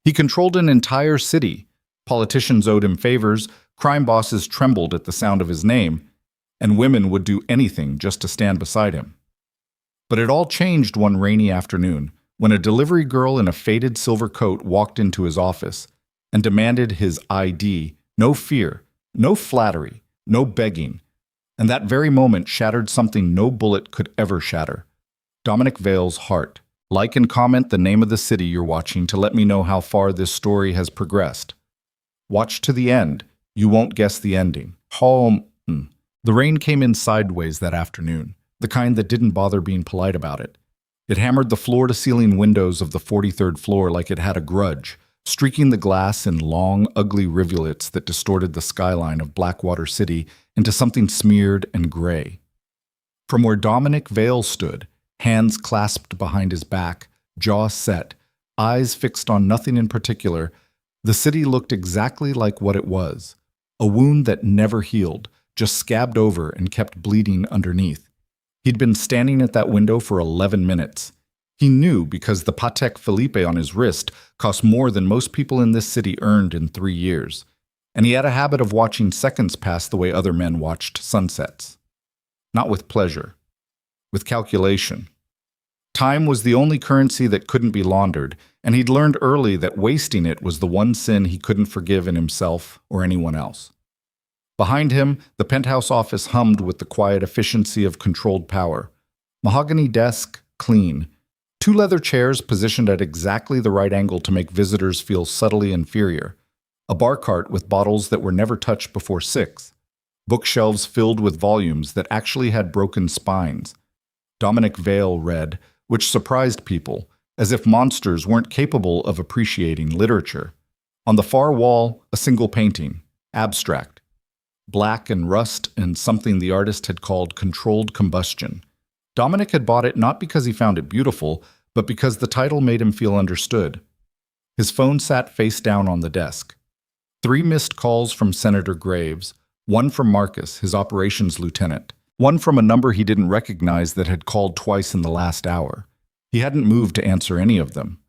He controlled an entire city. Politicians owed him favors, crime bosses trembled at the sound of his name, and women would do anything just to stand beside him. But it all changed one rainy afternoon when a delivery girl in a faded silver coat walked into his office and demanded his ID. No fear, no flattery, no begging. And that very moment shattered something no bullet could ever shatter. Dominic Vale's heart. Like and comment the name of the city you're watching to let me know how far this story has progressed. Watch to the end. You won't guess the ending. Home. The rain came in sideways that afternoon, the kind that didn't bother being polite about it. It hammered the floor-to-ceiling windows of the 43rd floor like it had a grudge, streaking the glass in long, ugly rivulets that distorted the skyline of Blackwater City into something smeared and gray. From where Dominic Vale stood, hands clasped behind his back, jaw set, eyes fixed on nothing in particular, the city looked exactly like what it was. A wound that never healed, just scabbed over and kept bleeding underneath. He'd been standing at that window for 11 minutes. He knew because the Patek Philippe on his wrist cost more than most people in this city earned in 3 years. And he had a habit of watching seconds pass the way other men watched sunsets. Not with pleasure, with calculation. Time was the only currency that couldn't be laundered, and he'd learned early that wasting it was the one sin he couldn't forgive in himself or anyone else. Behind him, the penthouse office hummed with the quiet efficiency of controlled power. Mahogany desk, clean. 2 leather chairs positioned at exactly the right angle to make visitors feel subtly inferior. A bar cart with bottles that were never touched before 6. Bookshelves filled with volumes that actually had broken spines. Dominic Vale read, which surprised people, as if monsters weren't capable of appreciating literature. On the far wall, a single painting, abstract. Black and rust and something the artist had called controlled combustion. Dominic had bought it not because he found it beautiful, but because the title made him feel understood. His phone sat face down on the desk. 3 missed calls from Senator Graves, 1 from Marcus, his operations lieutenant, 1 from a number he didn't recognize that had called twice in the last hour. He hadn't moved to answer any of them.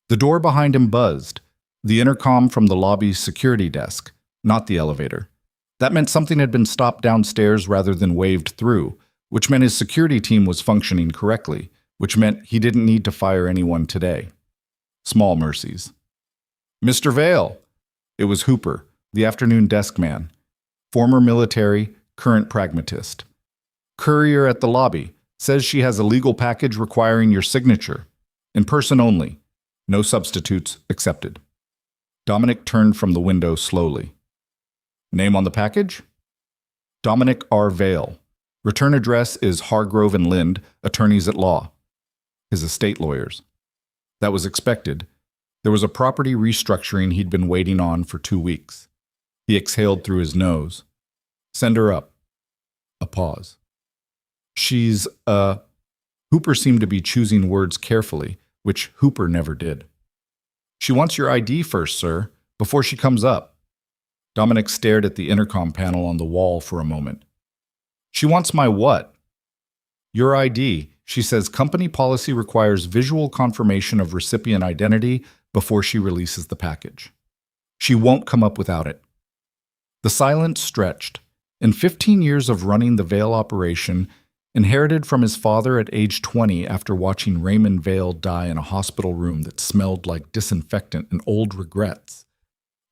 The door behind him buzzed, the intercom from the lobby's security desk, not the elevator. That meant something had been stopped downstairs rather than waved through, which meant his security team was functioning correctly, which meant he didn't need to fire anyone today. Small mercies. Mr. Vale! It was Hooper, the afternoon desk man. Former military, current pragmatist. Courier at the lobby. Says she has a legal package requiring your signature. In person only. No substitutes accepted. Dominic turned from the window slowly. Name on the package? Dominic R. Vale. Return address is Hargrove and Lind, attorneys at law. His estate lawyers. That was expected. There was a property restructuring he'd been waiting on for 2 weeks. He exhaled through his nose. Send her up. A pause. She's, Hooper seemed to be choosing words carefully, which Hooper never did. She wants your ID first, sir, before she comes up. Dominic stared at the intercom panel on the wall for a moment. She wants my what? Your ID. She says company policy requires visual confirmation of recipient identity before she releases the package. She won't come up without it. The silence stretched. In 15 years of running the Vale operation, inherited from his father at age 20 after watching Raymond Vale die in a hospital room that smelled like disinfectant and old regrets,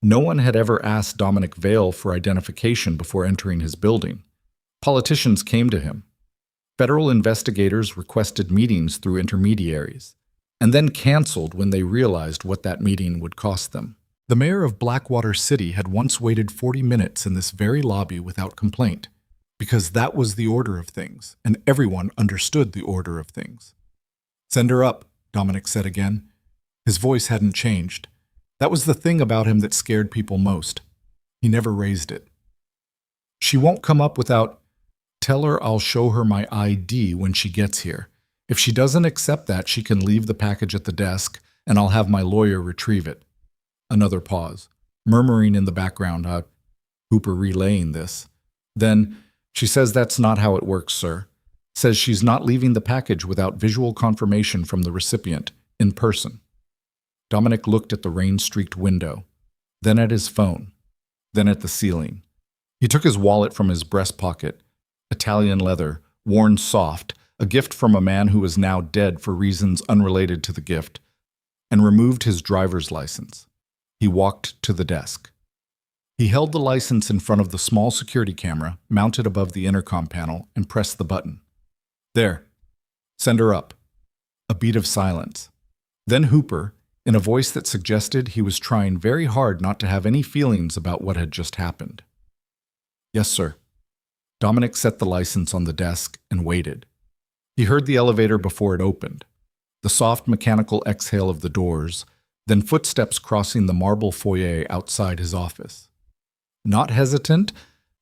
no one had ever asked Dominic Vale for identification before entering his building. Politicians came to him. Federal investigators requested meetings through intermediaries, and then canceled when they realized what that meeting would cost them. The mayor of Blackwater City had once waited 40 minutes in this very lobby without complaint, because that was the order of things, and everyone understood the order of things. Send her up, Dominic said again. His voice hadn't changed. That was the thing about him that scared people most. He never raised it. She won't come up without... Tell her I'll show her my ID when she gets here. If she doesn't accept that, she can leave the package at the desk, and I'll have my lawyer retrieve it. Another pause, murmuring in the background, Hooper relaying this. Then, she says that's not how it works, sir. Says she's not leaving the package without visual confirmation from the recipient, in person. Dominic looked at the rain-streaked window, then at his phone, then at the ceiling. He took his wallet from his breast pocket, Italian leather, worn soft, a gift from a man who was now dead for reasons unrelated to the gift, and removed his driver's license. He walked to the desk. He held the license in front of the small security camera mounted above the intercom panel and pressed the button. There. Send her up. A beat of silence. Then Hooper, in a voice that suggested he was trying very hard not to have any feelings about what had just happened. Yes, sir. Dominic set the license on the desk and waited. He heard the elevator before it opened, the soft mechanical exhale of the doors, then footsteps crossing the marble foyer outside his office. Not hesitant,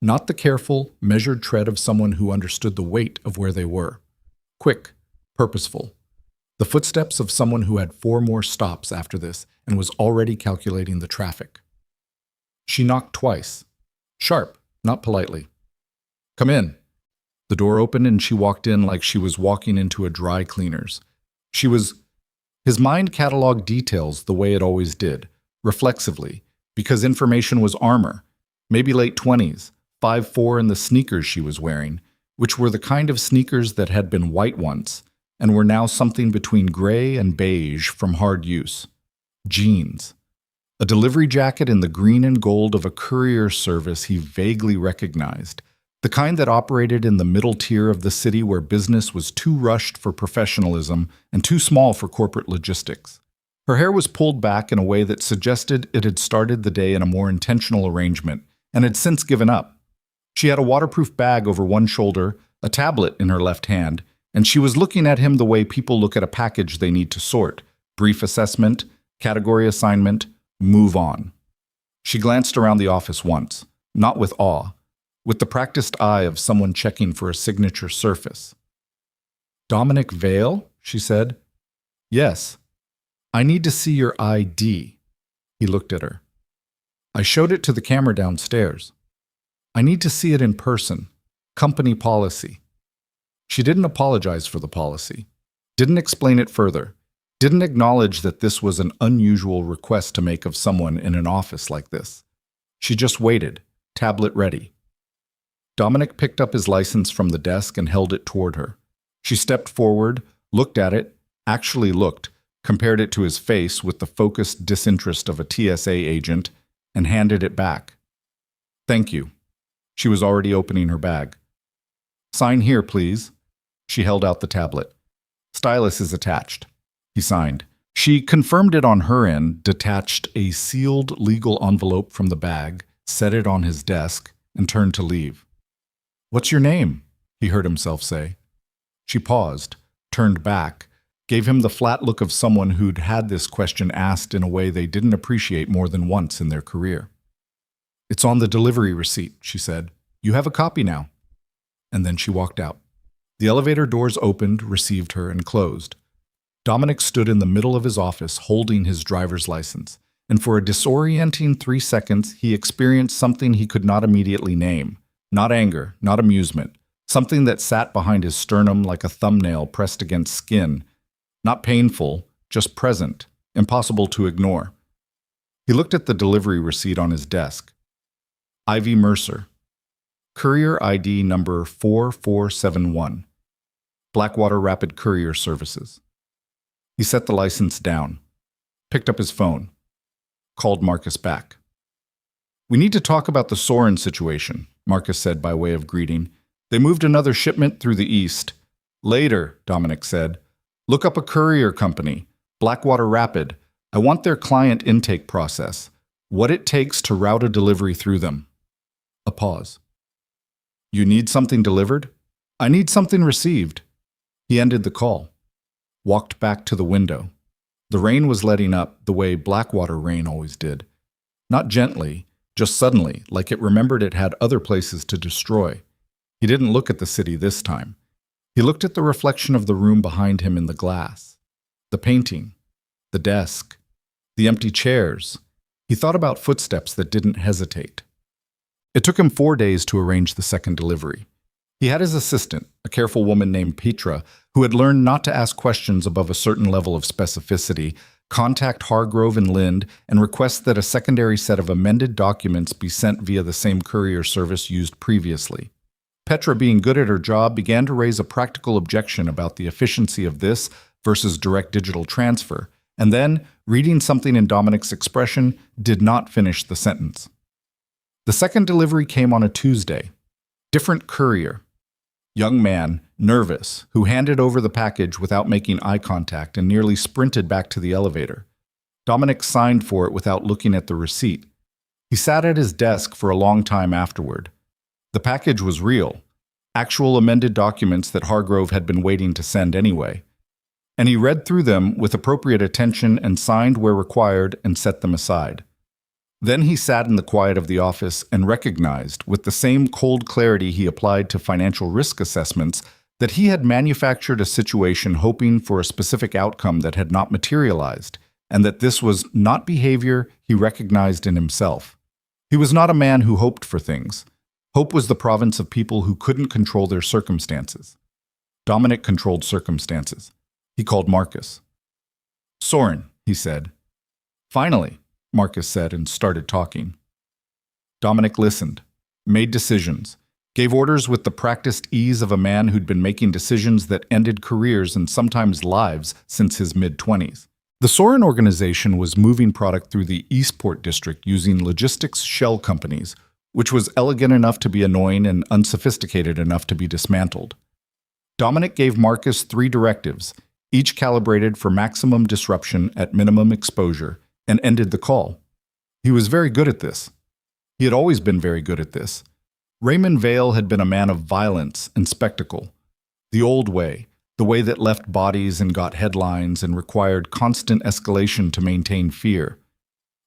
not the careful, measured tread of someone who understood the weight of where they were. Quick, purposeful. The footsteps of someone who had 4 more stops after this and was already calculating the traffic. She knocked twice. Sharp, not politely. Come in. The door opened and she walked in like she was walking into a dry cleaner's. His mind cataloged details the way it always did, reflexively, because information was armor, maybe late 20s, 5'4" in the sneakers she was wearing, which were the kind of sneakers that had been white once, and were now something between gray and beige from hard use. Jeans. A delivery jacket in the green and gold of a courier service he vaguely recognized, the kind that operated in the middle tier of the city where business was too rushed for professionalism and too small for corporate logistics. Her hair was pulled back in a way that suggested it had started the day in a more intentional arrangement and had since given up. She had a waterproof bag over one shoulder, a tablet in her left hand, and she was looking at him the way people look at a package they need to sort. Brief assessment, category assignment, move on. She glanced around the office once, not with awe, with the practiced eye of someone checking for a signature surface. Dominic Vale? She said. Yes. I need to see your ID. He looked at her. I showed it to the camera downstairs. I need to see it in person. Company policy. She didn't apologize for the policy, didn't explain it further, didn't acknowledge that this was an unusual request to make of someone in an office like this. She just waited, tablet ready. Dominic picked up his license from the desk and held it toward her. She stepped forward, looked at it, actually looked, compared it to his face with the focused disinterest of a TSA agent, and handed it back. Thank you. She was already opening her bag. Sign here, please. She held out the tablet. Stylus is attached. He signed. She confirmed it on her end, detached a sealed legal envelope from the bag, set it on his desk, and turned to leave. What's your name? He heard himself say. She paused, turned back, gave him the flat look of someone who'd had this question asked in a way they didn't appreciate more than once in their career. It's on the delivery receipt, she said. You have a copy now. And then she walked out. The elevator doors opened, received her, and closed. Dominic stood in the middle of his office holding his driver's license, and for a disorienting 3 seconds he experienced something he could not immediately name. Not anger, not amusement. Something that sat behind his sternum like a thumbnail pressed against skin. Not painful, just present, impossible to ignore. He looked at the delivery receipt on his desk. Ivy Mercer. Courier ID number 4471. Blackwater Rapid Courier Services. He set the license down, picked up his phone, called Marcus back. We need to talk about the Soren situation, Marcus said by way of greeting. They moved another shipment through the east. Later, Dominic said. Look up a courier company, Blackwater Rapid. I want their client intake process, what it takes to route a delivery through them. A pause. You need something delivered? I need something received. He ended the call, walked back to the window. The rain was letting up the way Blackwater rain always did. Not gently, just suddenly, like it remembered it had other places to destroy. He didn't look at the city this time. He looked at the reflection of the room behind him in the glass. The painting, the desk, the empty chairs. He thought about footsteps that didn't hesitate. It took him 4 days to arrange the second delivery. He had his assistant, a careful woman named Petra, who had learned not to ask questions above a certain level of specificity, contact Hargrove and Lind, and request that a secondary set of amended documents be sent via the same courier service used previously. Petra, being good at her job, began to raise a practical objection about the efficiency of this versus direct digital transfer, and then, reading something in Dominic's expression, did not finish the sentence. The second delivery came on a Tuesday. Different courier. Young man, nervous, who handed over the package without making eye contact and nearly sprinted back to the elevator. Dominic signed for it without looking at the receipt. He sat at his desk for a long time afterward. The package was real, actual amended documents that Hargrove had been waiting to send anyway. And he read through them with appropriate attention and signed where required and set them aside. Then he sat in the quiet of the office and recognized, with the same cold clarity he applied to financial risk assessments, that he had manufactured a situation hoping for a specific outcome that had not materialized, and that this was not behavior he recognized in himself. He was not a man who hoped for things. Hope was the province of people who couldn't control their circumstances. Dominic controlled circumstances. He called Marcus. "Soren," he said. "Finally," Marcus said and started talking. Dominic listened, made decisions, gave orders with the practiced ease of a man who'd been making decisions that ended careers and sometimes lives since his mid-20s. The Soren organization was moving product through the Eastport district using logistics shell companies, which was elegant enough to be annoying and unsophisticated enough to be dismantled. Dominic gave Marcus 3 directives, each calibrated for maximum disruption at minimum exposure, and ended the call. He was very good at this. He had always been very good at this. Raymond Vale had been a man of violence and spectacle. The old way, the way that left bodies and got headlines and required constant escalation to maintain fear.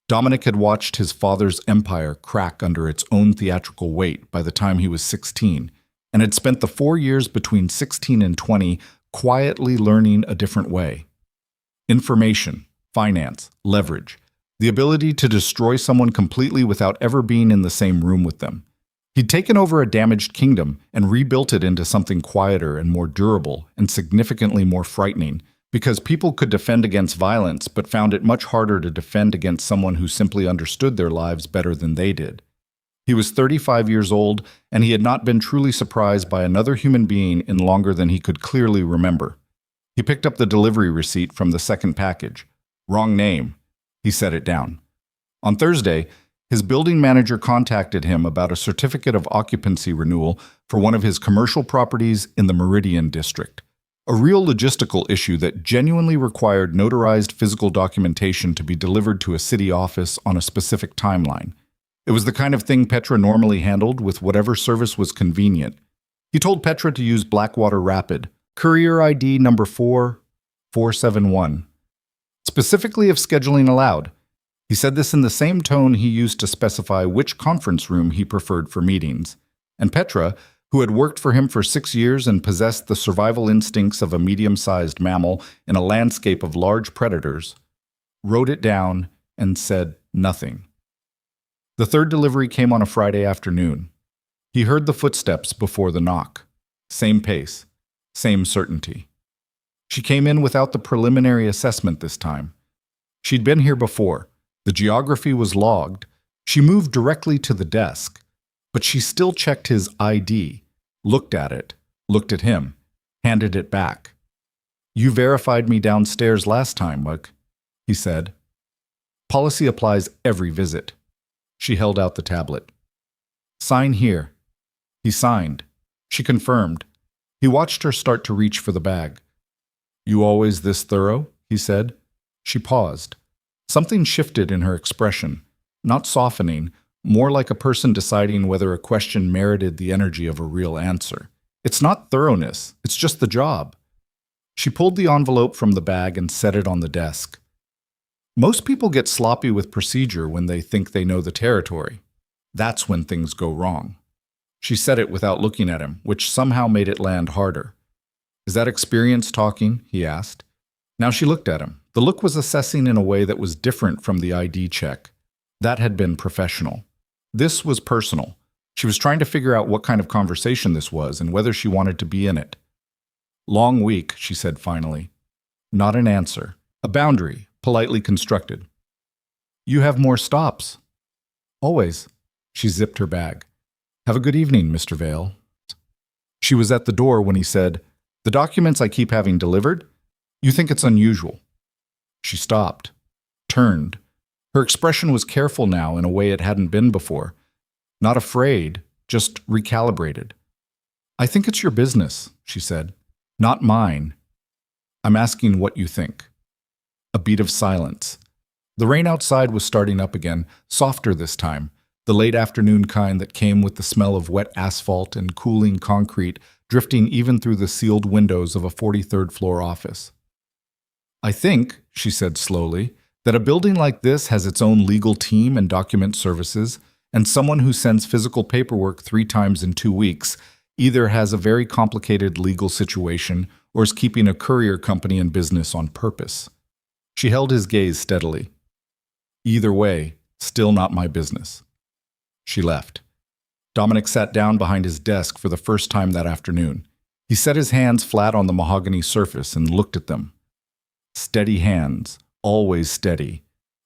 Dominic had watched his father's empire crack under its own theatrical weight by the time he was 16, and had spent the 4 years between 16 and 20 quietly learning a different way. Information, finance, leverage, the ability to destroy someone completely without ever being in the same room with them. He'd taken over a damaged kingdom and rebuilt it into something quieter and more durable and significantly more frightening, because people could defend against violence but found it much harder to defend against someone who simply understood their lives better than they did. He was 35 years old, and he had not been truly surprised by another human being in longer than he could clearly remember. He picked up the delivery receipt from the second package. Wrong name. He set it down. On Thursday, his building manager contacted him about a certificate of occupancy renewal for one of his commercial properties in the Meridian district. A real logistical issue that genuinely required notarized physical documentation to be delivered to a city office on a specific timeline. It was the kind of thing Petra normally handled with whatever service was convenient. He told Petra to use Blackwater Rapid, courier ID number 4471. Specifically if scheduling allowed. He said this in the same tone he used to specify which conference room he preferred for meetings. And Petra, who had worked for him for 6 years and possessed the survival instincts of a medium-sized mammal in a landscape of large predators, wrote it down and said nothing. The third delivery came on a Friday afternoon. He heard the footsteps before the knock. Same pace, same certainty. She came in without the preliminary assessment this time. She'd been here before. The geography was logged. She moved directly to the desk. But she still checked his ID, looked at it, looked at him, handed it back. "You verified me downstairs last time, Mug," he said. "Policy applies every visit." She held out the tablet. "Sign here." He signed. She confirmed. He watched her start to reach for the bag. "You always this thorough?" he said. She paused. Something shifted in her expression, not softening, more like a person deciding whether a question merited the energy of a real answer. "It's not thoroughness, it's just the job." She pulled the envelope from the bag and set it on the desk. Most people get sloppy with procedure when they think they know the territory. That's when things go wrong. She said it without looking at him, which somehow made it land harder. "Is that experience talking?" he asked. Now she looked at him. The look was assessing in a way that was different from the ID check. That had been professional. This was personal. She was trying to figure out what kind of conversation this was and whether she wanted to be in it. "Long week," she said finally. Not an answer. A boundary, politely constructed. You have more stops. Always. She zipped her bag. Have a good evening, Mr. Vale. She was at the door when he said, The documents I keep having delivered? You think it's unusual. She stopped, turned. Her expression was careful now in a way it hadn't been before. Not afraid, just recalibrated. I think it's your business, she said. Not mine. I'm asking what you think. A beat of silence. The rain outside was starting up again, softer this time, the late afternoon kind that came with the smell of wet asphalt and cooling concrete drifting even through the sealed windows of a 43rd floor office. I think, she said slowly, that a building like this has its own legal team and document services, and someone who sends physical paperwork 3 times in 2 weeks either has a very complicated legal situation or is keeping a courier company in business on purpose. She held his gaze steadily. Either way, still not my business. She left. Dominic sat down behind his desk for the first time that afternoon. He set his hands flat on the mahogany surface and looked at them. Steady hands, always steady.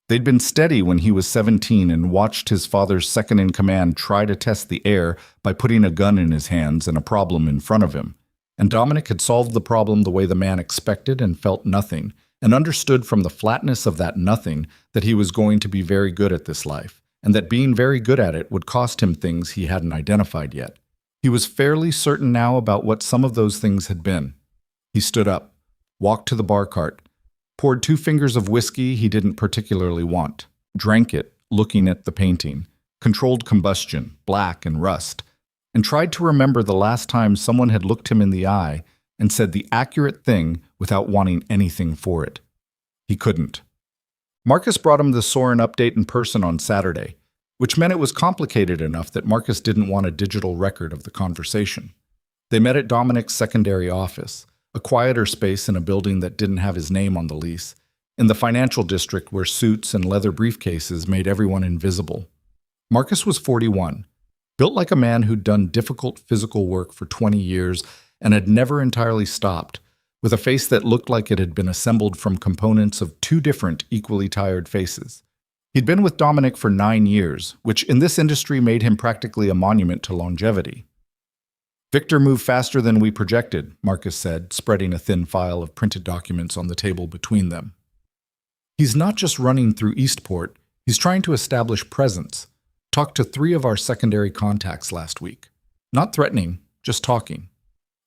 They'd been steady when he was 17 and watched his father's second-in-command try to test the air by putting a gun in his hands and a problem in front of him. And Dominic had solved the problem the way the man expected and felt nothing, and understood from the flatness of that nothing that he was going to be very good at this life, and that being very good at it would cost him things he hadn't identified yet. He was fairly certain now about what some of those things had been. He stood up, walked to the bar cart, poured 2 fingers of whiskey he didn't particularly want, drank it, looking at the painting, controlled combustion, black and rust, and tried to remember the last time someone had looked him in the eye and said the accurate thing without wanting anything for it. He couldn't. Marcus brought him the Soren update in person on Saturday, which meant it was complicated enough that Marcus didn't want a digital record of the conversation. They met at Dominic's secondary office, a quieter space in a building that didn't have his name on the lease, in the financial district where suits and leather briefcases made everyone invisible. Marcus was 41, built like a man who'd done difficult physical work for 20 years and had never entirely stopped, with a face that looked like it had been assembled from components of 2 different, equally tired faces. He'd been with Dominic for 9 years, which in this industry made him practically a monument to longevity. Victor moved faster than we projected, Marcus said, spreading a thin file of printed documents on the table between them. He's not just running through Eastport, he's trying to establish presence. Talked to 3 of our secondary contacts last week. Not threatening, just talking.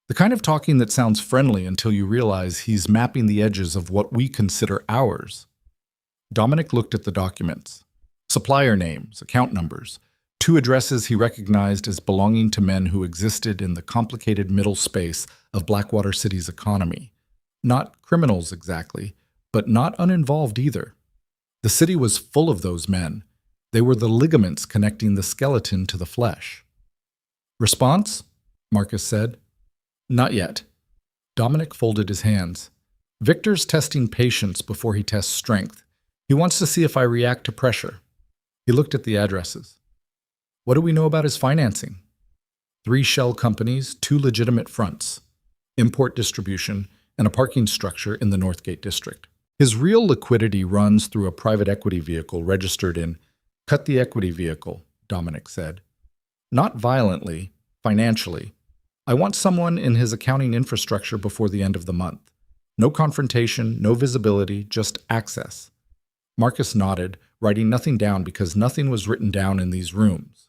The kind of talking that sounds friendly until you realize he's mapping the edges of what we consider ours. Dominic looked at the documents. Supplier names, account numbers, 2 addresses he recognized as belonging to men who existed in the complicated middle space of Blackwater City's economy. Not criminals exactly, but not uninvolved either. The city was full of those men. They were the ligaments connecting the skeleton to the flesh. Response? Marcus said. Not yet. Dominic folded his hands. Victor's testing patience before he tests strength. He wants to see if I react to pressure. He looked at the addresses. What do we know about his financing? 3 shell companies, 2 legitimate fronts, import distribution, and a parking structure in the Northgate district. His real liquidity runs through a private equity vehicle registered in Cut the Equity Vehicle, Dominic said. Not violently, financially. I want someone in his accounting infrastructure before the end of the month. No confrontation, no visibility, just access. Marcus nodded, writing nothing down because nothing was written down in these rooms.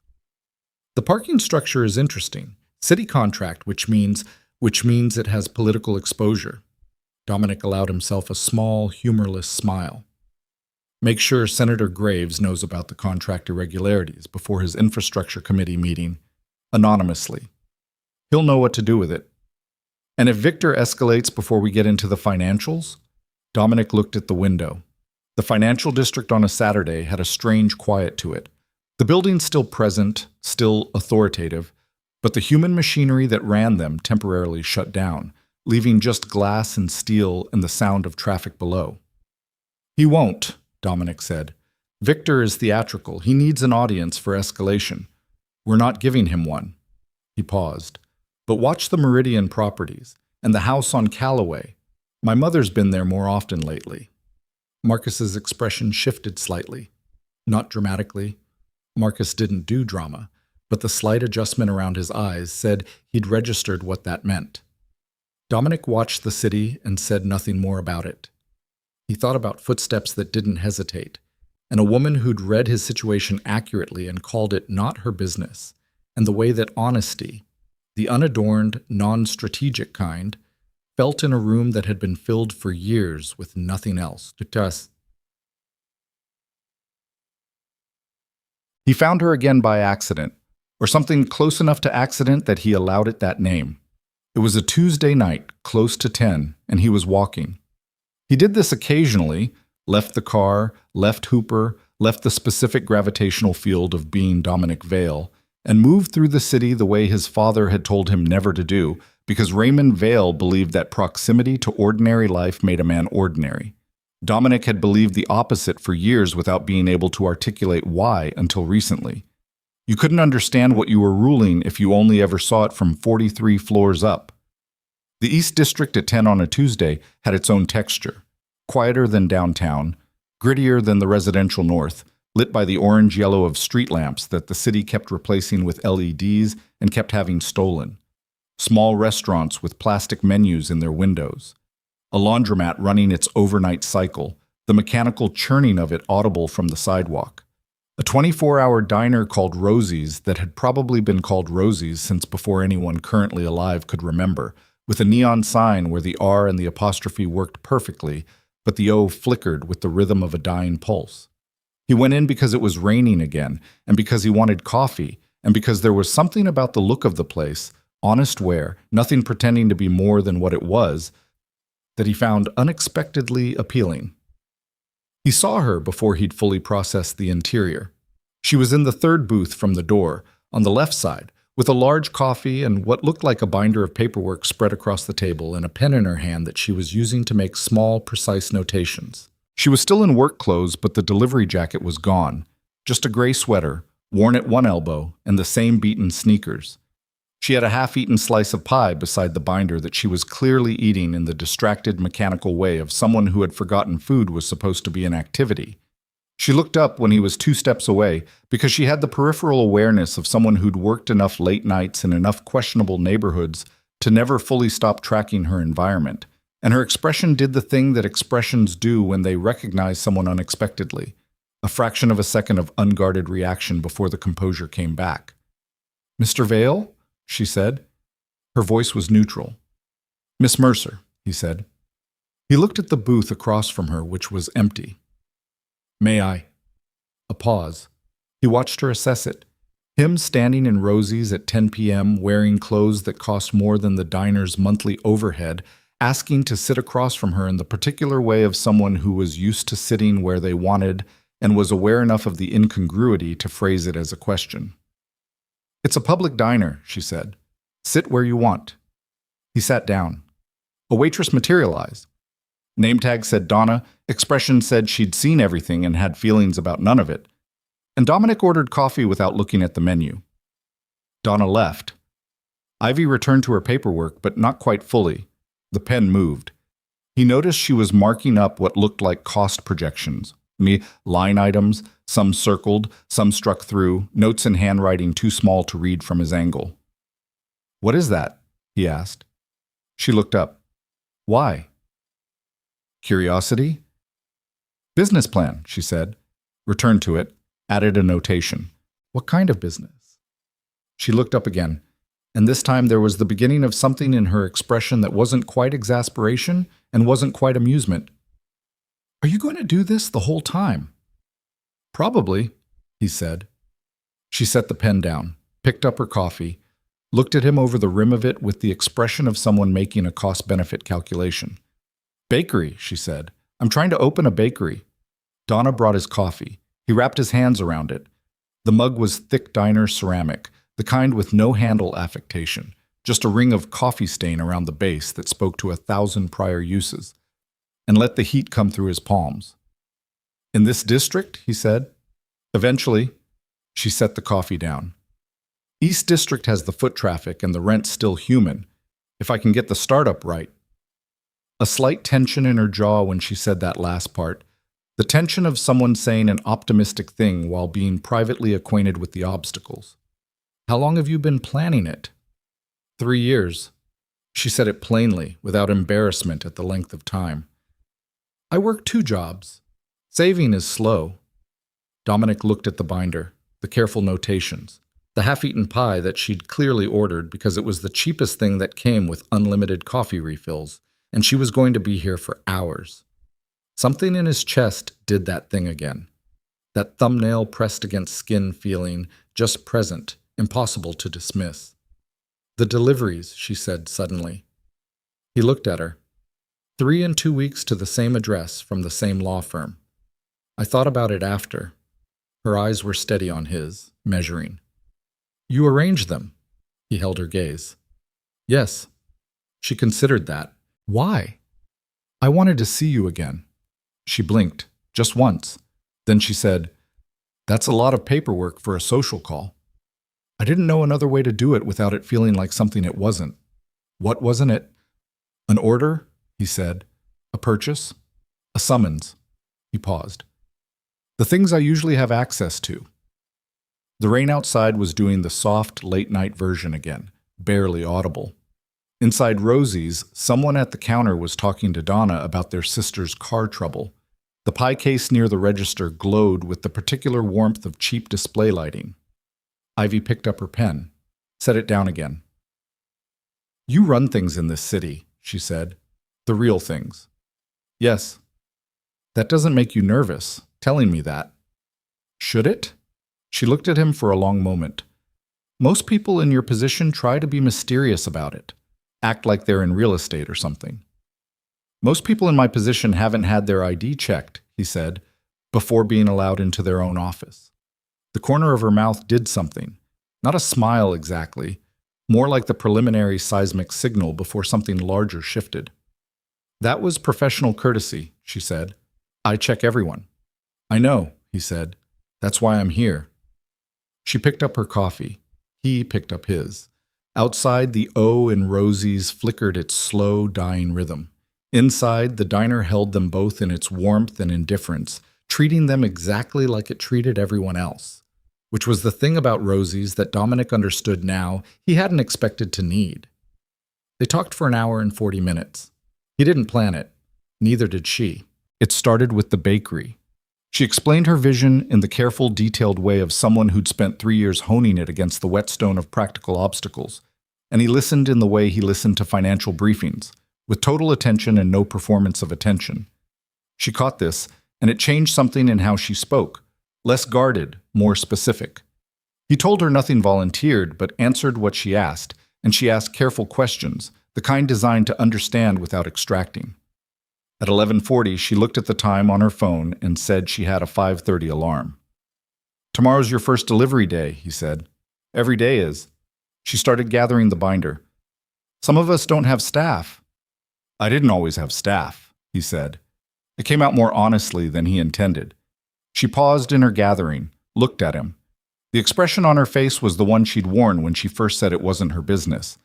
The parking structure is interesting. City contract, which means it has political exposure. Dominic allowed himself a small, humorless smile. Make sure Senator Graves knows about the contract irregularities before his infrastructure committee meeting, anonymously. He'll know what to do with it. And if Victor escalates before we get into the financials? Dominic looked at the window. The financial district on a Saturday had a strange quiet to it. The buildings still present, still authoritative, but the human machinery that ran them temporarily shut down, leaving just glass and steel and the sound of traffic below. He won't, Dominic said. Victor is theatrical. He needs an audience for escalation. We're not giving him one. He paused. But watch the Meridian properties and the house on Callaway. My mother's been there more often lately. Marcus's expression shifted slightly. Not dramatically. Marcus didn't do drama, but the slight adjustment around his eyes said he'd registered what that meant. Dominic watched the city and said nothing more about it. He thought about footsteps that didn't hesitate, and a woman who'd read his situation accurately and called it not her business, and the way that honesty, the unadorned, non-strategic kind, felt in a room that had been filled for years with nothing else. He found her again by accident, or something close enough to accident that he allowed it that name. It was a Tuesday night, close to 10, and he was walking. He did this occasionally, left the car, left Hooper, left the specific gravitational field of being Dominic Vale, and moved through the city the way his father had told him never to do, because Raymond Vale believed that proximity to ordinary life made a man ordinary. Dominic had believed the opposite for years without being able to articulate why until recently. You couldn't understand what you were ruling if you only ever saw it from 43 floors up. The East District at 10 on a Tuesday had its own texture, quieter than downtown, grittier than the residential north, lit by the orange-yellow of street lamps that the city kept replacing with LEDs and kept having stolen. Small restaurants with plastic menus in their windows. A laundromat running its overnight cycle, the mechanical churning of it audible from the sidewalk. A 24-hour diner called Rosie's that had probably been called Rosie's since before anyone currently alive could remember, with a neon sign where the R and the apostrophe worked perfectly, but the O flickered with the rhythm of a dying pulse. He went in because it was raining again, and because he wanted coffee, and because there was something about the look of the place, honest ware, nothing pretending to be more than what it was, that he found unexpectedly appealing. He saw her before he'd fully processed the interior. She was in the third booth from the door, on the left side, with a large coffee and what looked like a binder of paperwork spread across the table and a pen in her hand that she was using to make small, precise notations. She was still in work clothes, but the delivery jacket was gone. Just a gray sweater, worn at one elbow, and the same beaten sneakers. She had a half-eaten slice of pie beside the binder that she was clearly eating in the distracted, mechanical way of someone who had forgotten food was supposed to be an activity. She looked up when he was 2 steps away because she had the peripheral awareness of someone who'd worked enough late nights in enough questionable neighborhoods to never fully stop tracking her environment, and her expression did the thing that expressions do when they recognize someone unexpectedly, a fraction of a second of unguarded reaction before the composure came back. "Mr. Vale?" she said. Her voice was neutral. "Miss Mercer," he said. He looked at the booth across from her, which was empty. "May I?" A pause. He watched her assess it. Him standing in Rosie's at 10 p.m., wearing clothes that cost more than the diner's monthly overhead, asking to sit across from her in the particular way of someone who was used to sitting where they wanted and was aware enough of the incongruity to phrase it as a question. "It's a public diner," she said. "Sit where you want." He sat down. A waitress materialized. Name tag said Donna, expression said she'd seen everything and had feelings about none of it. And Dominic ordered coffee without looking at the menu. Donna left. Ivy returned to her paperwork, but not quite fully. The pen moved. He noticed she was marking up what looked like cost projections. Line items, some circled, some struck through, notes in handwriting too small to read from his angle. "What is that?" he asked. She looked up. "Why?" "Curiosity?" "Business plan," she said. Returned to it, added a notation. "What kind of business?" She looked up again, and this time there was the beginning of something in her expression that wasn't quite exasperation and wasn't quite amusement. "Are you going to do this the whole time?" "Probably," he said. She set the pen down, picked up her coffee, looked at him over the rim of it with the expression of someone making a cost-benefit calculation. "Bakery," she said. "I'm trying to open a bakery." Donna brought his coffee. He wrapped his hands around it. The mug was thick diner ceramic, the kind with no handle affectation, just a ring of coffee stain around the base that spoke to 1,000 prior uses, and let the heat come through his palms. "In this district?" he said. "Eventually." She set the coffee down. "East District has the foot traffic and the rent's still human, if I can get the startup right." A slight tension in her jaw when she said that last part, The tension of someone saying an optimistic thing while being privately acquainted with the obstacles. How long have you been planning it? 3 years. She said it plainly, without embarrassment at the length of time. I work 2 jobs. Saving is slow. Dominic looked at the binder, the careful notations, the half-eaten pie that she'd clearly ordered because it was the cheapest thing that came with unlimited coffee refills, and she was going to be here for hours. Something in his chest did that thing again. That thumbnail pressed against skin feeling, just present, impossible to dismiss. The deliveries, she said suddenly. He looked at her. 3 in 2 weeks to the same address from the same law firm. I thought about it after. Her eyes were steady on his, measuring. You arranged them. He held her gaze. Yes. She considered that. Why? I wanted to see you again. She blinked, just once. Then she said, That's a lot of paperwork for a social call. I didn't know another way to do it without it feeling like something it wasn't. What wasn't it? An order, he said. A purchase? A summons. He paused. The things I usually have access to. The rain outside was doing the soft, late-night version again, barely audible. Inside Rosie's, someone at the counter was talking to Donna about their sister's car trouble. The pie case near the register glowed with the particular warmth of cheap display lighting. Ivy picked up her pen, set it down again. You run things in this city, she said. The real things. Yes. That doesn't make you nervous, telling me that. Should it? She looked at him for a long moment. Most people in your position try to be mysterious about it. Act like they're in real estate or something. Most people in my position haven't had their ID checked, he said, before being allowed into their own office. The corner of her mouth did something. Not a smile exactly, more like the preliminary seismic signal before something larger shifted. That was professional courtesy, she said. I check everyone. I know, he said. That's why I'm here. She picked up her coffee. He picked up his. Outside, the O in Rosie's flickered its slow, dying rhythm. Inside, the diner held them both in its warmth and indifference, treating them exactly like it treated everyone else, which was the thing about Rosie's that Dominic understood now he hadn't expected to need. They talked for an hour and 40 minutes. He didn't plan it. Neither did she. It started with the bakery. She explained her vision in the careful, detailed way of someone who'd spent 3 years honing it against the whetstone of practical obstacles, and he listened in the way he listened to financial briefings, with total attention and no performance of attention. She caught this, and it changed something in how she spoke, less guarded, more specific. He told her nothing volunteered, but answered what she asked, and she asked careful questions, the kind designed to understand without extracting. At 11:40, she looked at the time on her phone and said she had a 5:30 alarm. Tomorrow's your first delivery day, he said. Every day is. She started gathering the binder. Some of us don't have staff. I didn't always have staff, he said. It came out more honestly than he intended. She paused in her gathering, looked at him. The expression on her face was the one she'd worn when she first said it wasn't her business.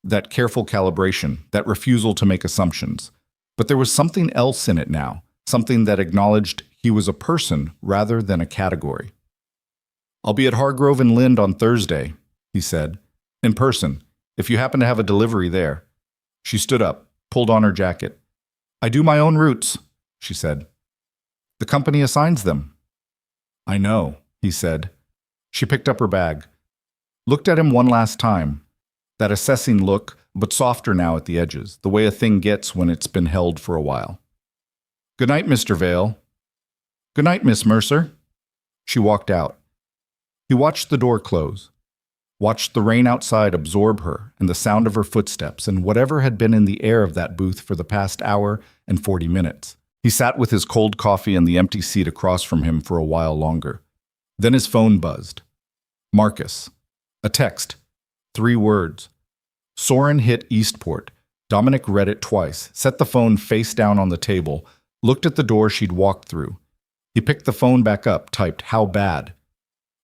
That careful calibration, that refusal to make assumptions. But there was something else in it now, something that acknowledged he was a person rather than a category. I'll be at Hargrove and Lind on Thursday, he said. In person, if you happen to have a delivery there. She stood up, pulled on her jacket. I do my own routes, she said. The company assigns them. I know, he said. She picked up her bag, looked at him one last time, that assessing look, but softer now at the edges, the way a thing gets when it's been held for a while. Good night, Mr. Vale. Good night, Miss Mercer. She walked out. He watched the door close, watched the rain outside absorb her and the sound of her footsteps and whatever had been in the air of that booth for the past hour and 40 minutes. He sat with his cold coffee in the empty seat across from him for a while longer. Then his phone buzzed. Marcus. A text. 3 words. Soren hit Eastport. Dominic read it twice, set the phone face down on the table, looked at the door she'd walked through. He picked the phone back up, typed, "How bad?"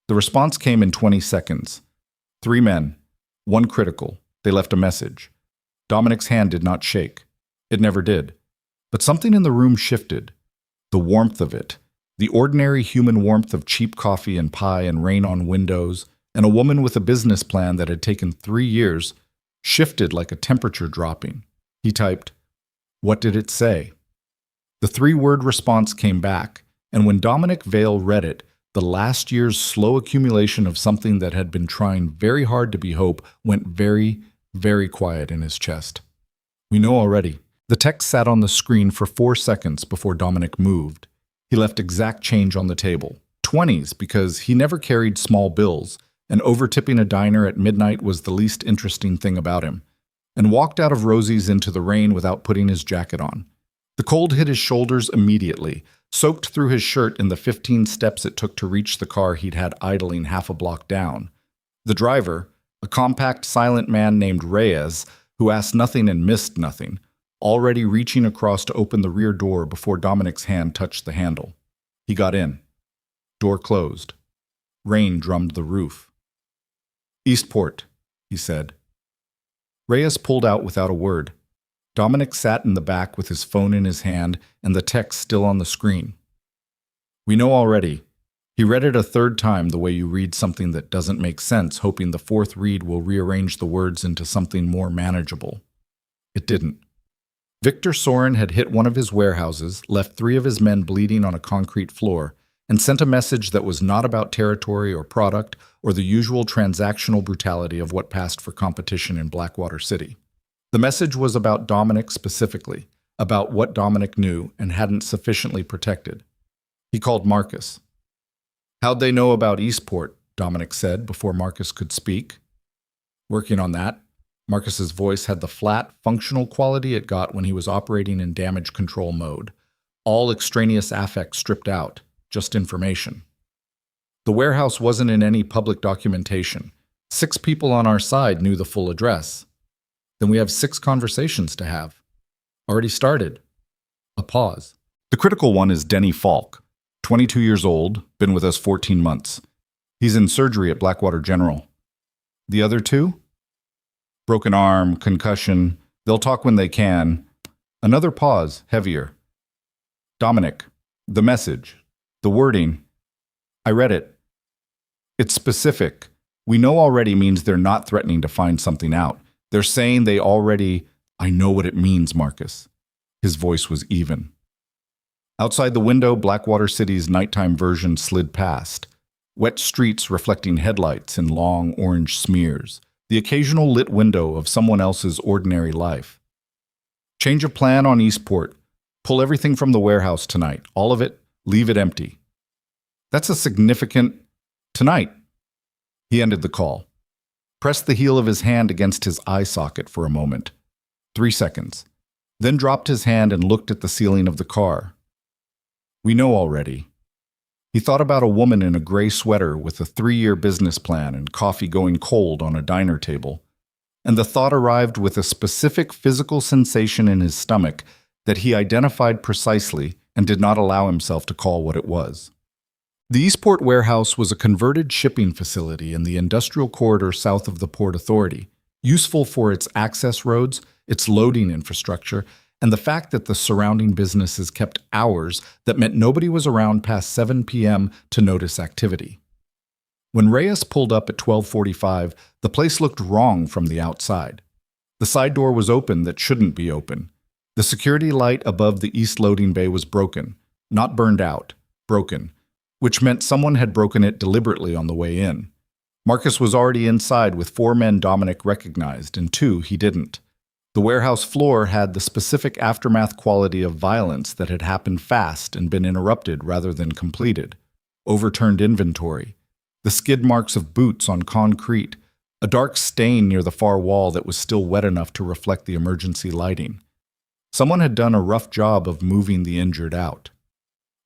The response came in 20 seconds. 3 men, 1 critical. They left a message. Dominic's hand did not shake. It never did. But something in the room shifted. The warmth of it. The ordinary human warmth of cheap coffee and pie and rain on windows, and a woman with a business plan that had taken 3 years, shifted like a temperature dropping. He typed, "What did it say?" The 3-word response came back, and when Dominic Vale read it, the last year's slow accumulation of something that had been trying very hard to be hope went very, very quiet in his chest. "We know already." The text sat on the screen for 4 seconds before Dominic moved. He left exact change on the table. 20s, because he never carried small bills, and over-tipping a diner at midnight was the least interesting thing about him, and walked out of Rosie's into the rain without putting his jacket on. The cold hit his shoulders immediately, soaked through his shirt in the 15 steps it took to reach the car he'd had idling half a block down. The driver, a compact, silent man named Reyes, who asked nothing and missed nothing, already reaching across to open the rear door before Dominic's hand touched the handle. He got in. Door closed. Rain drummed the roof. "Eastport," he said. Reyes pulled out without a word. Dominic sat in the back with his phone in his hand and the text still on the screen. "We know already." He read it a 3rd time the way you read something that doesn't make sense, hoping the 4th read will rearrange the words into something more manageable. It didn't. Victor Soren had hit one of his warehouses, left 3 of his men bleeding on a concrete floor, and sent a message that was not about territory or product or the usual transactional brutality of what passed for competition in Blackwater City. The message was about Dominic specifically, about what Dominic knew and hadn't sufficiently protected. He called Marcus. "How'd they know about Eastport?" Dominic said before Marcus could speak. "Working on that." Marcus's voice had the flat, functional quality it got when he was operating in damage control mode. All extraneous affect stripped out, just information. "The warehouse wasn't in any public documentation. 6 people on our side knew the full address. Then we have 6 conversations to have. Already started." A pause. "The critical one is Denny Falk, 22 years old, been with us 14 months. He's in surgery at Blackwater General. The other 2? Broken arm, concussion. They'll talk when they can." Another pause, heavier. "Dominic, the message, the wording. I read it. It's specific. We know already means they're not threatening to find something out. They're saying they already—" "I know what it means, Marcus." His voice was even. Outside the window, Blackwater City's nighttime version slid past. Wet streets reflecting headlights in long orange smears. The occasional lit window of someone else's ordinary life. "Change of plan on Eastport. Pull everything from the warehouse tonight. All of it. Leave it empty." "That's a significant— Tonight." He ended the call. Pressed the heel of his hand against his eye socket for a moment. 3 seconds. Then dropped his hand and looked at the ceiling of the car. "We know already." He thought about a woman in a gray sweater with a 3-year business plan and coffee going cold on a diner table. And the thought arrived with a specific physical sensation in his stomach that he identified precisely and did not allow himself to call what it was. The Eastport warehouse was a converted shipping facility in the industrial corridor south of the Port Authority, useful for its access roads, its loading infrastructure, and the fact that the surrounding businesses kept hours that meant nobody was around past 7 p.m. to notice activity. When Reyes pulled up at 12:45, the place looked wrong from the outside. The side door was open that shouldn't be open. The security light above the east loading bay was broken, not burned out, broken, which meant someone had broken it deliberately on the way in. Marcus was already inside with 4 men Dominic recognized, and 2 he didn't. The warehouse floor had the specific aftermath quality of violence that had happened fast and been interrupted rather than completed. Overturned inventory, the skid marks of boots on concrete, a dark stain near the far wall that was still wet enough to reflect the emergency lighting. Someone had done a rough job of moving the injured out.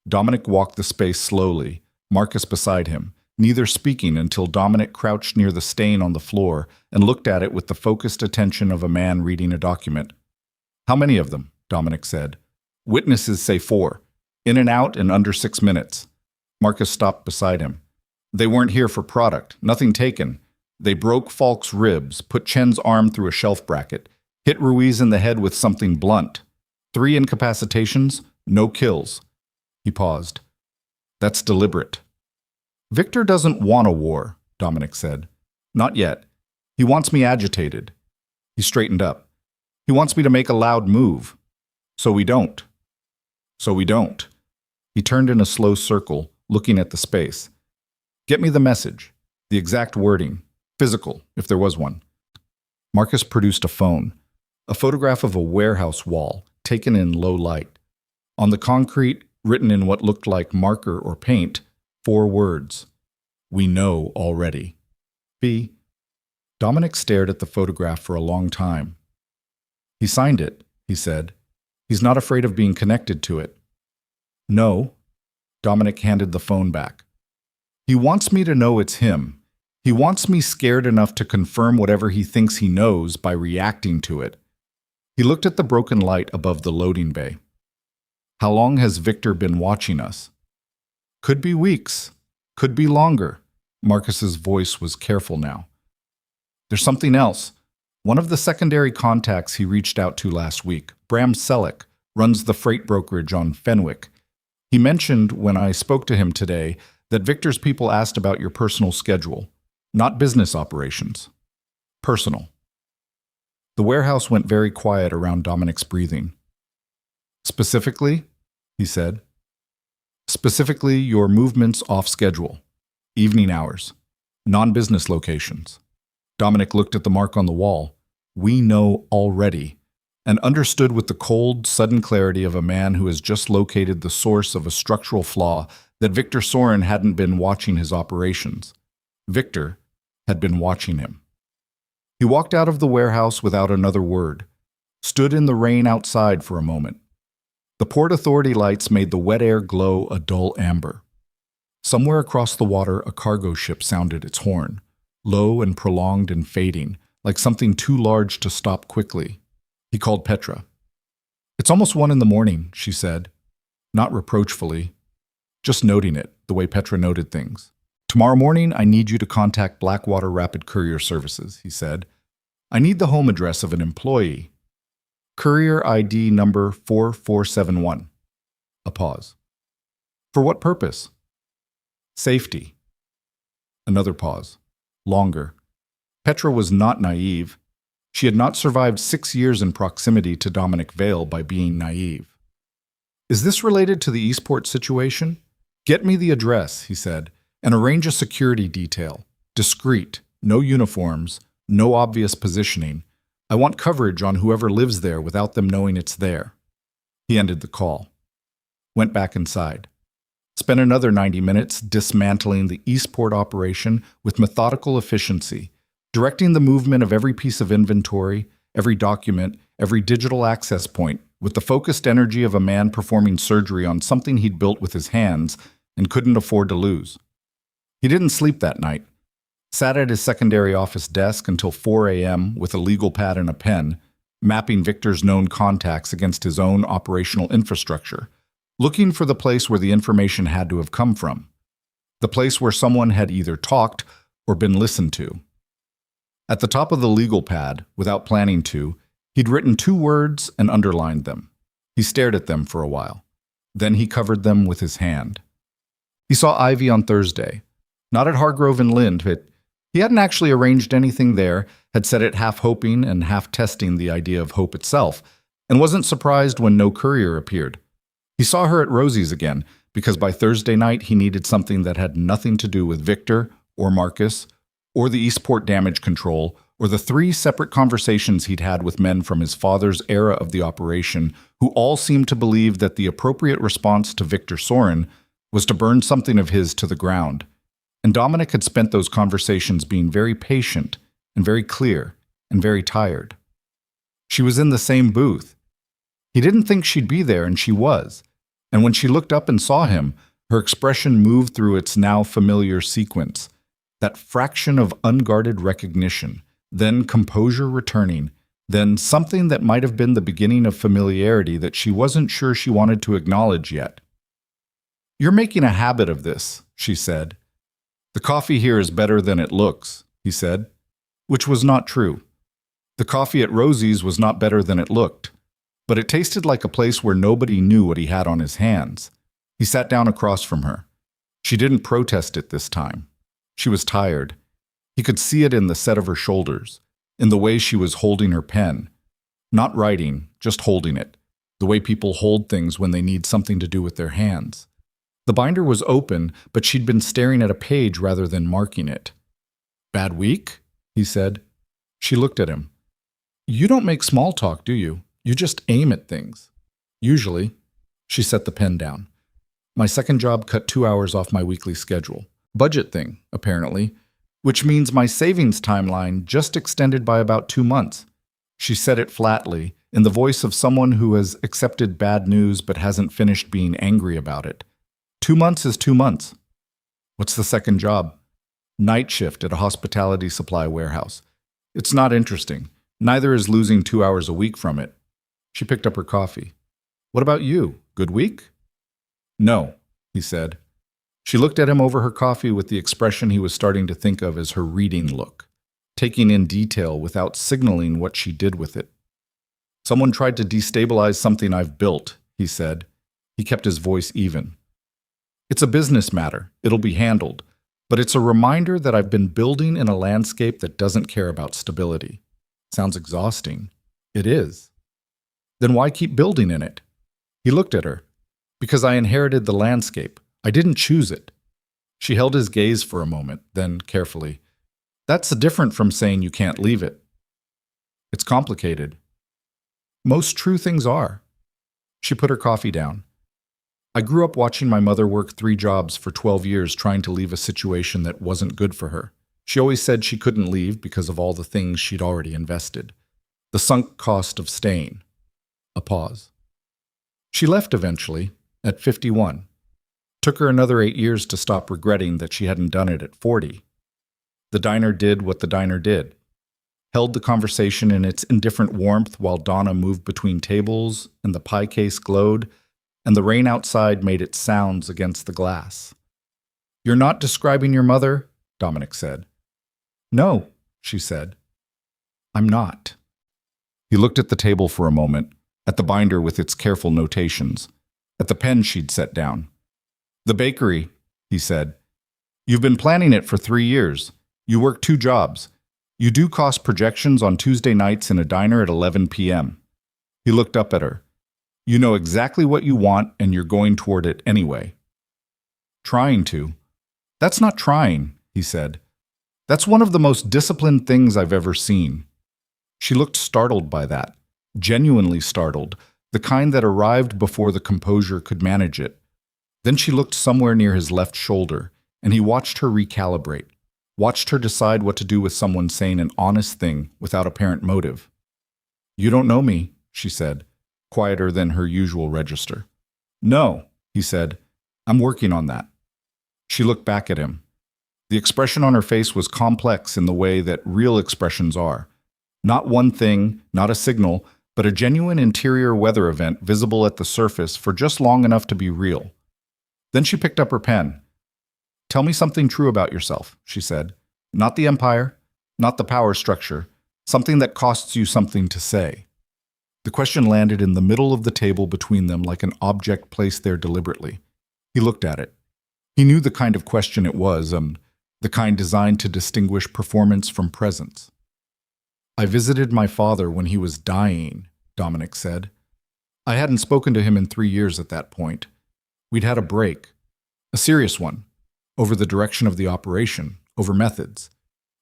Dominic walked the space slowly, Marcus beside him, neither speaking until Dominic crouched near the stain on the floor and looked at it with the focused attention of a man reading a document. "How many of them?" Dominic said. "Witnesses say 4. In and out in under 6 minutes. Marcus stopped beside him. "They weren't here for product, nothing taken. They broke Falk's ribs, put Chen's arm through a shelf bracket, hit Ruiz in the head with something blunt. 3 incapacitations, no kills. He paused. That's deliberate. Victor doesn't want a war, Dominic said. Not yet. He wants me agitated. He straightened up. He wants me to make a loud move. So we don't. So we don't. He turned in a slow circle, looking at the space. Get me the message, the exact wording, physical, if there was one. Marcus produced a phone, a photograph of a warehouse wall, taken in low light. On the concrete, written in what looked like marker or paint, 4 words. We know already. B. Dominic stared at the photograph for a long time. He signed it, he said. He's not afraid of being connected to it. No. Dominic handed the phone back. He wants me to know it's him. He wants me scared enough to confirm whatever he thinks he knows by reacting to it. He looked at the broken light above the loading bay. How long has Victor been watching us? Could be weeks. Could be longer. Marcus's voice was careful now. There's something else. One of the secondary contacts he reached out to last week, Bram Selleck, runs the freight brokerage on Fenwick. He mentioned when I spoke to him today that Victor's people asked about your personal schedule, not business operations. Personal. The warehouse went very quiet around Dominic's breathing. Specifically, he said, specifically your movements off schedule, evening hours, non-business locations. Dominic looked at the mark on the wall. We know already, and understood with the cold, sudden clarity of a man who has just located the source of a structural flaw that Victor Soren hadn't been watching his operations. Victor had been watching him. He walked out of the warehouse without another word, stood in the rain outside for a moment. The Port Authority lights made the wet air glow a dull amber. Somewhere across the water, a cargo ship sounded its horn, low and prolonged and fading, like something too large to stop quickly. He called Petra. It's almost 1 a.m, she said, not reproachfully, just noting it, the way Petra noted things. Tomorrow morning, I need you to contact Blackwater Rapid Courier Services, he said. I need the home address of an employee. Courier ID number 4471. A pause. For what purpose? Safety. Another pause. Longer. Petra was not naive. She had not survived 6 years in proximity to Dominic Vale by being naive. Is this related to the Eastport situation? Get me the address, he said, and arrange a security detail. Discreet, no uniforms, no obvious positioning. I want coverage on whoever lives there without them knowing it's there. He ended the call. Went back inside. Spent another 90 minutes dismantling the Eastport operation with methodical efficiency, directing the movement of every piece of inventory, every document, every digital access point, with the focused energy of a man performing surgery on something he'd built with his hands and couldn't afford to lose. He didn't sleep that night. Sat at his secondary office desk until 4 a.m. with a legal pad and a pen, mapping Victor's known contacts against his own operational infrastructure, looking for the place where the information had to have come from, the place where someone had either talked or been listened to. At the top of the legal pad, without planning to, he'd written 2 words and underlined them. He stared at them for a while. Then he covered them with his hand. He saw Ivy on Thursday. Not at Hargrove and Lind, but he hadn't actually arranged anything there, had said it half hoping and half testing the idea of hope itself, and wasn't surprised when no courier appeared. He saw her at Rosie's again, because by Thursday night he needed something that had nothing to do with Victor or Marcus or the Eastport damage control or the 3 separate conversations he'd had with men from his father's era of the operation who all seemed to believe that the appropriate response to Victor Soren was to burn something of his to the ground. And Dominic had spent those conversations being very patient and very clear and very tired. She was in the same booth. He didn't think she'd be there, and she was. And when she looked up and saw him, her expression moved through its now familiar sequence, that fraction of unguarded recognition, then composure returning, then something that might have been the beginning of familiarity that she wasn't sure she wanted to acknowledge yet. You're making a habit of this, she said. The coffee here is better than it looks, he said, which was not true. The coffee at Rosie's was not better than it looked, but it tasted like a place where nobody knew what he had on his hands. He sat down across from her. She didn't protest it this time. She was tired. He could see it in the set of her shoulders, in the way she was holding her pen. Not writing, just holding it. The way people hold things when they need something to do with their hands. The binder was open, but she'd been staring at a page rather than marking it. "Bad week?" he said. She looked at him. "You don't make small talk, do you? You just aim at things." "Usually." She set the pen down. "My second job cut 2 hours off my weekly schedule. Budget thing, apparently, which means my savings timeline just extended by about 2 months. She said it flatly, in the voice of someone who has accepted bad news but hasn't finished being angry about it. 2 months is 2 months. "What's the second job?" "Night shift at a hospitality supply warehouse. It's not interesting. Neither is losing 2 hours a week from it." She picked up her coffee. "What about you? Good week?" "No," he said. She looked at him over her coffee with the expression he was starting to think of as her reading look, taking in detail without signaling what she did with it. "Someone tried to destabilize something I've built," he said. He kept his voice even. "It's a business matter. It'll be handled. But it's a reminder that I've been building in a landscape that doesn't care about stability." Sounds exhausting. It is. "Then why keep building in it?" He looked at her. "Because I inherited the landscape. I didn't choose it." She held his gaze for a moment, then carefully, "That's different from saying you can't leave it." "It's complicated." "Most true things are." She put her coffee down. "I grew up watching my mother work 3 jobs for 12 years trying to leave a situation that wasn't good for her. She always said she couldn't leave because of all the things she'd already invested. The sunk cost of staying." A pause. "She left eventually, at 51. Took her another 8 years to stop regretting that she hadn't done it at 40. The diner did what the diner did. Held the conversation in its indifferent warmth while Donna moved between tables and the pie case glowed, and the rain outside made its sounds against the glass. "You're not describing your mother?" Dominic said. "No," she said. "I'm not." He looked at the table for a moment, at the binder with its careful notations, at the pen she'd set down. "The bakery," he said. "You've been planning it for 3 years. You work 2 jobs. You do cost projections on Tuesday nights in a diner at 11 p.m. He looked up at her. "You know exactly what you want, and you're going toward it anyway." "Trying to." "That's not trying," he said. "That's one of the most disciplined things I've ever seen." She looked startled by that, genuinely startled, the kind that arrived before the composure could manage it. Then she looked somewhere near his left shoulder, and he watched her recalibrate, watched her decide what to do with someone saying an honest thing without apparent motive. "You don't know me," she said, quieter than her usual register. "No," he said. "I'm working on that." She looked back at him. The expression on her face was complex in the way that real expressions are. Not one thing, not a signal, but a genuine interior weather event visible at the surface for just long enough to be real. Then she picked up her pen. "Tell me something true about yourself," she said. "Not the empire, not the power structure, something that costs you something to say." The question landed in the middle of the table between them like an object placed there deliberately. He looked at it. He knew the kind of question it was, the kind designed to distinguish performance from presence. "I visited my father when he was dying," Dominic said. "I hadn't spoken to him in 3 years at that point. We'd had a break, a serious one, over the direction of the operation, over methods.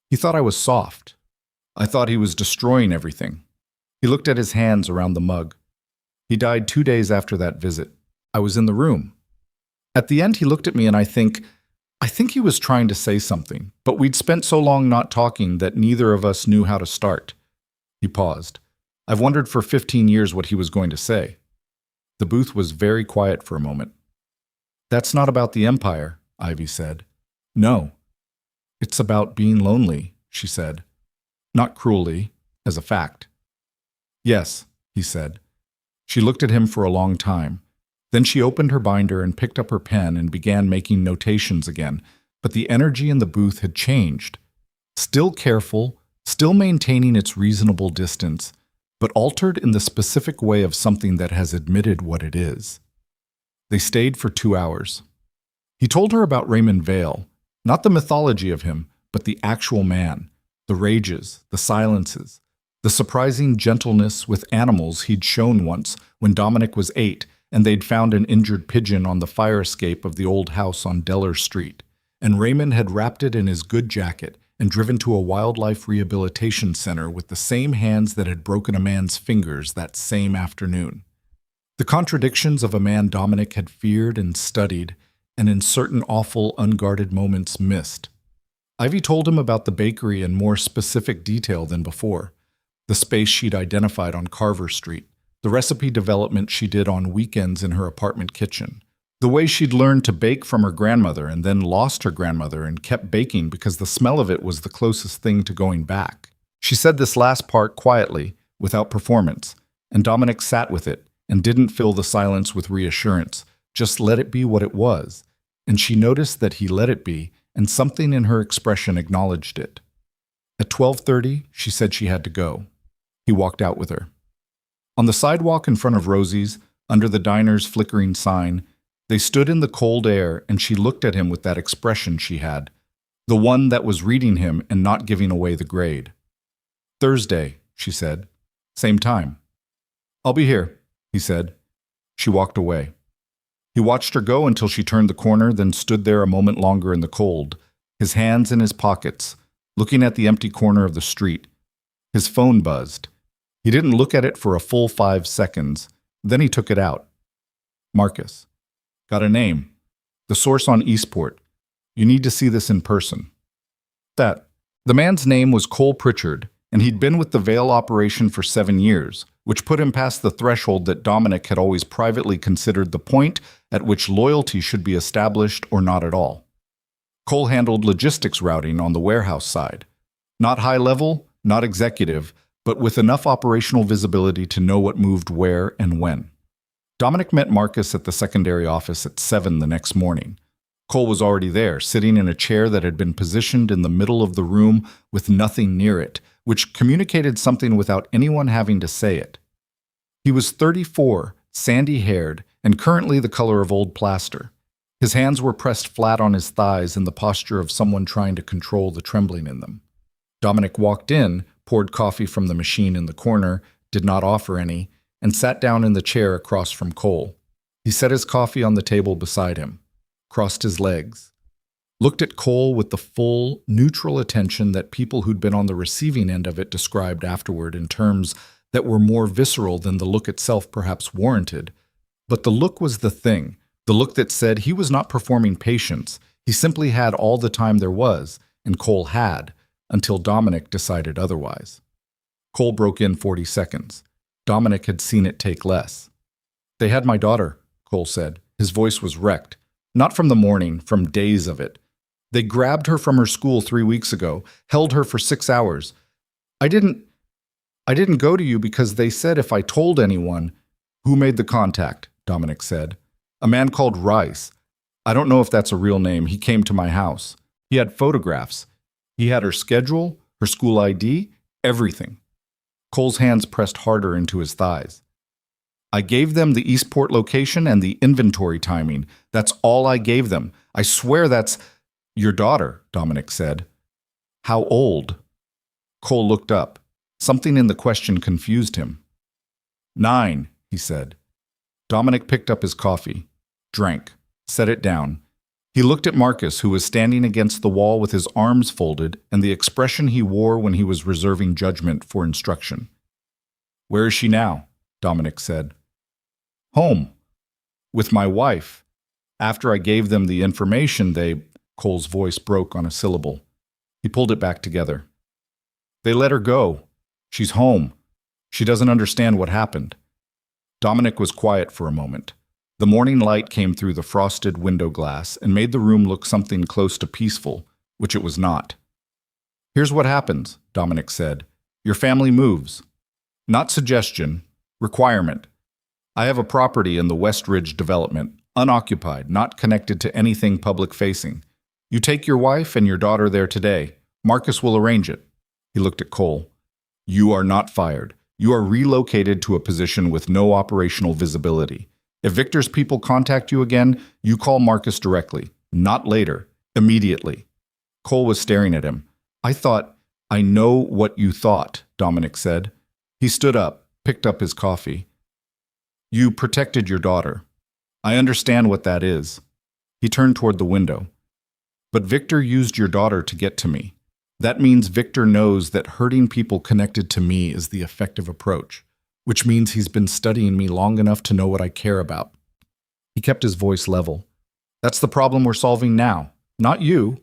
He thought I was soft. I thought he was destroying everything." He looked at his hands around the mug. "He died 2 days after that visit. I was in the room. At the end, he looked at me and I think he was trying to say something, but we'd spent so long not talking that neither of us knew how to start." He paused. "I've wondered for 15 years what he was going to say." The booth was very quiet for a moment. "That's not about the empire," Ivy said. "No. It's about being lonely," she said. Not cruelly, as a fact. "Yes," he said. She looked at him for a long time. Then she opened her binder and picked up her pen and began making notations again, but the energy in the booth had changed. Still careful, still maintaining its reasonable distance, but altered in the specific way of something that has admitted what it is. They stayed for 2 hours. He told her about Raymond Vale, not the mythology of him, but the actual man, the rages, the silences, the surprising gentleness with animals he'd shown once when Dominic was 8 and they'd found an injured pigeon on the fire escape of the old house on Deller Street, and Raymond had wrapped it in his good jacket and driven to a wildlife rehabilitation center with the same hands that had broken a man's fingers that same afternoon. The contradictions of a man Dominic had feared and studied, and in certain awful, unguarded moments missed. Ivy told him about the bakery in more specific detail than before, the space she'd identified on Carver Street, the recipe development she did on weekends in her apartment kitchen, the way she'd learned to bake from her grandmother and then lost her grandmother and kept baking because the smell of it was the closest thing to going back. She said this last part quietly, without performance, and Dominic sat with it and didn't fill the silence with reassurance, just let it be what it was, and she noticed that he let it be, and something in her expression acknowledged it. At 12:30, she said she had to go. He walked out with her. On the sidewalk in front of Rosie's, under the diner's flickering sign, they stood in the cold air and she looked at him with that expression she had, the one that was reading him and not giving away the grade. "Thursday," she said. "Same time." "I'll be here," he said. She walked away. He watched her go until she turned the corner, then stood there a moment longer in the cold, his hands in his pockets, looking at the empty corner of the street. His phone buzzed. He didn't look at it for a full 5 seconds. Then he took it out. "Marcus. Got a name. The source on Eastport. You need to see this in person." That. The man's name was Cole Pritchard, and he'd been with the Vale operation for 7 years, which put him past the threshold that Dominic had always privately considered the point at which loyalty should be established or not at all. Cole handled logistics routing on the warehouse side. Not high level, not executive, but with enough operational visibility to know what moved where and when. Dominic met Marcus at the secondary office at 7 the next morning. Cole was already there, sitting in a chair that had been positioned in the middle of the room with nothing near it, which communicated something without anyone having to say it. He was 34, sandy-haired, and currently the color of old plaster. His hands were pressed flat on his thighs in the posture of someone trying to control the trembling in them. Dominic walked in, poured coffee from the machine in the corner, did not offer any, and sat down in the chair across from Cole. He set his coffee on the table beside him, crossed his legs, looked at Cole with the full, neutral attention that people who'd been on the receiving end of it described afterward in terms that were more visceral than the look itself perhaps warranted. But the look was the thing, the look that said he was not performing patience, he simply had all the time there was, and Cole had, until Dominic decided otherwise. Cole broke in 40 seconds. Dominic had seen it take less. "They had my daughter," Cole said. His voice was wrecked. Not from the morning, from days of it. "They grabbed her from her school 3 weeks ago, held her for 6 hours. I didn't go to you because they said if I told anyone—" "Who made the contact?" Dominic said. "A man called Rice. I don't know if that's a real name. He came to my house. He had photographs. He had her schedule, her school ID, everything." Cole's hands pressed harder into his thighs. "I gave them the Eastport location and the inventory timing. That's all I gave them. I swear that's—" "Your daughter," Dominic said. "How old?" Cole looked up. Something in the question confused him. 9, he said. Dominic picked up his coffee, drank, set it down. He looked at Marcus, who was standing against the wall with his arms folded and the expression he wore when he was reserving judgment for instruction. "Where is she now?" Dominic said. "Home. With my wife. After I gave them the information, they—" Cole's voice broke on a syllable. He pulled it back together. "They let her go. She's home. She doesn't understand what happened." Dominic was quiet for a moment. The morning light came through the frosted window glass and made the room look something close to peaceful, which it was not. "Here's what happens," Dominic said. "Your family moves. Not suggestion, requirement. I have a property in the West Ridge development, unoccupied, not connected to anything public-facing. You take your wife and your daughter there today. Marcus will arrange it." He looked at Cole. "You are not fired. You are relocated to a position with no operational visibility. If Victor's people contact you again, you call Marcus directly, not later, immediately. Cole was staring at him. I know what you thought, Dominic said. He stood up, picked up his coffee. You protected your daughter. I understand what that is. He turned toward the window. But Victor used your daughter to get to me. That means Victor knows that hurting people connected to me is the effective approach, which means he's been studying me long enough to know what I care about. He kept his voice level. That's the problem we're solving now, not you.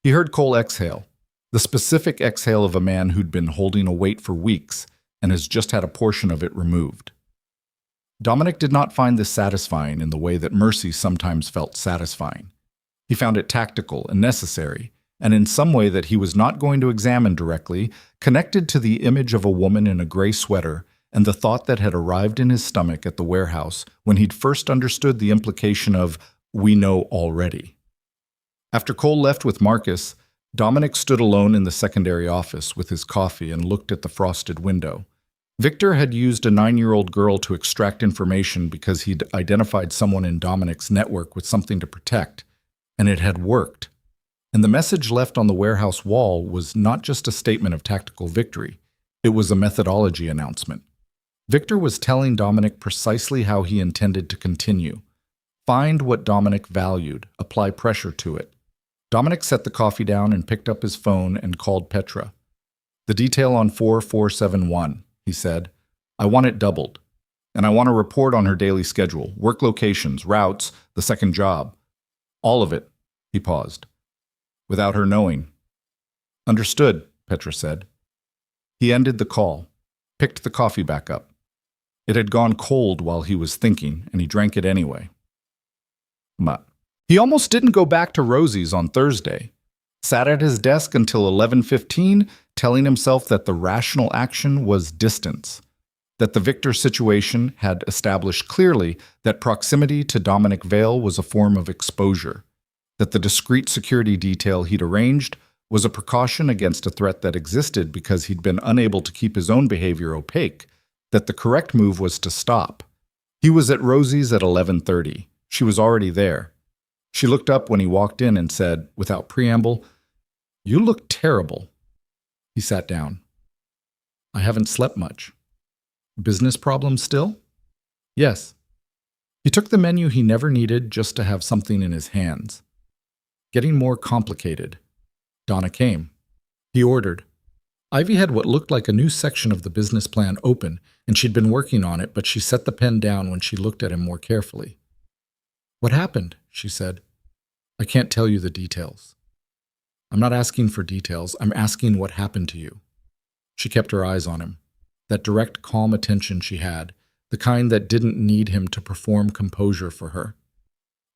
He heard Cole exhale, the specific exhale of a man who'd been holding a weight for weeks and has just had a portion of it removed. Dominic did not find this satisfying in the way that mercy sometimes felt satisfying. He found it tactical and necessary, and in some way that he was not going to examine directly, connected to the image of a woman in a gray sweater and the thought that had arrived in his stomach at the warehouse when he'd first understood the implication of, "we know already." After Cole left with Marcus, Dominic stood alone in the secondary office with his coffee and looked at the frosted window. Victor had used a 9-year-old girl to extract information because he'd identified someone in Dominic's network with something to protect, and it had worked. And the message left on the warehouse wall was not just a statement of tactical victory, it was a methodology announcement. Victor was telling Dominic precisely how he intended to continue. Find what Dominic valued, apply pressure to it. Dominic set the coffee down and picked up his phone and called Petra. The detail on 4471, he said. I want it doubled. And I want a report on her daily schedule, work locations, routes, the second job. All of it, he paused. Without her knowing. Understood, Petra said. He ended the call, picked the coffee back up. It had gone cold while he was thinking, and he drank it anyway. He almost didn't go back to Rosie's on Thursday. Sat at his desk until 11:15, telling himself that the rational action was distance, that the Victor situation had established clearly that proximity to Dominic Vale was a form of exposure, that the discreet security detail he'd arranged was a precaution against a threat that existed because he'd been unable to keep his own behavior opaque, that the correct move was to stop. He was at Rosie's at 11:30. She was already there. She looked up when he walked in and said, without preamble, "You look terrible." He sat down. "I haven't slept much." "Business problems still?" "Yes." He took the menu he never needed just to have something in his hands. Getting more complicated. Donna came. He ordered. Ivy had what looked like a new section of the business plan open, and she'd been working on it, but she set the pen down when she looked at him more carefully. "What happened?" she said. "I can't tell you the details." "I'm not asking for details. I'm asking what happened to you." She kept her eyes on him. That direct, calm attention she had, the kind that didn't need him to perform composure for her.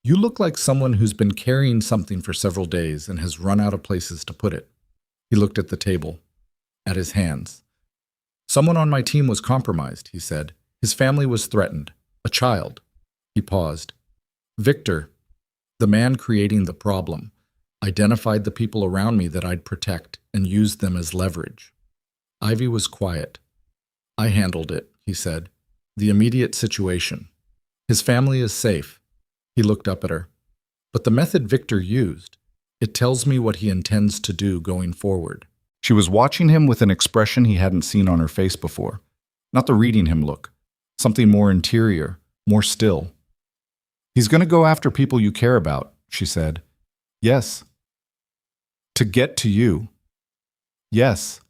"You look like someone who's been carrying something for several days and has run out of places to put it." He looked at the table, at his hands. "Someone on my team was compromised," he said. "His family was threatened. A child." He paused. "Victor, the man creating the problem, identified the people around me that I'd protect and used them as leverage." Ivy was quiet. "I handled it," he said. "The immediate situation. His family is safe." He looked up at her. "But the method Victor used, it tells me what he intends to do going forward." She was watching him with an expression he hadn't seen on her face before. Not the reading him look. Something more interior, more still. "He's going to go after people you care about," she said. "Yes." "To get to you." "Yes."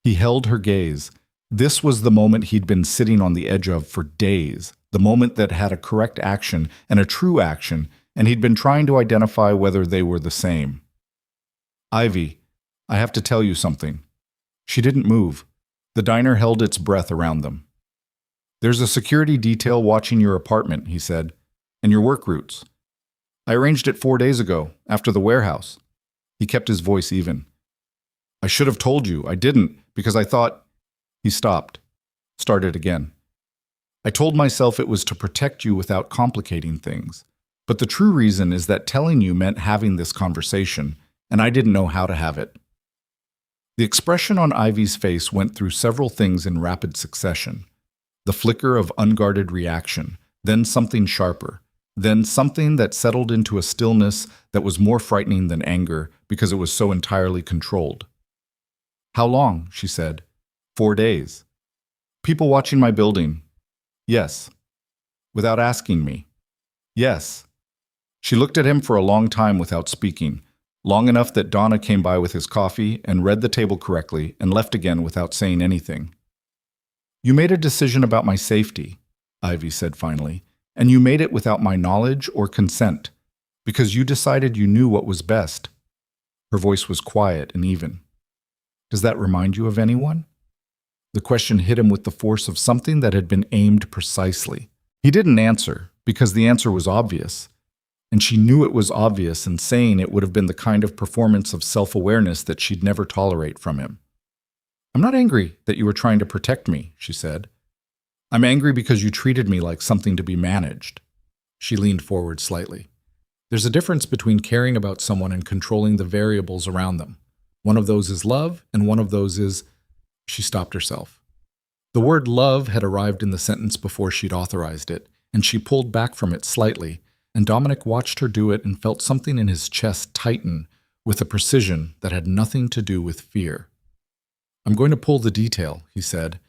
He held her gaze. This was the moment he'd been sitting on the edge of for days, the moment that had a correct action and a true action, and he'd been trying to identify whether they were the same. "Ivy, I have to tell you something." She didn't move. The diner held its breath around them. "There's a security detail watching your apartment," he said, "and your work routes. I arranged it 4 days ago, after the warehouse." He kept his voice even. "I should have told you. I didn't, because I thought—" He stopped, started again. "I told myself it was to protect you without complicating things. But the true reason is that telling you meant having this conversation, and I didn't know how to have it." The expression on Ivy's face went through several things in rapid succession. The flicker of unguarded reaction, then something sharper, then something that settled into a stillness that was more frightening than anger because it was so entirely controlled. "How long?" she said. "4 days. People watching my building." "Yes." "Without asking me." "Yes." She looked at him for a long time without speaking, long enough that Donna came by with his coffee and read the table correctly and left again without saying anything. "You made a decision about my safety," Ivy said finally, "and you made it without my knowledge or consent, because you decided you knew what was best." Her voice was quiet and even. "Does that remind you of anyone?" The question hit him with the force of something that had been aimed precisely. He didn't answer, because the answer was obvious. And she knew it was obvious, and saying it would have been the kind of performance of self-awareness that she'd never tolerate from him. "I'm not angry that you were trying to protect me," she said. "I'm angry because you treated me like something to be managed." She leaned forward slightly. "There's a difference between caring about someone and controlling the variables around them. One of those is love, and one of those is—" She stopped herself. The word love had arrived in the sentence before she'd authorized it, and she pulled back from it slightly, and Dominic watched her do it and felt something in his chest tighten with a precision that had nothing to do with fear. "I'm going to pull the detail," he said.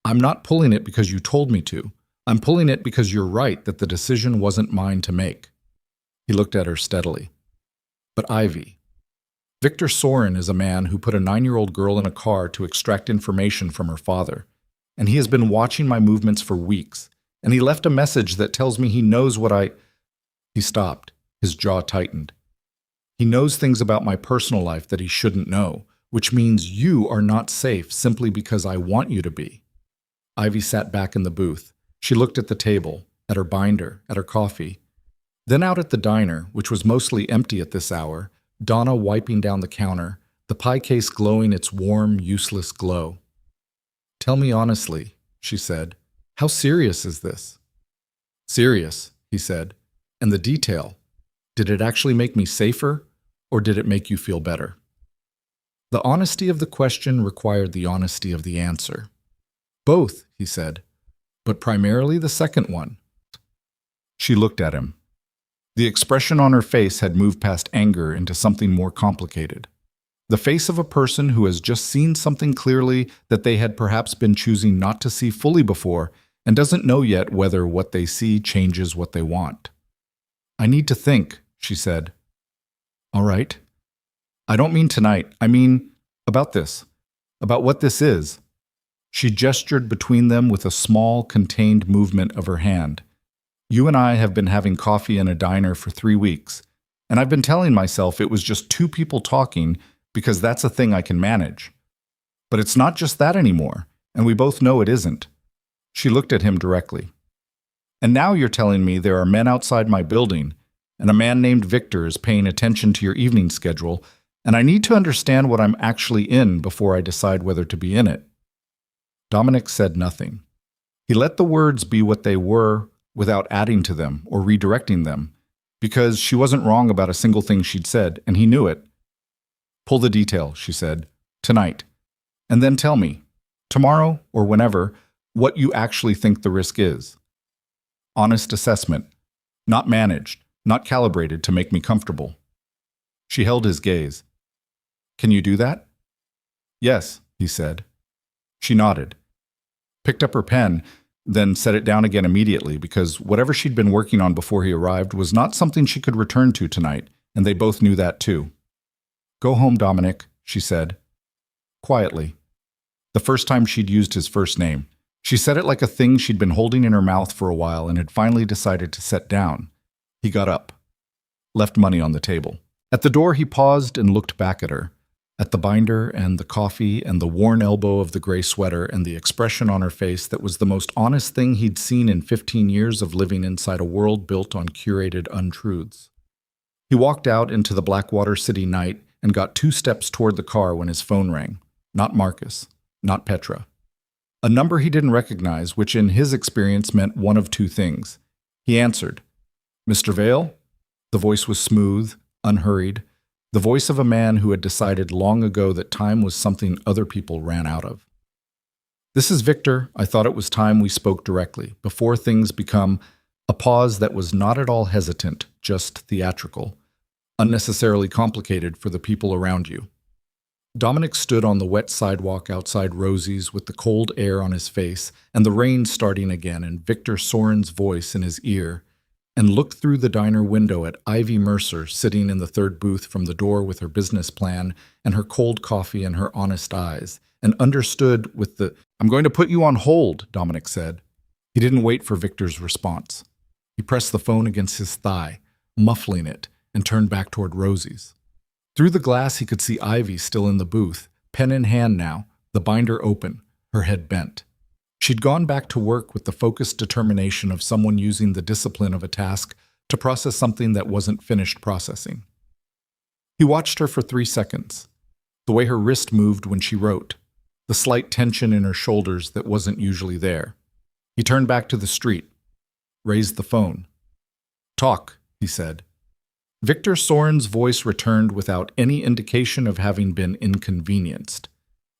I'm not pulling it because you told me to. I'm pulling it because you're right that the decision wasn't mine to make." He looked at her steadily. "But Ivy, Victor Soren is a man who put a 9-year-old girl in a car to extract information from her father, and he has been watching my movements for weeks, and he left a message that tells me he knows what I—" He stopped, his jaw tightened. "He knows things about my personal life that he shouldn't know, which means you are not safe simply because I want you to be." Ivy sat back in the booth. She looked at the table, at her binder, at her coffee. Then out at the diner, which was mostly empty at this hour, Donna wiping down the counter, the pie case glowing its warm, useless glow. "Tell me honestly," she said, "how serious is this?" "Serious," he said. "And the detail, did it actually make me safer, or did it make you feel better?" The honesty of the question required the honesty of the answer. "Both," he said, "but primarily the second one." She looked at him. The expression on her face had moved past anger into something more complicated. The face of a person who has just seen something clearly that they had perhaps been choosing not to see fully before and doesn't know yet whether what they see changes what they want. "I need to think," she said. "All right. I don't mean tonight. I mean about this, about what this is." She gestured between them with a small, contained movement of her hand. "You and I have been having coffee in a diner for 3 weeks, and I've been telling myself it was just 2 people talking because that's a thing I can manage. But it's not just that anymore, and we both know it isn't." She looked at him directly. "And now you're telling me there are men outside my building, and a man named Victor is paying attention to your evening schedule, and I need to understand what I'm actually in before I decide whether to be in it." Dominic said nothing. He let the words be what they were without adding to them or redirecting them, because she wasn't wrong about a single thing she'd said, and he knew it. "Pull the detail," she said, "tonight. And then tell me, tomorrow or whenever, what you actually think the risk is. Honest assessment, not managed, not calibrated to make me comfortable." She held his gaze. "Can you do that?" "Yes," he said. She nodded, picked up her pen, then set it down again immediately because whatever she'd been working on before he arrived was not something she could return to tonight, and they both knew that too. "Go home, Dominic," she said, quietly. The first time she'd used his first name. She said it like a thing she'd been holding in her mouth for a while and had finally decided to set down. He got up, left money on the table. At the door he paused and looked back at her, at the binder and the coffee and the worn elbow of the gray sweater and the expression on her face that was the most honest thing he'd seen in 15 years of living inside a world built on curated untruths. He walked out into the Blackwater City night and got 2 steps toward the car when his phone rang. Not Marcus, not Petra. A number he didn't recognize, which in his experience meant one of 2 things. He answered. "Mr. Vale?" The voice was smooth, unhurried, the voice of a man who had decided long ago that time was something other people ran out of. "This is Victor. I thought it was time we spoke directly, before things become—" A pause that was not at all hesitant, just theatrical, unnecessarily complicated for the people around you. Dominic stood on the wet sidewalk outside Rosie's with the cold air on his face and the rain starting again and Victor Soren's voice in his ear, and looked through the diner window at Ivy Mercer sitting in the third booth from the door with her business plan and her cold coffee and her honest eyes, and understood with the, "I'm going to put you on hold," Dominic said. He didn't wait for Victor's response. He pressed the phone against his thigh, muffling it, and turned back toward Rosie's. Through the glass he could see Ivy still in the booth, pen in hand now, the binder open, her head bent. She'd gone back to work with the focused determination of someone using the discipline of a task to process something that wasn't finished processing. He watched her for 3 seconds, the way her wrist moved when she wrote, the slight tension in her shoulders that wasn't usually there. He turned back to the street, raised the phone. "Talk," he said. Victor Soren's voice returned without any indication of having been inconvenienced.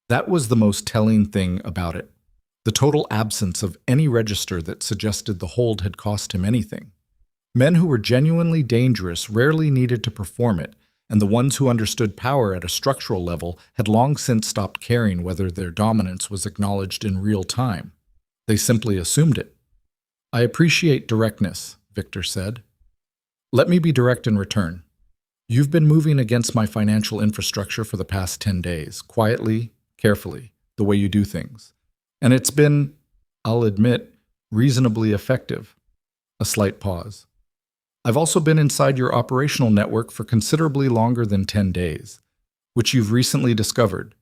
That was the most telling thing about it. The total absence of any register that suggested the hold had cost him anything. Men who were genuinely dangerous rarely needed to perform it, and the ones who understood power at a structural level had long since stopped caring whether their dominance was acknowledged in real time. They simply assumed it. "I appreciate directness," Victor said. "Let me be direct in return. You've been moving against my financial infrastructure for the past 10 days, quietly, carefully, the way you do things. And it's been, I'll admit, reasonably effective." A slight pause. "I've also been inside your operational network for considerably longer than 10 days, which you've recently discovered.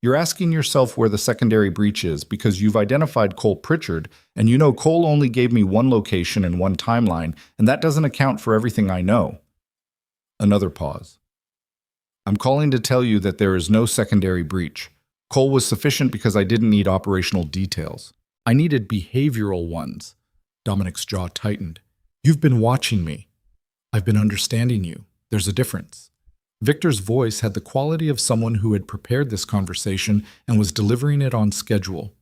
You're asking yourself where the secondary breach is because you've identified Cole Pritchard, and you know Cole only gave me one location and one timeline, and that doesn't account for everything I know." Another pause. "I'm calling to tell you that there is no secondary breach. Cole was sufficient because I didn't need operational details. I needed behavioral ones." Dominic's jaw tightened. "You've been watching me. I've been understanding you. There's a difference." Victor's voice had the quality of someone who had prepared this conversation and was delivering it on schedule.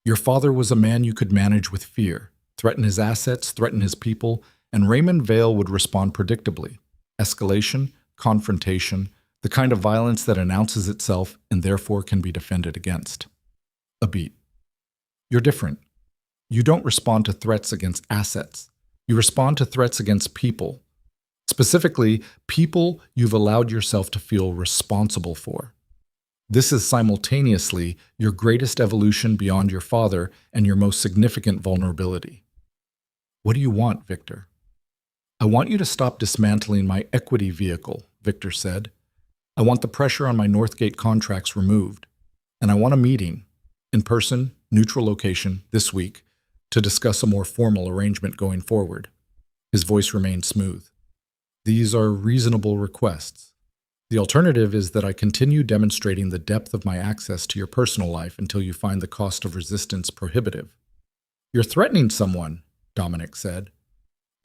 "Your father was a man you could manage with fear, threaten his assets, threaten his people, and Raymond Vale would respond predictably. Escalation, confrontation, the kind of violence that announces itself and therefore can be defended against." A beat. "You're different. You don't respond to threats against assets. You respond to threats against people. Specifically, people you've allowed yourself to feel responsible for. This is simultaneously your greatest evolution beyond your father and your most significant vulnerability." "What do you want, Victor?" "I want you to stop dismantling my equity vehicle," Victor said. "I want the pressure on my Northgate contracts removed. And I want a meeting, in person, neutral location, this week, to discuss a more formal arrangement going forward." His voice remained smooth. "These are reasonable requests. The alternative is that I continue demonstrating the depth of my access to your personal life until you find the cost of resistance prohibitive." "You're threatening someone," Dominic said.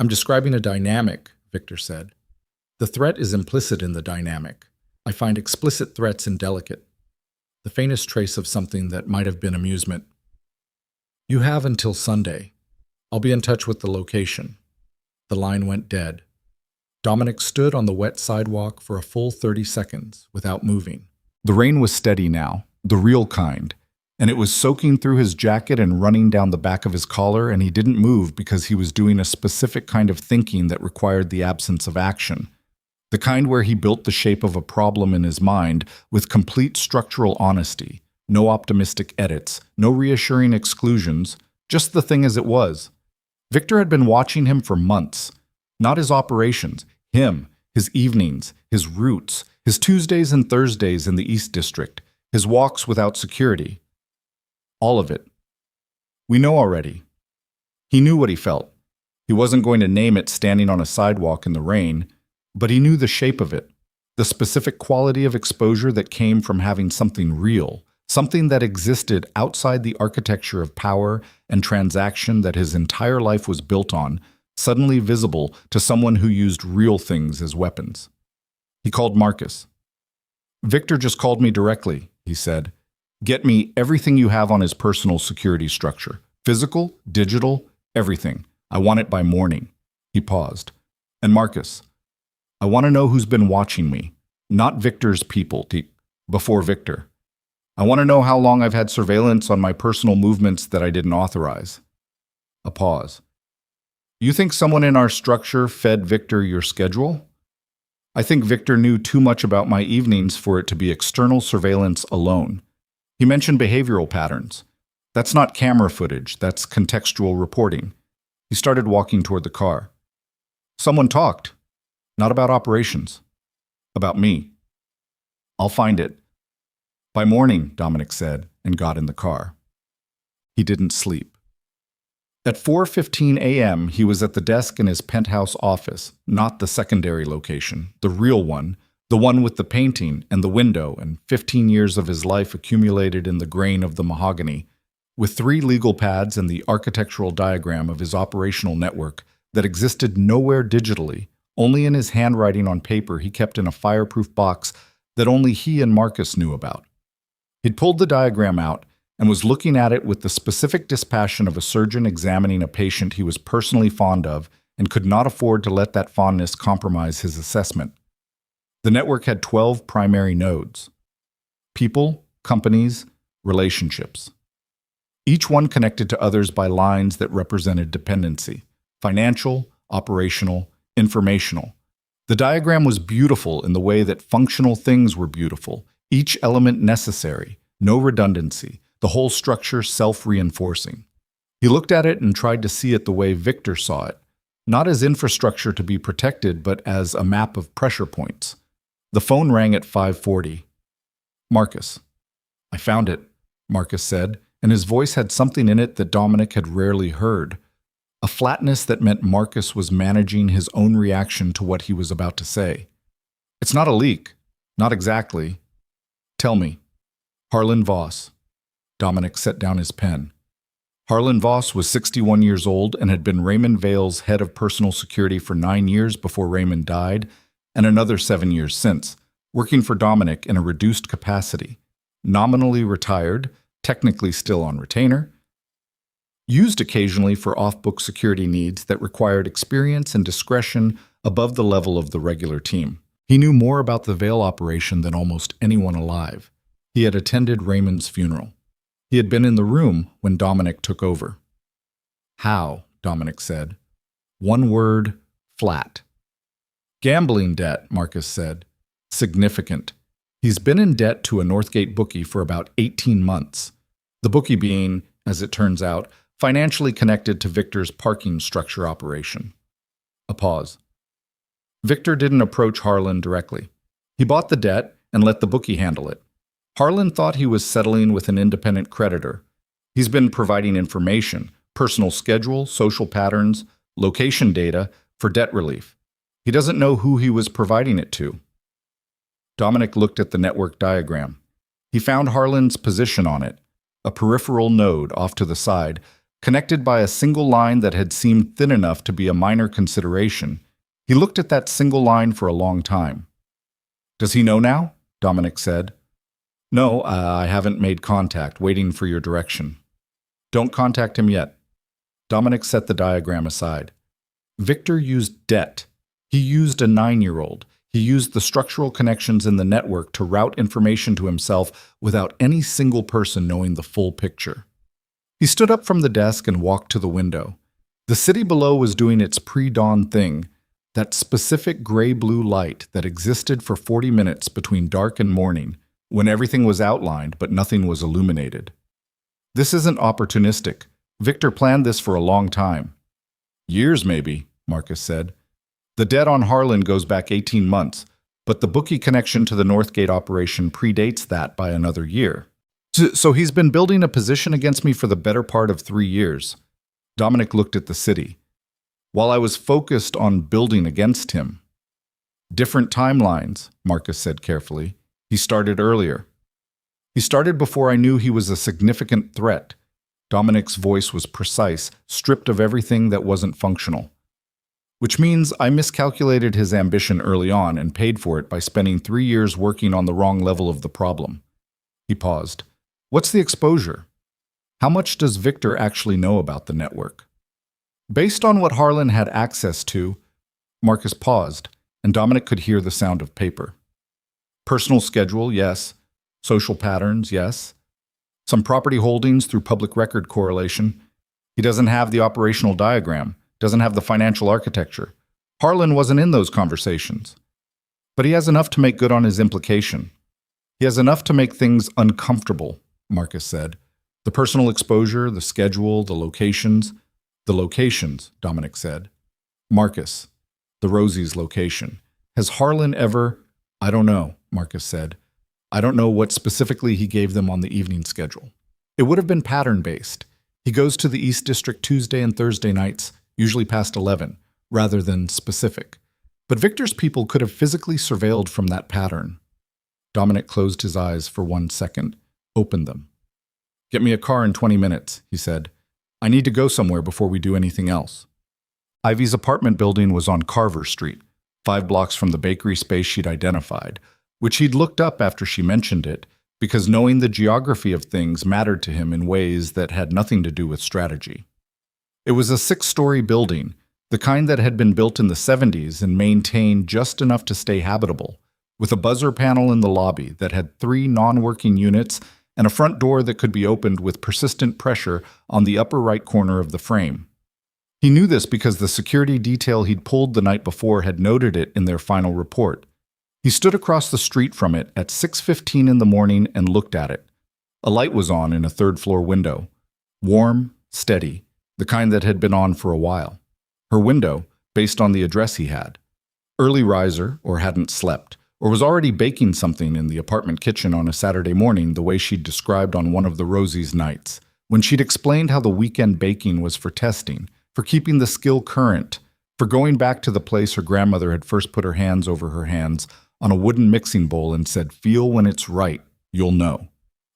"I'm describing a dynamic," Victor said. "The threat is implicit in the dynamic. I find explicit threats indelicate. The faintest trace of something that might have been amusement. You have until Sunday. I'll be in touch with the location." The line went dead. Dominic stood on the wet sidewalk for a full 30 seconds without moving. The rain was steady now, the real kind, and it was soaking through his jacket and running down the back of his collar, and he didn't move because he was doing a specific kind of thinking that required the absence of action. The kind where he built the shape of a problem in his mind with complete structural honesty, no optimistic edits, no reassuring exclusions, just the thing as it was. Victor had been watching him for months. Not his operations, him, his evenings, his routes, his Tuesdays and Thursdays in the East District, his walks without security. All of it. We know already. He knew what he felt. He wasn't going to name it standing on a sidewalk in the rain, but he knew the shape of it, the specific quality of exposure that came from having something real, something that existed outside the architecture of power and transaction that his entire life was built on, suddenly visible to someone who used real things as weapons. He called Marcus. "Victor just called me directly," he said. Get me everything you have on his personal security structure. Physical, digital, everything. I want it by morning." He paused. "And Marcus, I want to know who's been watching me. Not Victor's people, before Victor. I want to know how long I've had surveillance on my personal movements that I didn't authorize." A pause. "You think someone in our structure fed Victor your schedule?" "I think Victor knew too much about my evenings for it to be external surveillance alone. He mentioned behavioral patterns. That's not camera footage, that's contextual reporting." He started walking toward the car. "Someone talked. Not about operations. About me." "I'll find it." "By morning," Dominic said, and got in the car. He didn't sleep. At 4:15 a.m., he was at the desk in his penthouse office, not the secondary location, the real one, the one with the painting and the window and 15 years of his life accumulated in the grain of the mahogany, with 3 legal pads and the architectural diagram of his operational network that existed nowhere digitally, only in his handwriting on paper he kept in a fireproof box that only he and Marcus knew about. He'd pulled the diagram out and was looking at it with the specific dispassion of a surgeon examining a patient he was personally fond of and could not afford to let that fondness compromise his assessment. The network had 12 primary nodes: people, companies, relationships. Each one connected to others by lines that represented dependency: financial, operational, informational. The diagram was beautiful in the way that functional things were beautiful, each element necessary, no redundancy, the whole structure self-reinforcing. He looked at it and tried to see it the way Victor saw it, not as infrastructure to be protected, but as a map of pressure points. The phone rang at 5:40. "Marcus." "I found it," Marcus said, and his voice had something in it that Dominic had rarely heard. A flatness that meant Marcus was managing his own reaction to what he was about to say. "It's not a leak. Not exactly." "Tell me." "Harlan Voss." Dominic set down his pen. Harlan Voss was 61 years old and had been Raymond Vale's head of personal security for 9 years before Raymond died, and another 7 years since, working for Dominic in a reduced capacity, nominally retired, technically still on retainer, used occasionally for off-book security needs that required experience and discretion above the level of the regular team. He knew more about the Vale operation than almost anyone alive. He had attended Raymond's funeral. He had been in the room when Dominic took over. "How?" Dominic said. One word: flat. "Gambling debt," Marcus said. "Significant. He's been in debt to a Northgate bookie for about 18 months. The bookie being, as it turns out, financially connected to Victor's parking structure operation." A pause. Victor didn't approach Harlan directly. He bought the debt and let the bookie handle it. Harlan thought he was settling with an independent creditor. He's been providing information, personal schedule, social patterns, location data for debt relief. He doesn't know who he was providing it to. Dominic looked at the network diagram. He found Harlan's position on it, a peripheral node off to the side, connected by a single line that had seemed thin enough to be a minor consideration. He looked at that single line for a long time. "Does he know now?" Dominic said. "No, I haven't made contact, waiting for your direction." "Don't contact him yet." Dominic set the diagram aside. Victor used debt. He used a 9-year-old. He used the structural connections in the network to route information to himself without any single person knowing the full picture. He stood up from the desk and walked to the window. The city below was doing its pre-dawn thing, that specific gray-blue light that existed for 40 minutes between dark and morning, when everything was outlined but nothing was illuminated. "This isn't opportunistic. Victor planned this for a long time." "Years, maybe," Marcus said. "The debt on Harlan goes back 18 months, but the bookie connection to the Northgate operation predates that by another year. So he's been building a position against me for the better part of 3 years." Dominic looked at the city. "While I was focused on building against him." "Different timelines," Marcus said carefully. "He started earlier." "He started before I knew he was a significant threat." Dominic's voice was precise, stripped of everything that wasn't functional. "Which means I miscalculated his ambition early on and paid for it by spending 3 years working on the wrong level of the problem." He paused. What's the exposure? How much does Victor actually know about the network? Based on what Harlan had access to, Marcus paused, and Dominic could hear the sound of paper. Personal schedule, yes. Social patterns, yes. Some property holdings through public record correlation. He doesn't have the operational diagram, doesn't have the financial architecture. Harlan wasn't in those conversations. But he has enough to make good on his implication. He has enough to make things uncomfortable, Marcus said. The personal exposure, the schedule, the locations. The locations, Dominic said. Marcus, the Rosie's location. Has Harlan ever... I don't know, Marcus said. I don't know what specifically he gave them on the evening schedule. It would have been pattern-based. He goes to the East District Tuesday and Thursday nights, usually past 11, rather than specific. But Victor's people could have physically surveilled from that pattern. Dominic closed his eyes for 1 second, opened them. Get me a car in 20 minutes, he said. I need to go somewhere before we do anything else. Ivy's apartment building was on Carver Street, 5 blocks from the bakery space she'd identified, which he'd looked up after she mentioned it, because knowing the geography of things mattered to him in ways that had nothing to do with strategy. It was a 6-story building, the kind that had been built in the 70s and maintained just enough to stay habitable, with a buzzer panel in the lobby that had 3 non-working units and a front door that could be opened with persistent pressure on the upper right corner of the frame. He knew this because the security detail he'd pulled the night before had noted it in their final report. He stood across the street from it at 6:15 in the morning and looked at it. A light was on in a 3rd-floor window. Warm, steady, the kind that had been on for a while. Her window, based on the address he had. Early riser, or hadn't slept, or was already baking something in the apartment kitchen on a Saturday morning the way she'd described on one of the Rosie's nights, when she'd explained how the weekend baking was for testing, for keeping the skill current, for going back to the place her grandmother had first put her hands over her hands on a wooden mixing bowl and said, "Feel when it's right, you'll know."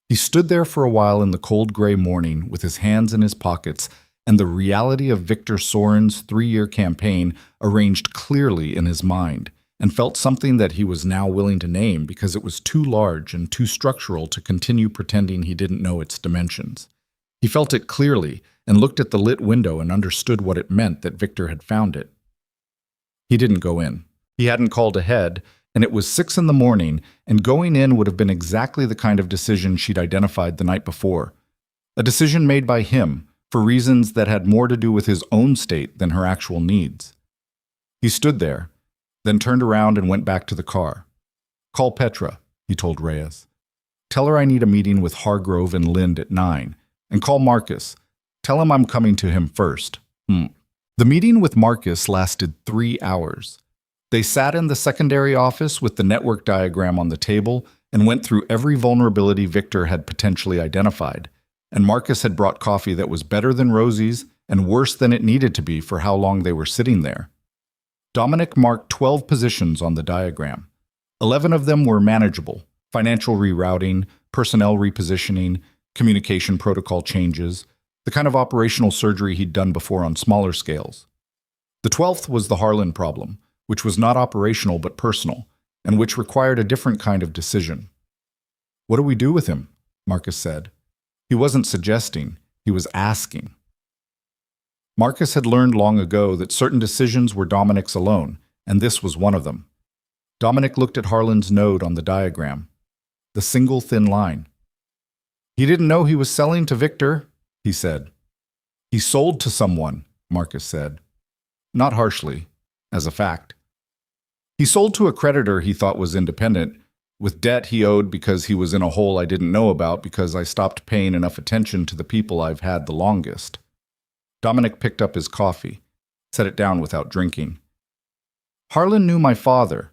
He stood there for a while in the cold gray morning with his hands in his pockets and the reality of Victor Soren's 3-year campaign arranged clearly in his mind, and felt something that he was now willing to name because it was too large and too structural to continue pretending he didn't know its dimensions. He felt it clearly and looked at the lit window and understood what it meant that Victor had found it. He didn't go in. He hadn't called ahead, and it was 6 in the morning, and going in would have been exactly the kind of decision she'd identified the night before. A decision made by him, for reasons that had more to do with his own state than her actual needs. He stood there, then turned around and went back to the car. "Call Petra," he told Reyes. "Tell her I need a meeting with Hargrove and Lind at 9, and call Marcus. Tell him I'm coming to him first." The meeting with Marcus lasted 3 hours. They sat in the secondary office with the network diagram on the table and went through every vulnerability Victor had potentially identified, and Marcus had brought coffee that was better than Rosie's and worse than it needed to be for how long they were sitting there. Dominic marked 12 positions on the diagram. 11 of them were manageable: financial rerouting, personnel repositioning, communication protocol changes, the kind of operational surgery he'd done before on smaller scales. The 12th was the Harlan problem, which was not operational but personal, and which required a different kind of decision. "What do we do with him?" Marcus said. He wasn't suggesting, he was asking. Marcus had learned long ago that certain decisions were Dominic's alone, and this was one of them. Dominic looked at Harlan's node on the diagram, the single thin line. "He didn't know he was selling to Victor," he said. "He sold to someone," Marcus said. Not harshly, as a fact. "He sold to a creditor he thought was independent, with debt he owed because he was in a hole I didn't know about because I stopped paying enough attention to the people I've had the longest." Dominic picked up his coffee, set it down without drinking. "Harlan knew my father.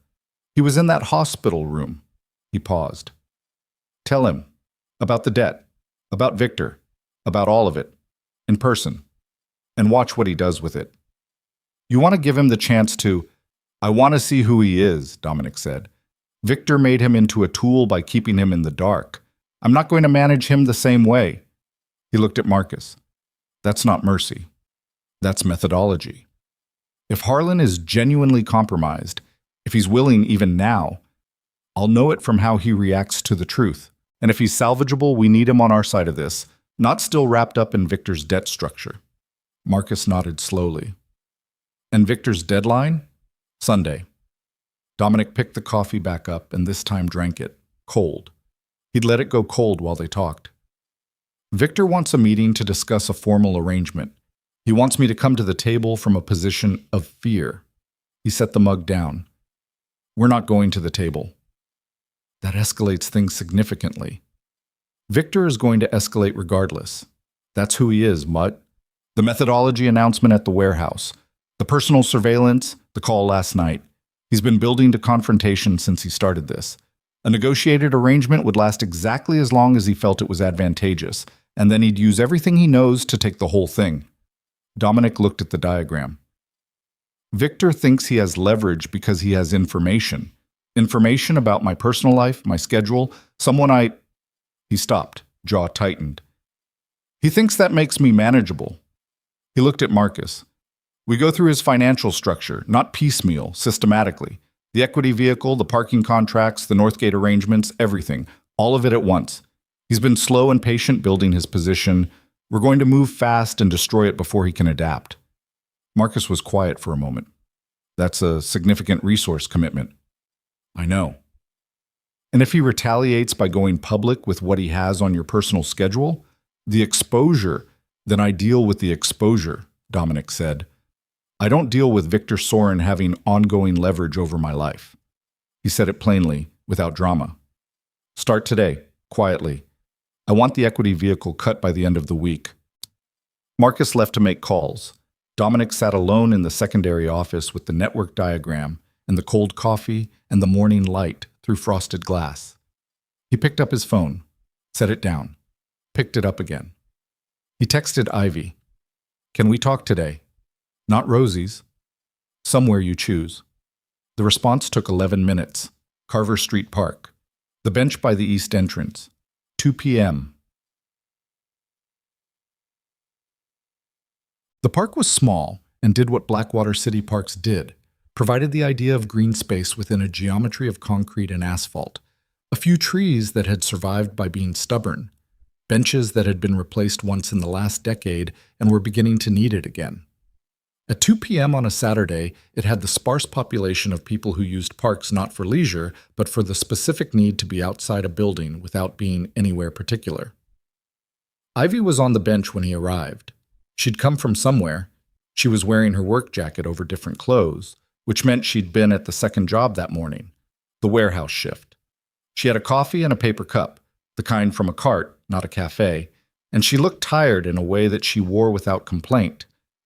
He was in that hospital room." He paused. "Tell him. About the debt. About Victor. About all of it. In person. And watch what he does with it. You want to give him the chance to..." "I want to see who he is," Dominic said. "Victor made him into a tool by keeping him in the dark. I'm not going to manage him the same way." He looked at Marcus. "That's not mercy. That's methodology. If Harlan is genuinely compromised, if he's willing even now, I'll know it from how he reacts to the truth, And if he's salvageable, we need him on our side of this, not still wrapped up in Victor's debt structure. Marcus nodded slowly. And Victor's deadline? Sunday. Dominic picked the coffee back up and this time drank it, cold. He'd let it go cold while they talked. Victor wants a meeting to discuss a formal arrangement. He wants me to come to the table from a position of fear. He set the mug down. We're not going to the table. That escalates things significantly. Victor is going to escalate regardless. That's who he is, Mutt. The methodology announcement at the warehouse, the personal surveillance, the call last night. He's been building to confrontation since he started this. A negotiated arrangement would last exactly as long as he felt it was advantageous, and then he'd use everything he knows to take the whole thing. Dominic looked at the diagram. Victor thinks he has leverage because he has information. Information about my personal life, my schedule, He stopped, jaw tightened. He thinks that makes me manageable. He looked at Marcus. We go through his financial structure, not piecemeal, systematically. The equity vehicle, the parking contracts, the Northgate arrangements, everything. All of it at once. He's been slow and patient building his position. We're going to move fast and destroy it before he can adapt. Marcus was quiet for a moment. That's a significant resource commitment. I know. And if he retaliates by going public with what he has on your personal schedule, the exposure, then I deal with the exposure, Dominic said. I don't deal with Victor Soren having ongoing leverage over my life. He said it plainly, without drama. Start today, quietly. I want the equity vehicle cut by the end of the week. Marcus left to make calls. Dominic sat alone in the secondary office with the network diagram and the cold coffee and the morning light through frosted glass. He picked up his phone, set it down, picked it up again. He texted Ivy. Can we talk today? Not Rosie's. Somewhere you choose. The response took 11 minutes. Carver Street Park. The bench by the east entrance. 2 p.m. The park was small and did what Blackwater City parks did, provided the idea of green space within a geometry of concrete and asphalt, a few trees that had survived by being stubborn, benches that had been replaced once in the last decade and were beginning to need it again. At 2 p.m. on a Saturday, it had the sparse population of people who used parks not for leisure, but for the specific need to be outside a building without being anywhere particular. Ivy was on the bench when he arrived. She'd come from somewhere. She was wearing her work jacket over different clothes, which meant she'd been at the second job that morning, the warehouse shift. She had a coffee and a paper cup, the kind from a cart, not a cafe, and she looked tired in a way that she wore without complaint.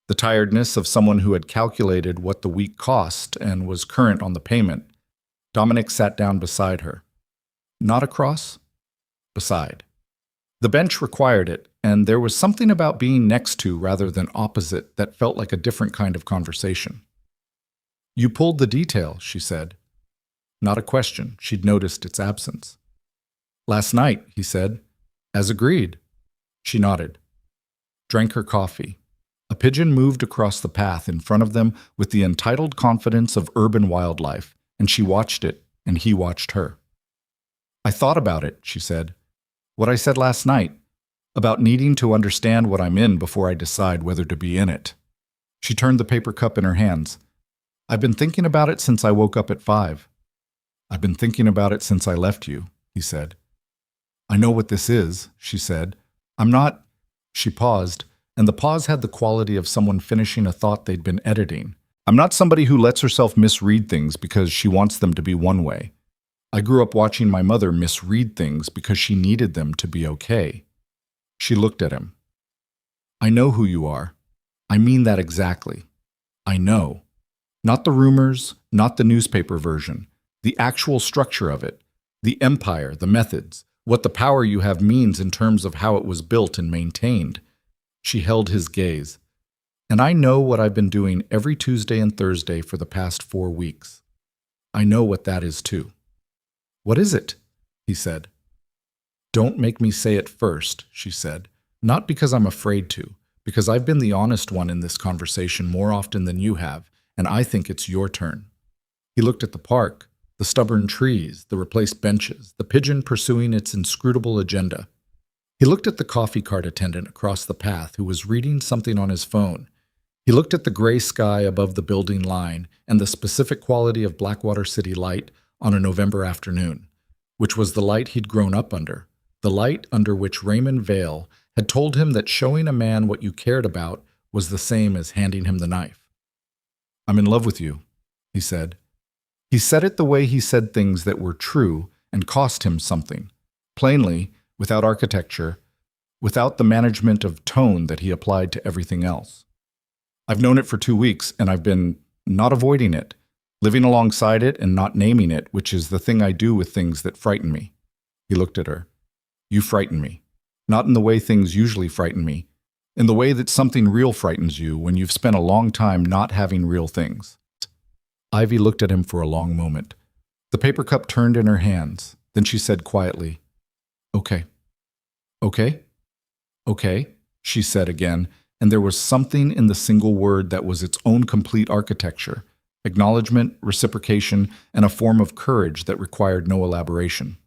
The tiredness of someone who had calculated what the week cost and was current on the payment. Dominic sat down beside her. Not across, beside. The bench required it, and there was something about being next to rather than opposite that felt like a different kind of conversation. You pulled the detail, she said. Not a question. She'd noticed its absence. Last night, he said. As agreed. She nodded. Drank her coffee. A pigeon moved across the path in front of them with the entitled confidence of urban wildlife, and she watched it, and he watched her. I thought about it, she said. What I said last night, about needing to understand what I'm in before I decide whether to be in it. She turned the paper cup in her hands. I've been thinking about it since I woke up at 5. I've been thinking about it since I left you, he said. I know what this is, she said. I'm not... She paused, and the pause had the quality of someone finishing a thought they'd been editing. I'm not somebody who lets herself misread things because she wants them to be one way. I grew up watching my mother misread things because she needed them to be okay. She looked at him. I know who you are. I mean that exactly. I know. Not the rumors, not the newspaper version, the actual structure of it, the empire, the methods, what the power you have means in terms of how it was built and maintained. She held his gaze. And I know what I've been doing every Tuesday and Thursday for the past 4 weeks. I know what that is too. What is it? He said. Don't make me say it first, she said. Not because I'm afraid to, because I've been the honest one in this conversation more often than you have, and I think it's your turn. He looked at the park. the stubborn trees, the replaced benches, the pigeon pursuing its inscrutable agenda. He looked at the coffee cart attendant across the path who was reading something on his phone. He looked at the gray sky above the building line and the specific quality of Blackwater City light on a November afternoon, which was the light he'd grown up under, the light under which Raymond Vale had told him that showing a man what you cared about was the same as handing him the knife. "I'm in love with you," he said. He said it the way he said things that were true and cost him something, plainly, without architecture, without the management of tone that he applied to everything else. "I've known it for 2 weeks, and I've been not avoiding it, living alongside it and not naming it, which is the thing I do with things that frighten me." He looked at her. "You frighten me. Not in the way things usually frighten me, in the way that something real frightens you when you've spent a long time not having real things." Ivy looked at him for a long moment. The paper cup turned in her hands. Then she said quietly, "Okay. Okay? Okay," she said again, and there was something in the single word that was its own complete architecture, acknowledgement, reciprocation, and a form of courage that required no elaboration.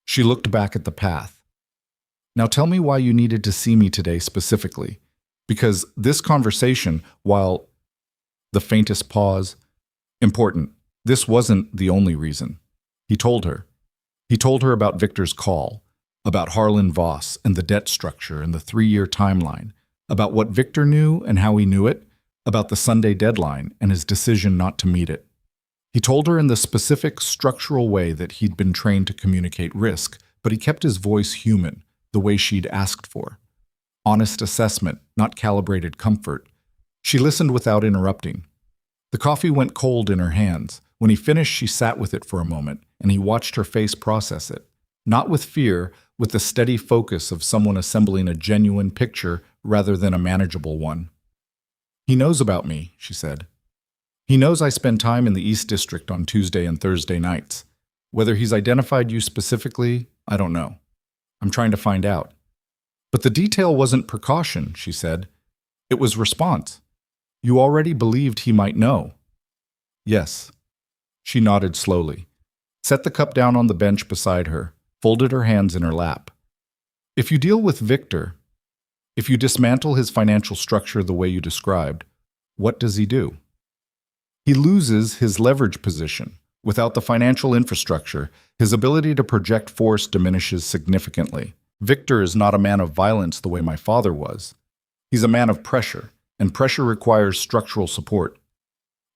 She looked back at the path. "Now tell me why you needed to see me today specifically, because this conversation, while the faintest pause, important, this wasn't the only reason." He told her. He told her about Victor's call, about Harlan Voss and the debt structure and the 3-year timeline, about what Victor knew and how he knew it, about the Sunday deadline and his decision not to meet it. He told her in the specific structural way that he'd been trained to communicate risk, but he kept his voice human, the way she'd asked for. Honest assessment, not calibrated comfort. She listened without interrupting. The coffee went cold in her hands. When he finished, she sat with it for a moment, and he watched her face process it. Not with fear, with the steady focus of someone assembling a genuine picture rather than a manageable one. "He knows about me," she said. "He knows I spend time in the East District on Tuesday and Thursday nights. Whether he's identified you specifically, I don't know. I'm trying to find out." "But the detail wasn't precaution," she said. "It was response. You already believed he might know." "Yes." She nodded slowly, set the cup down on the bench beside her, folded her hands in her lap. "If you deal with Victor, if you dismantle his financial structure the way you described, what does he do?" "He loses his leverage position. Without the financial infrastructure, his ability to project force diminishes significantly. Victor is not a man of violence the way my father was. He's a man of pressure, and pressure requires structural support.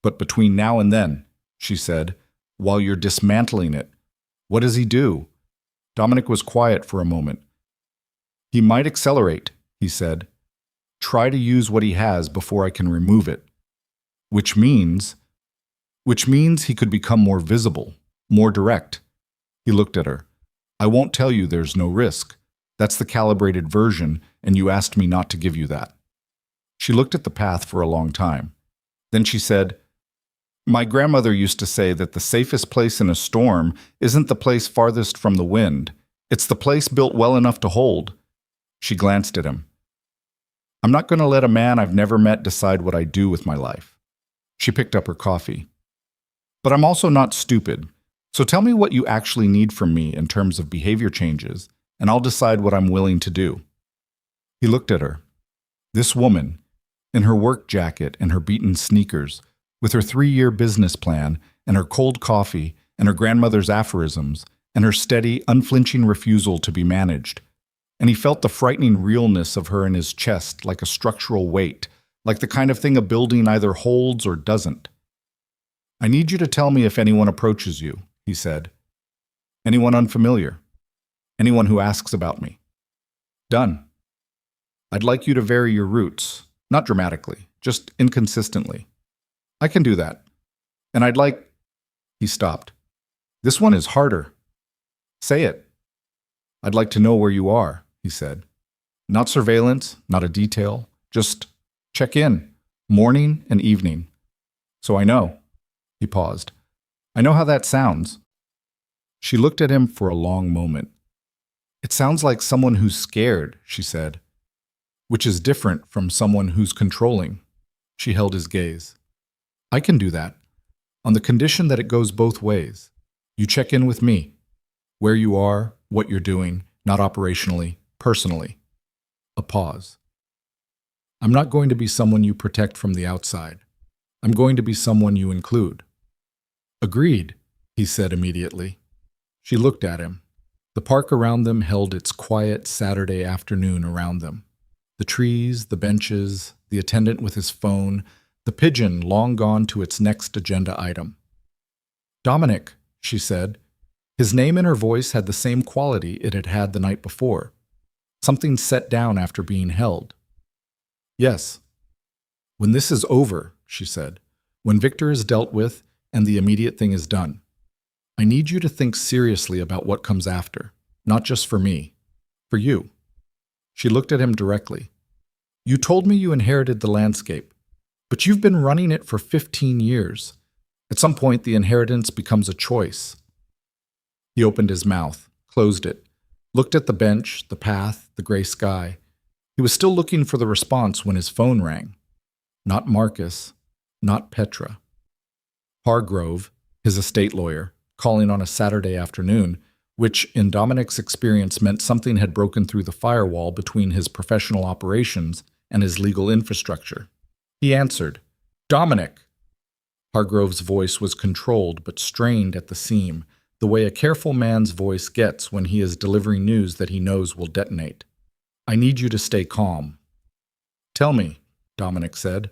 But between now and then," she said, "while you're dismantling it, what does he do?" Dominic was quiet for a moment. "He might accelerate," he said. "Try to use what he has before I can remove it. Which means he could become more visible, more direct." He looked at her. "I won't tell you there's no risk. That's the calibrated version, and you asked me not to give you that." She looked at the path for a long time. Then she said, "My grandmother used to say that the safest place in a storm isn't the place farthest from the wind. It's the place built well enough to hold." She glanced at him. "I'm not going to let a man I've never met decide what I do with my life." She picked up her coffee. "But I'm also not stupid. So tell me what you actually need from me in terms of behavior changes, and I'll decide what I'm willing to do." He looked at her. This woman, in her work jacket and her beaten sneakers, with her 3-year business plan and her cold coffee and her grandmother's aphorisms and her steady, unflinching refusal to be managed. And he felt the frightening realness of her in his chest like a structural weight, like the kind of thing a building either holds or doesn't. "I need you to tell me if anyone approaches you," he said. "Anyone unfamiliar. Anyone who asks about me." "Done. I'd like you to vary your routes, not dramatically, just inconsistently." "I can do that. And I'd like—" He stopped. "This one is harder." "Say it." "I'd like to know where you are," he said. "Not surveillance, not a detail, just check in, morning and evening. So I know." He paused. "I know how that sounds." She looked at him for a long moment. "It sounds like someone who's scared," she said, "which is different from someone who's controlling." She held his gaze. "I can do that. on the condition that it goes both ways. You check in with me, where you are, what you're doing, not operationally, personally. A pause. I'm not going to be someone you protect from the outside. I'm going to be someone you include. Agreed, he said immediately. She looked at him. The park around them held its quiet Saturday afternoon around them. The trees, the benches, the attendant with his phone, the pigeon long gone to its next agenda item. Dominic, she said. His name and her voice had the same quality it had had the night before. Something set down after being held. Yes. When this is over, she said, when Victor is dealt with and the immediate thing is done, I need you to think seriously about what comes after, not just for me, for you. She looked at him directly. You told me you inherited the landscape, but you've been running it for 15 years. At some point, the inheritance becomes a choice. He opened his mouth, closed it, looked at the bench, the path, the gray sky. He was still looking for the response when his phone rang. Not Marcus, not Petra. Hargrove, his estate lawyer, calling on a Saturday afternoon, which in Dominic's experience meant something had broken through the firewall between his professional operations and his legal infrastructure. He answered, Dominic! Hargrove's voice was controlled but strained at the seam, the way a careful man's voice gets when he is delivering news that he knows will detonate. I need you to stay calm. Tell me, Dominic said.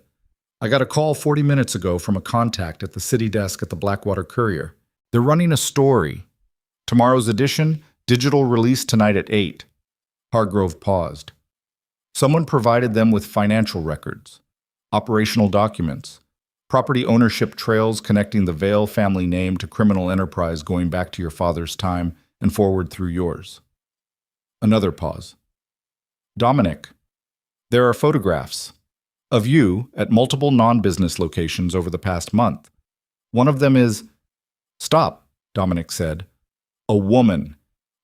I got a call 40 minutes ago from a contact at the city desk at the Blackwater Courier. They're running a story. Tomorrow's edition, digital release tonight at 8. Hargrove paused. Someone provided them with financial records, operational documents, property ownership trails connecting the Vale family name to criminal enterprise going back to your father's time and forward through yours. Another pause. Dominic, there are photographs of you at multiple non-business locations over the past month. One of them is, Stop, Dominic said. A woman.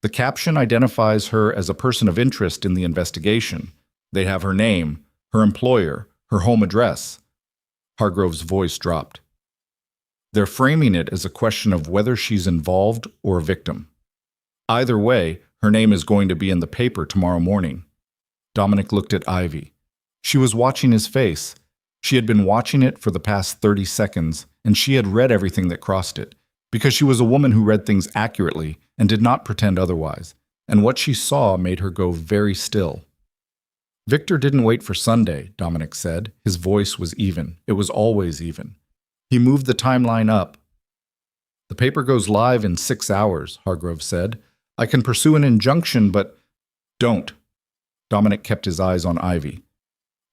The caption identifies her as a person of interest in the investigation. They have her name, her employer, her home address. Hargrove's voice dropped. They're framing it as a question of whether she's involved or a victim. Either way, her name is going to be in the paper tomorrow morning. Dominic looked at Ivy. She was watching his face. She had been watching it for the past 30 seconds, and she had read everything that crossed it, because she was a woman who read things accurately and did not pretend otherwise, and what she saw made her go very still. Victor didn't wait for Sunday, Dominic said. His voice was even. It was always even. He moved the timeline up. The paper goes live in 6 hours, Hargrove said. I can pursue an injunction, but don't. Dominic kept his eyes on Ivy.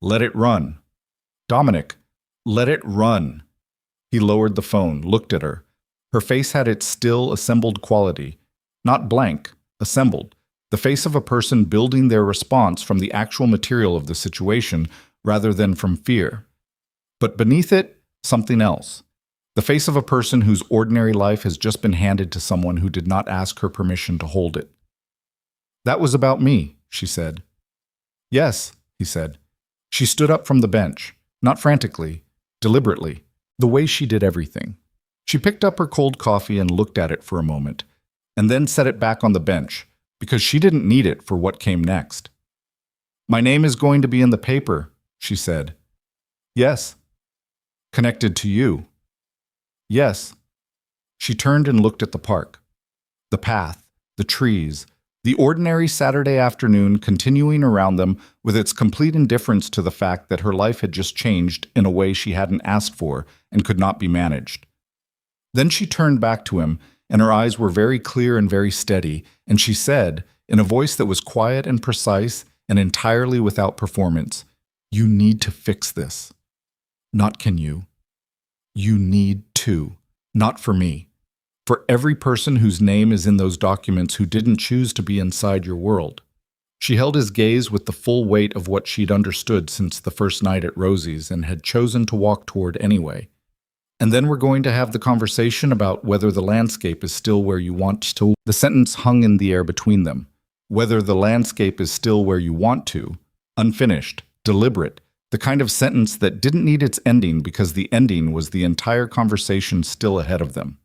Let it run. Dominic, let it run. He lowered the phone, looked at her. Her face had its still, assembled quality. Not blank, assembled. The face of a person building their response from the actual material of the situation rather than from fear. But beneath it, something else. The face of a person whose ordinary life has just been handed to someone who did not ask her permission to hold it. That was about me, she said. Yes, he said. She stood up from the bench, not frantically, deliberately, the way she did everything. She picked up her cold coffee and looked at it for a moment, and then set it back on the bench, because she didn't need it for what came next. My name is going to be in the paper, she said. Yes. Connected to you. Yes. She turned and looked at the park. The path, the trees, the ordinary Saturday afternoon continuing around them with its complete indifference to the fact that her life had just changed in a way she hadn't asked for and could not be managed. Then she turned back to him, and her eyes were very clear and very steady, and she said, in a voice that was quiet and precise and entirely without performance, You need to fix this. Not can you. You need to. Not for me. For every person whose name is in those documents who didn't choose to be inside your world. She held his gaze with the full weight of what she'd understood since the first night at Rosie's and had chosen to walk toward anyway. And then we're going to have the conversation about whether the landscape is still where you want to. The sentence hung in the air between them. Whether the landscape is still where you want to. Unfinished, deliberate, The kind of sentence that didn't need its ending because the ending was the entire conversation still ahead of them.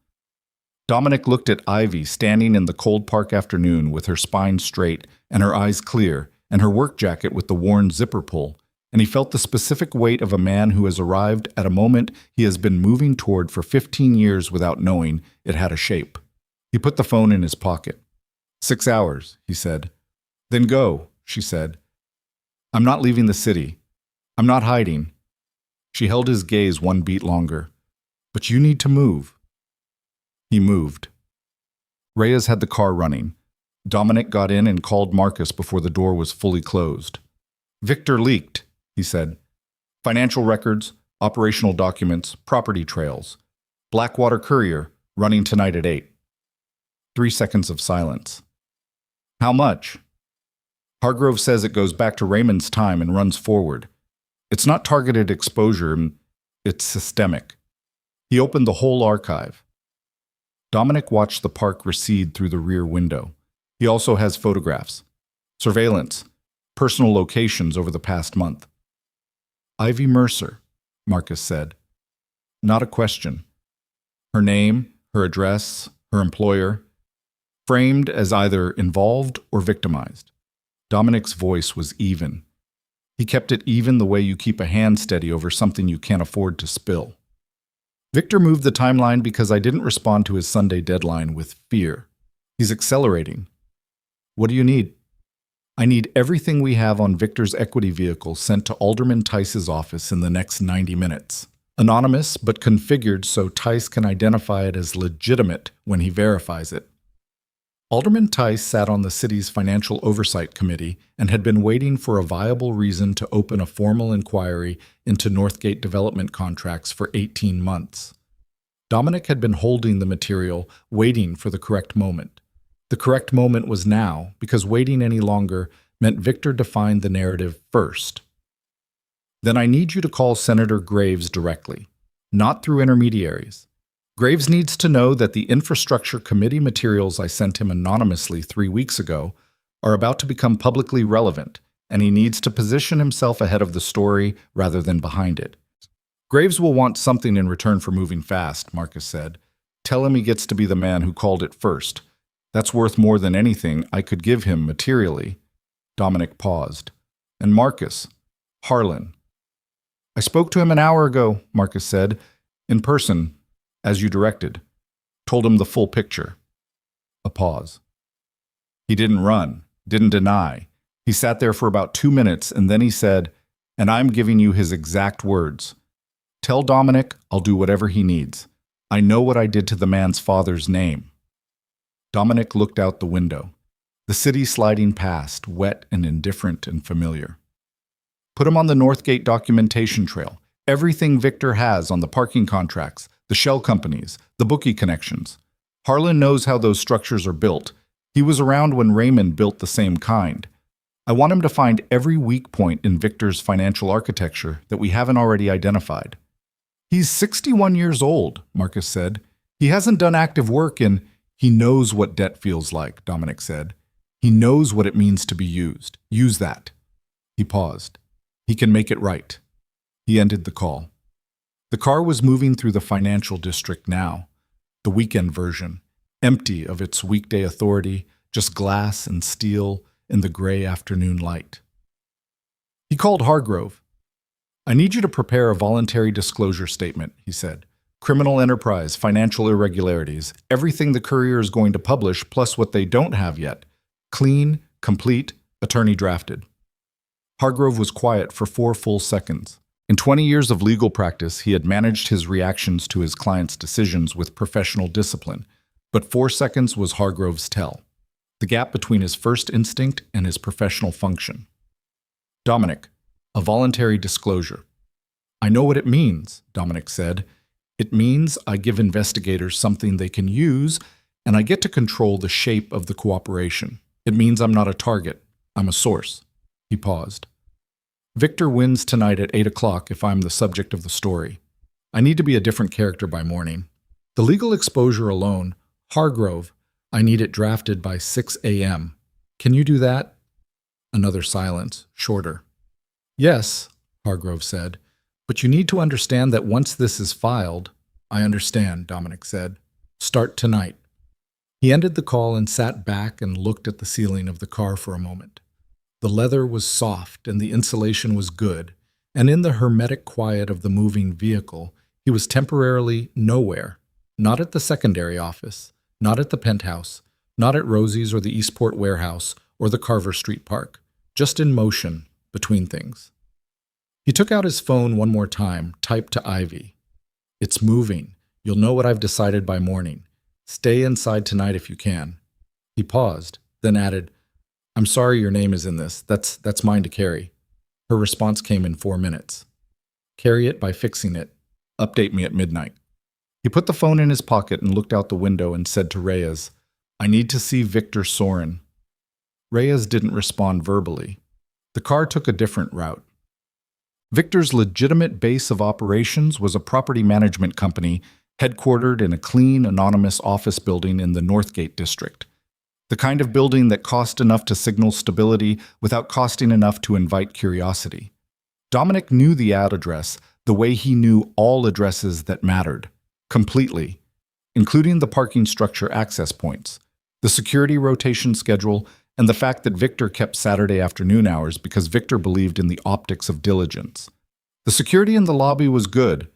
Dominic looked at Ivy standing in the cold park afternoon with her spine straight and her eyes clear and her work jacket with the worn zipper pull, and he felt the specific weight of a man who has arrived at a moment he has been moving toward for 15 years without knowing it had a shape. He put the phone in his pocket. 6 hours, he said. Then go, she said. I'm not leaving the city. I'm not hiding. She held his gaze one beat longer. But you need to move. He moved. Reyes had the car running. Dominic got in and called Marcus before the door was fully closed. Victor leaked, he said. Financial records, operational documents, property trails. Blackwater Courier, running tonight at 8. 3 seconds of silence. How much? Hargrove says it goes back to Raymond's time and runs forward. It's not targeted exposure, it's systemic. He opened the whole archive. Dominic watched the park recede through the rear window. He also has photographs, surveillance, personal locations over the past month. Ivy Mercer, Marcus said. Not a question. Her name, her address, her employer, framed as either involved or victimized. Dominic's voice was even. He kept it even the way you keep a hand steady over something you can't afford to spill. Victor moved the timeline because I didn't respond to his Sunday deadline with fear. He's accelerating. What do you need? I need everything we have on Victor's equity vehicle sent to Alderman Tice's office in the next 90 minutes. Anonymous, but configured so Tice can identify it as legitimate when he verifies it. Alderman Tice sat on the city's Financial Oversight Committee and had been waiting for a viable reason to open a formal inquiry into Northgate development contracts for 18 months. Dominic had been holding the material, waiting for the correct moment. The correct moment was now, because waiting any longer meant Victor defined the narrative first. Then I need you to call Senator Graves directly, not through intermediaries. Graves needs to know that the Infrastructure Committee materials I sent him anonymously 3 weeks ago are about to become publicly relevant, and he needs to position himself ahead of the story rather than behind it. Graves will want something in return for moving fast, Marcus said. Tell him he gets to be the man who called it first. That's worth more than anything I could give him materially. Dominic paused. And Marcus, Harlan. I spoke to him an hour ago, Marcus said, in person, as you directed. Told him the full picture. A pause. He didn't run, didn't deny. He sat there for about 2 minutes, and then he said, and I'm giving you his exact words. Tell Dominic I'll do whatever he needs. I know what I did to the man's father's name. Dominic looked out the window. The city sliding past, wet and indifferent and familiar. Put him on the Northgate documentation trail. Everything Victor has on the parking contracts, the shell companies, the bookie connections. Harlan knows how those structures are built. He was around when Raymond built the same kind. I want him to find every weak point in Victor's financial architecture that we haven't already identified. He's 61 years old, Marcus said. He hasn't done active work in... He knows what debt feels like, Dominic said. He knows what it means to be used. Use that. He paused. He can make it right. He ended the call. The car was moving through the financial district now, the weekend version, empty of its weekday authority, just glass and steel in the gray afternoon light. He called Hargrove. I need you to prepare a voluntary disclosure statement, he said. Criminal enterprise, financial irregularities, everything the Courier is going to publish plus what they don't have yet. Clean, complete, attorney drafted. Hargrove was quiet for 4 full seconds. In 20 years of legal practice, he had managed his reactions to his clients' decisions with professional discipline, but 4 seconds was Hargrove's tell, the gap between his first instinct and his professional function. Dominic, a voluntary disclosure. I know what it means, Dominic said. It means I give investigators something they can use, and I get to control the shape of the cooperation. It means I'm not a target. I'm a source. He paused. Victor wins tonight at 8 o'clock if I'm the subject of the story. I need to be a different character by morning. The legal exposure alone, Hargrove, I need it drafted by 6 a.m. Can you do that? Another silence, shorter. Yes, Hargrove said. "But you need to understand that once this is filed—" "I understand," Dominic said. "Start tonight." He ended the call and sat back and looked at the ceiling of the car for a moment. The leather was soft and the insulation was good, and in the hermetic quiet of the moving vehicle, he was temporarily nowhere. Not at the secondary office, not at the penthouse, not at Rosie's or the Eastport warehouse or the Carver Street Park, just in motion between things. He took out his phone one more time, typed to Ivy. "It's moving. You'll know what I've decided by morning. Stay inside tonight if you can." He paused, then added, "I'm sorry your name is in this. That's mine to carry." Her response came in 4 minutes. "Carry it by fixing it. Update me at midnight." He put the phone in his pocket and looked out the window and said to Reyes, "I need to see Victor Sorin." Reyes didn't respond verbally. The car took a different route. Victor's legitimate base of operations was a property management company headquartered in a clean, anonymous office building in the Northgate district. The kind of building that cost enough to signal stability without costing enough to invite curiosity. Dominic knew the address the way he knew all addresses that mattered, completely, including the parking structure access points, the security rotation schedule, and the fact that Victor kept Saturday afternoon hours because Victor believed in the optics of diligence. The security in the lobby was good.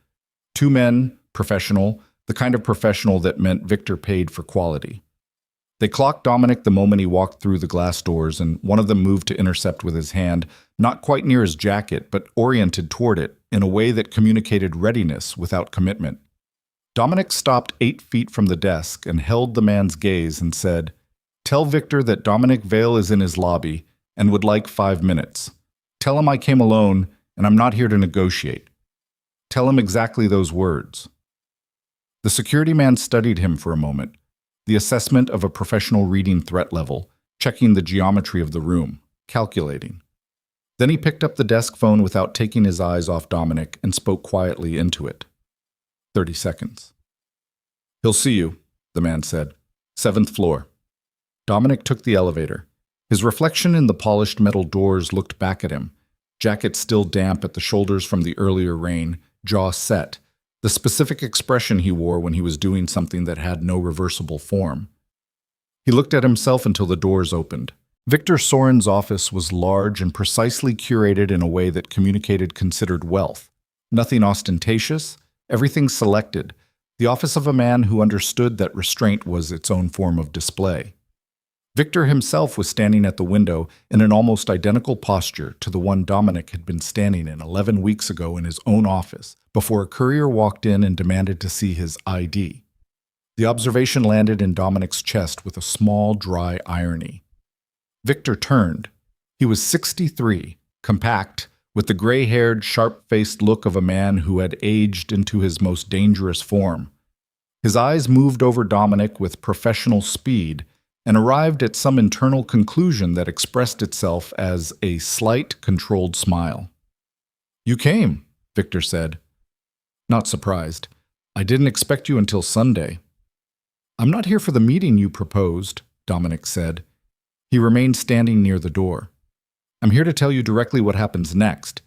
2 men, professional, the kind of professional that meant Victor paid for quality. They clocked Dominic the moment he walked through the glass doors, and one of them moved to intercept with his hand, not quite near his jacket, but oriented toward it in a way that communicated readiness without commitment. Dominic stopped 8 feet from the desk and held the man's gaze and said, "Tell Victor that Dominic Vale is in his lobby and would like 5 minutes. Tell him I came alone and I'm not here to negotiate." Tell him exactly those words. The security man studied him for a moment, the assessment of a professional reading threat level, checking the geometry of the room, calculating. Then he picked up the desk phone without taking his eyes off Dominic and spoke quietly into it. 30 seconds. "He'll see you," the man said. "7th floor." Dominic took the elevator. His reflection in the polished metal doors looked back at him, jacket still damp at the shoulders from the earlier rain, jaw set, the specific expression he wore when he was doing something that had no reversible form. He looked at himself until the doors opened. Victor Sorin's office was large and precisely curated in a way that communicated considered wealth. Nothing ostentatious, everything selected, the office of a man who understood that restraint was its own form of display. Victor himself was standing at the window in an almost identical posture to the one Dominic had been standing in 11 weeks ago in his own office before a courier walked in and demanded to see his ID. The observation landed in Dominic's chest with a small, dry irony. Victor turned. He was 63, compact, with the gray-haired, sharp-faced look of a man who had aged into his most dangerous form. His eyes moved over Dominic with professional speed and arrived at some internal conclusion that expressed itself as a slight, controlled smile. "You came," Victor said. Not surprised. "I didn't expect you until Sunday." "I'm not here for the meeting you proposed," Dominic said. He remained standing near the door. "I'm here to tell you directly what happens next,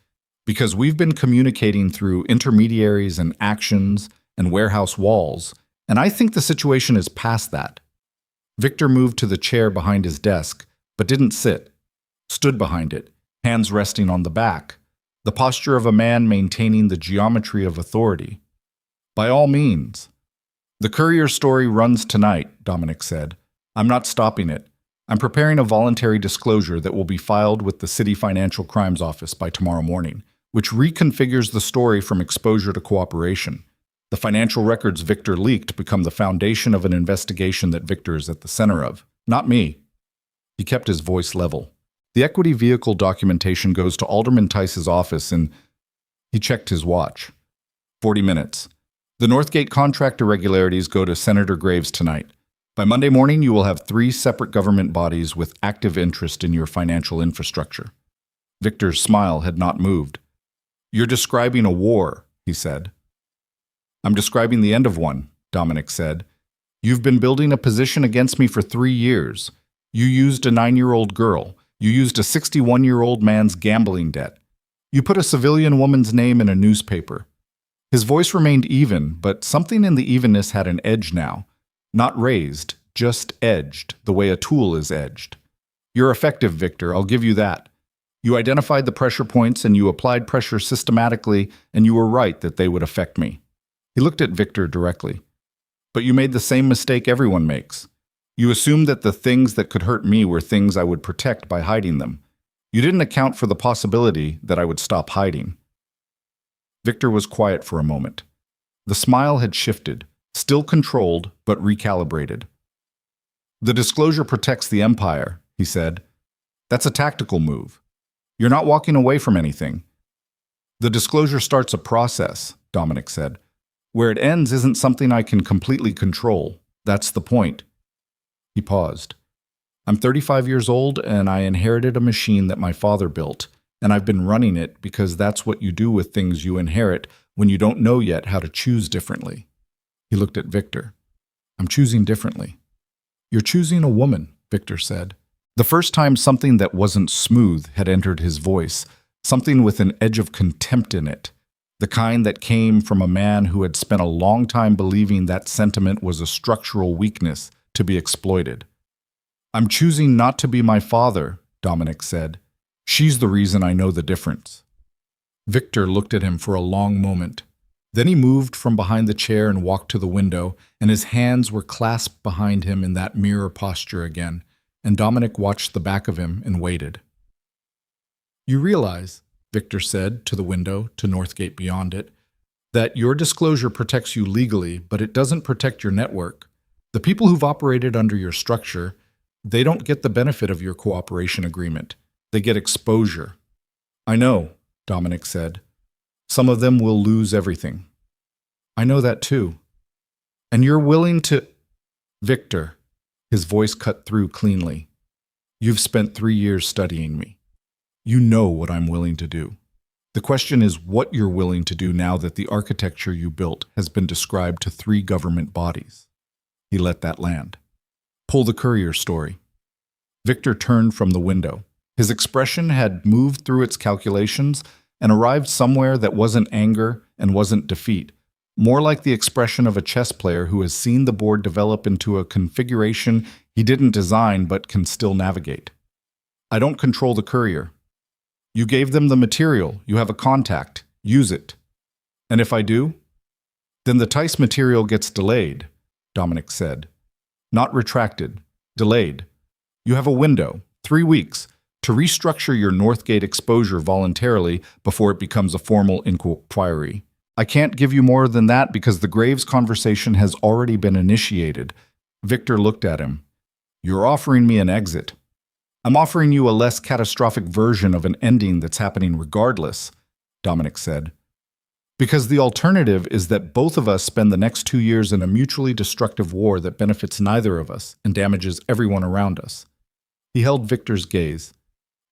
because we've been communicating through intermediaries and actions and warehouse walls, and I think the situation is past that." Victor moved to the chair behind his desk, but didn't sit. Stood behind it, hands resting on the back, the posture of a man maintaining the geometry of authority. "By all means." "The courier story runs tonight," Dominic said. "I'm not stopping it. I'm preparing a voluntary disclosure that will be filed with the City Financial Crimes Office by tomorrow morning, which reconfigures the story from exposure to cooperation. The financial records Victor leaked become the foundation of an investigation that Victor is at the center of, not me." He kept his voice level. "The equity vehicle documentation goes to Alderman Tice's office and—" He checked his watch. 40 minutes. "The Northgate contract irregularities go to Senator Graves tonight. By Monday morning, you will have 3 separate government bodies with active interest in your financial infrastructure." Victor's smile had not moved. "You're describing a war," he said. "I'm describing the end of one," Dominic said. "You've been building a position against me for 3 years. You used a 9-year-old girl. You used a 61-year-old man's gambling debt. You put a civilian woman's name in a newspaper. His voice remained even, but something in the evenness had an edge now. Not raised, just edged, the way a tool is edged. You're effective, Victor, I'll give you that. You identified the pressure points and you applied pressure systematically, and you were right that they would affect me. He looked at Victor directly. But you made the same mistake everyone makes. You assumed that the things that could hurt me were things I would protect by hiding them. You didn't account for the possibility that I would stop hiding. Victor was quiet for a moment. The smile had shifted, still controlled, but recalibrated. The disclosure protects the Empire, he said. That's a tactical move. You're not walking away from anything. The disclosure starts a process, Dominic said. Where it ends isn't something I can completely control. That's the point. He paused. I'm 35 years old and I inherited a machine that my father built, and I've been running it because that's what you do with things you inherit when you don't know yet how to choose differently. He looked at Victor. I'm choosing differently. You're choosing a woman, Victor said. The first time something that wasn't smooth had entered his voice, something with an edge of contempt in it, the kind that came from a man who had spent a long time believing that sentiment was a structural weakness to be exploited. I'm choosing not to be my father, Dominic said. She's the reason I know the difference. Victor looked at him for a long moment. Then he moved from behind the chair and walked to the window, and his hands were clasped behind him in that mirror posture again, and Dominic watched the back of him and waited. You realize, Victor said to the window, to Northgate beyond it, that your disclosure protects you legally, but it doesn't protect your network. The people who've operated under your structure, they don't get the benefit of your cooperation agreement. They get exposure. I know, Dominic said. Some of them will lose everything. I know that too. And you're willing to... Victor, his voice cut through cleanly. You've spent 3 years studying me. You know what I'm willing to do. The question is what you're willing to do now that the architecture you built has been described to 3 government bodies. He let that land. Pull the courier story. Victor turned from the window. His expression had moved through its calculations and arrived somewhere that wasn't anger and wasn't defeat, more like the expression of a chess player who has seen the board develop into a configuration he didn't design but can still navigate. I don't control the courier. You gave them the material. You have a contact. Use it. And if I do? Then the Tice material gets delayed, Dominic said. Not retracted. Delayed. You have a window, 3 weeks, to restructure your Northgate exposure voluntarily before it becomes a formal inquiry. I can't give you more than that because the Graves conversation has already been initiated. Victor looked at him. You're offering me an exit. I'm offering you a less catastrophic version of an ending that's happening regardless, Dominic said. Because the alternative is that both of us spend the next 2 years in a mutually destructive war that benefits neither of us and damages everyone around us. He held Victor's gaze.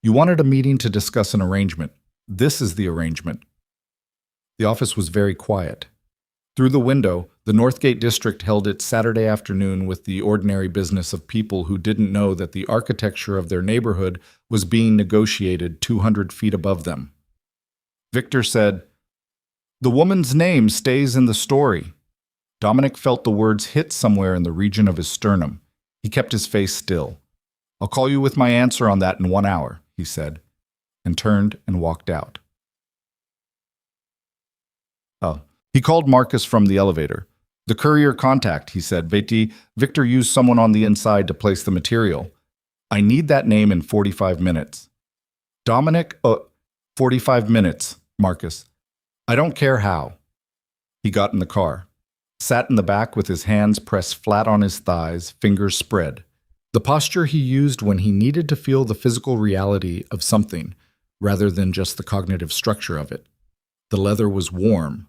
You wanted a meeting to discuss an arrangement. This is the arrangement. The office was very quiet. Through the window, the Northgate district held its Saturday afternoon with the ordinary business of people who didn't know that the architecture of their neighborhood was being negotiated 200 feet above them. Victor said, The woman's name stays in the story. Dominic felt the words hit somewhere in the region of his sternum. He kept his face still. I'll call you with my answer on that in 1 hour, he said, and turned and walked out. He called Marcus from the elevator. The courier contact, he said. Victor used someone on the inside to place the material. I need that name in 45 minutes. Dominic, 45 minutes, Marcus. I don't care how. He got in the car, sat in the back with his hands pressed flat on his thighs, fingers spread. The posture he used when he needed to feel the physical reality of something, rather than just the cognitive structure of it. The leather was warm.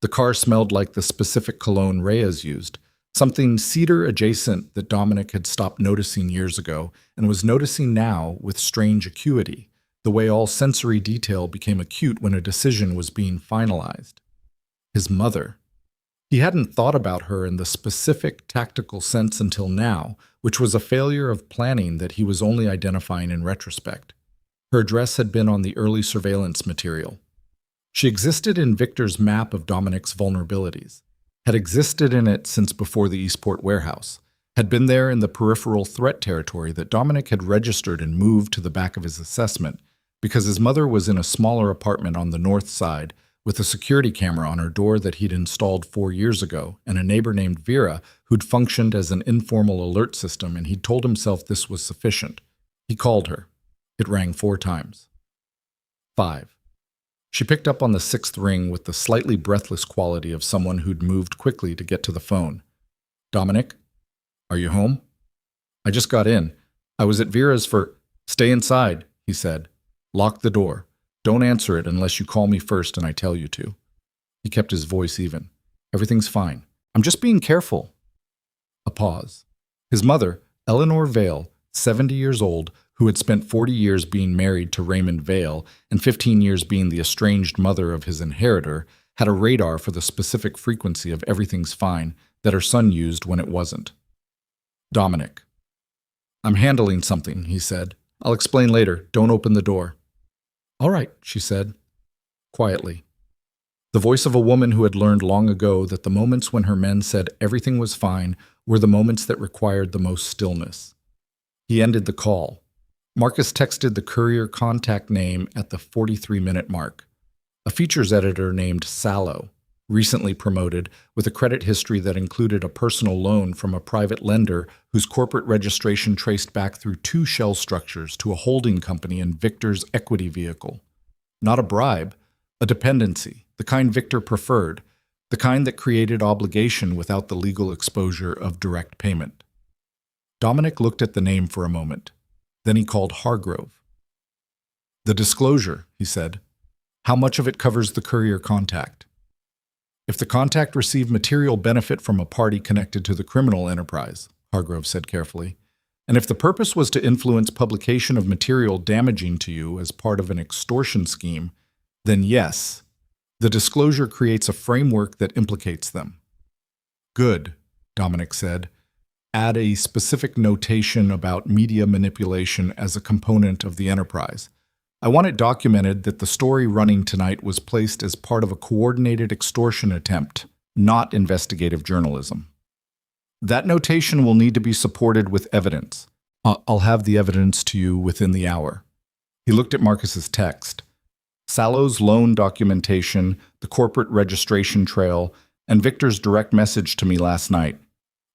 The car smelled like the specific cologne Reyes used, something cedar-adjacent that Dominic had stopped noticing years ago and was noticing now with strange acuity, the way all sensory detail became acute when a decision was being finalized. His mother. He hadn't thought about her in the specific tactical sense until now, which was a failure of planning that he was only identifying in retrospect. Her address had been on the early surveillance material. She existed in Victor's map of Dominic's vulnerabilities, had existed in it since before the Eastport warehouse, had been there in the peripheral threat territory that Dominic had registered and moved to the back of his assessment because his mother was in a smaller apartment on the north side with a security camera on her door that he'd installed 4 years ago, and a neighbor named Vera who'd functioned as an informal alert system, and he'd told himself this was sufficient. He called her. It rang 4 times. 5. She picked up on the 6th ring with the slightly breathless quality of someone who'd moved quickly to get to the phone. Dominic? Are you home? I just got in. I was at Vera's for... Stay inside, he said. Lock the door. Don't answer it unless you call me first and I tell you to. He kept his voice even. Everything's fine. I'm just being careful. A pause. His mother, Eleanor Vale, 70 years old, who had spent 40 years being married to Raymond Vale and 15 years being the estranged mother of his inheritor, had a radar for the specific frequency of everything's fine that her son used when it wasn't. Dominic. I'm handling something, he said. I'll explain later. Don't open the door. All right, she said, quietly. The voice of a woman who had learned long ago that the moments when her men said everything was fine were the moments that required the most stillness. He ended the call. Marcus texted the courier contact name at the 43-minute mark. A features editor named Sallow, recently promoted, with a credit history that included a personal loan from a private lender whose corporate registration traced back through 2 shell structures to a holding company in Victor's equity vehicle. Not a bribe, a dependency, the kind Victor preferred, the kind that created obligation without the legal exposure of direct payment. Dominic looked at the name for a moment. Then he called Hargrove. The disclosure, he said. How much of it covers the courier contact? If the contact received material benefit from a party connected to the criminal enterprise, Hargrove said carefully, and if the purpose was to influence publication of material damaging to you as part of an extortion scheme, then yes, the disclosure creates a framework that implicates them. Good, Dominic said. Add a specific notation about media manipulation as a component of the enterprise. I want it documented that the story running tonight was placed as part of a coordinated extortion attempt, not investigative journalism. That notation will need to be supported with evidence. I'll have the evidence to you within the hour. He looked at Marcus's text. Sallow's loan documentation, the corporate registration trail, and Victor's direct message to me last night.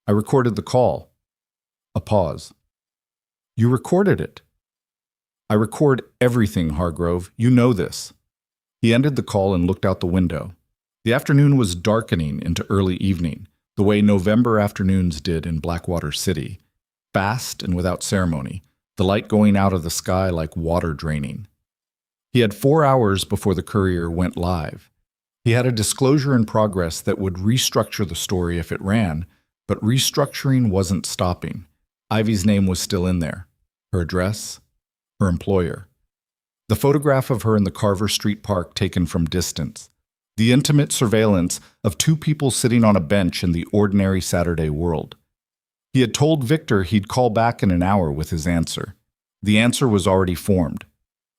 I recorded the call. A pause. You recorded it. I record everything, Hargrove. You know this. He ended the call and looked out the window. The afternoon was darkening into early evening, the way November afternoons did in Blackwater City. Fast and without ceremony, the light going out of the sky like water draining. He had 4 hours before the courier went live. He had a disclosure in progress that would restructure the story if it ran, but restructuring wasn't stopping. Ivy's name was still in there. Her address, her employer. The photograph of her in the Carver Street Park taken from distance. The intimate surveillance of 2 people sitting on a bench in the ordinary Saturday world. He had told Victor he'd call back in an hour with his answer. The answer was already formed.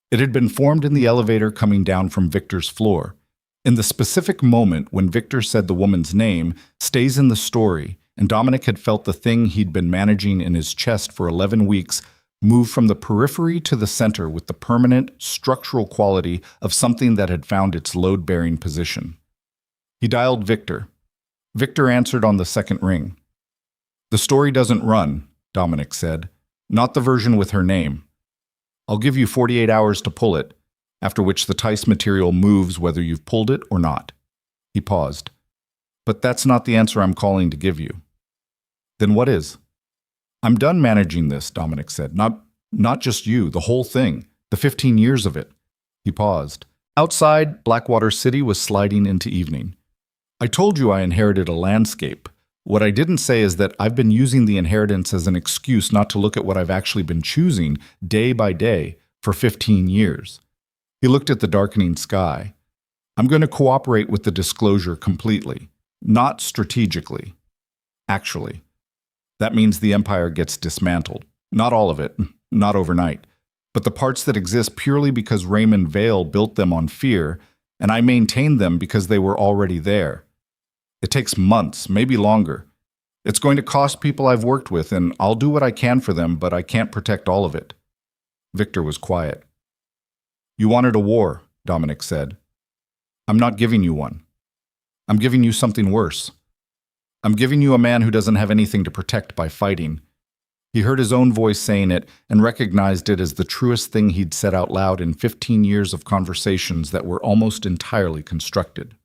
It had been formed in the elevator coming down from Victor's floor. In the specific moment when Victor said the woman's name stays in the story, and Dominic had felt the thing he'd been managing in his chest for 11 weeks move from the periphery to the center with the permanent, structural quality of something that had found its load-bearing position. He dialed Victor. Victor answered on the 2nd ring. The story doesn't run, Dominic said. Not the version with her name. I'll give you 48 hours to pull it, after which the Tice material moves whether you've pulled it or not. He paused. But that's not the answer I'm calling to give you. Then what is? I'm done managing this, Dominic said. Not just you, the whole thing, the 15 years of it. He paused. Outside, Blackwater City was sliding into evening. I told you I inherited a landscape. What I didn't say is that I've been using the inheritance as an excuse not to look at what I've actually been choosing day by day for 15 years. He looked at the darkening sky. I'm going to cooperate with the disclosure completely, not strategically. Actually. That means the empire gets dismantled. Not all of it, not overnight. but the parts that exist purely because Raymond Vale built them on fear, and I maintained them because they were already there. It takes months, maybe longer. It's going to cost people I've worked with, and I'll do what I can for them, but I can't protect all of it." Victor was quiet. "You wanted a war," Dominic said. "I'm not giving you one. I'm giving you something worse. I'm giving you a man who doesn't have anything to protect by fighting." He heard his own voice saying it and recognized it as the truest thing he'd said out loud in 15 years of conversations that were almost entirely constructed.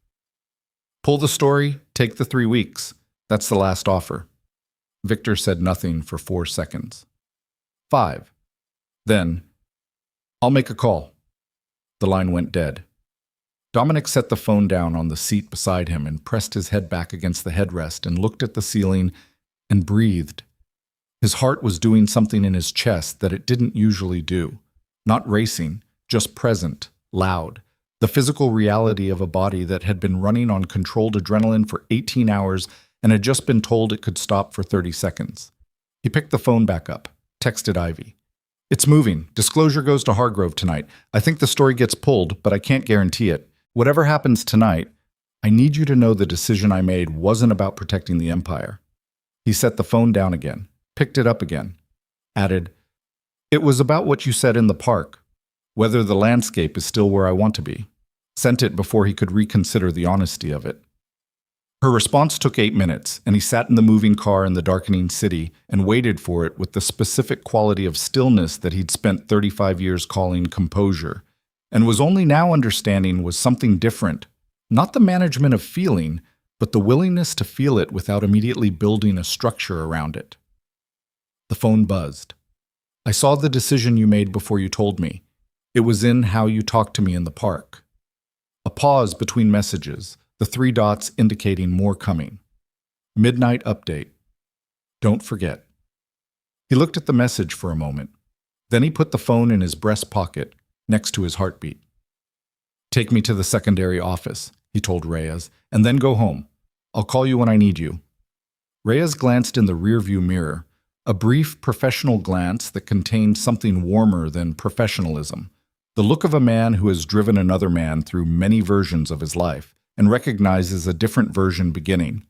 "Pull the story, take the 3 weeks. That's the last offer." Victor said nothing for 4 seconds. 5. Then, "I'll make a call." The line went dead. Dominic set the phone down on the seat beside him and pressed his head back against the headrest and looked at the ceiling and breathed. His heart was doing something in his chest that it didn't usually do. Not racing, just present, loud. The physical reality of a body that had been running on controlled adrenaline for 18 hours and had just been told it could stop for 30 seconds. He picked the phone back up, texted Ivy. "It's moving. Disclosure goes to Hargrove tonight. I think the story gets pulled, but I can't guarantee it. Whatever happens tonight, I need you to know the decision I made wasn't about protecting the Empire." He set the phone down again, picked it up again, added, "It was about what you said in the park, whether the landscape is still where I want to be." Sent it before he could reconsider the honesty of it. Her response took 8 minutes, and he sat in the moving car in the darkening city and waited for it with the specific quality of stillness that he'd spent 35 years calling composure, and was only now understanding was something different, not the management of feeling, but the willingness to feel it without immediately building a structure around it. The phone buzzed. "I saw the decision you made before you told me. It was in how you talked to me in the park." A pause between messages, the 3 dots indicating more coming. "Midnight update. Don't forget." He looked at the message for a moment. Then he put the phone in his breast pocket, next to his heartbeat. "Take me to the secondary office," he told Reyes, "and then go home. I'll call you when I need you." Reyes glanced in the rearview mirror, a brief professional glance that contained something warmer than professionalism, the look of a man who has driven another man through many versions of his life and recognizes a different version beginning.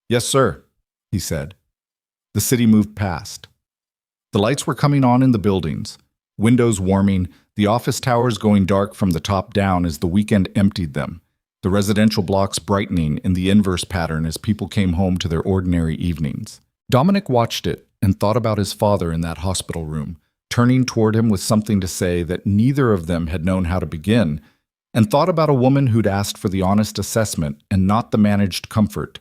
"Yes, sir," he said. The city moved past. The lights were coming on in the buildings, windows warming, the office towers going dark from the top down as the weekend emptied them, the residential blocks brightening in the inverse pattern as people came home to their ordinary evenings. Dominic watched it and thought about his father in that hospital room, turning toward him with something to say that neither of them had known how to begin, and thought about a woman who'd asked for the honest assessment and not the managed comfort,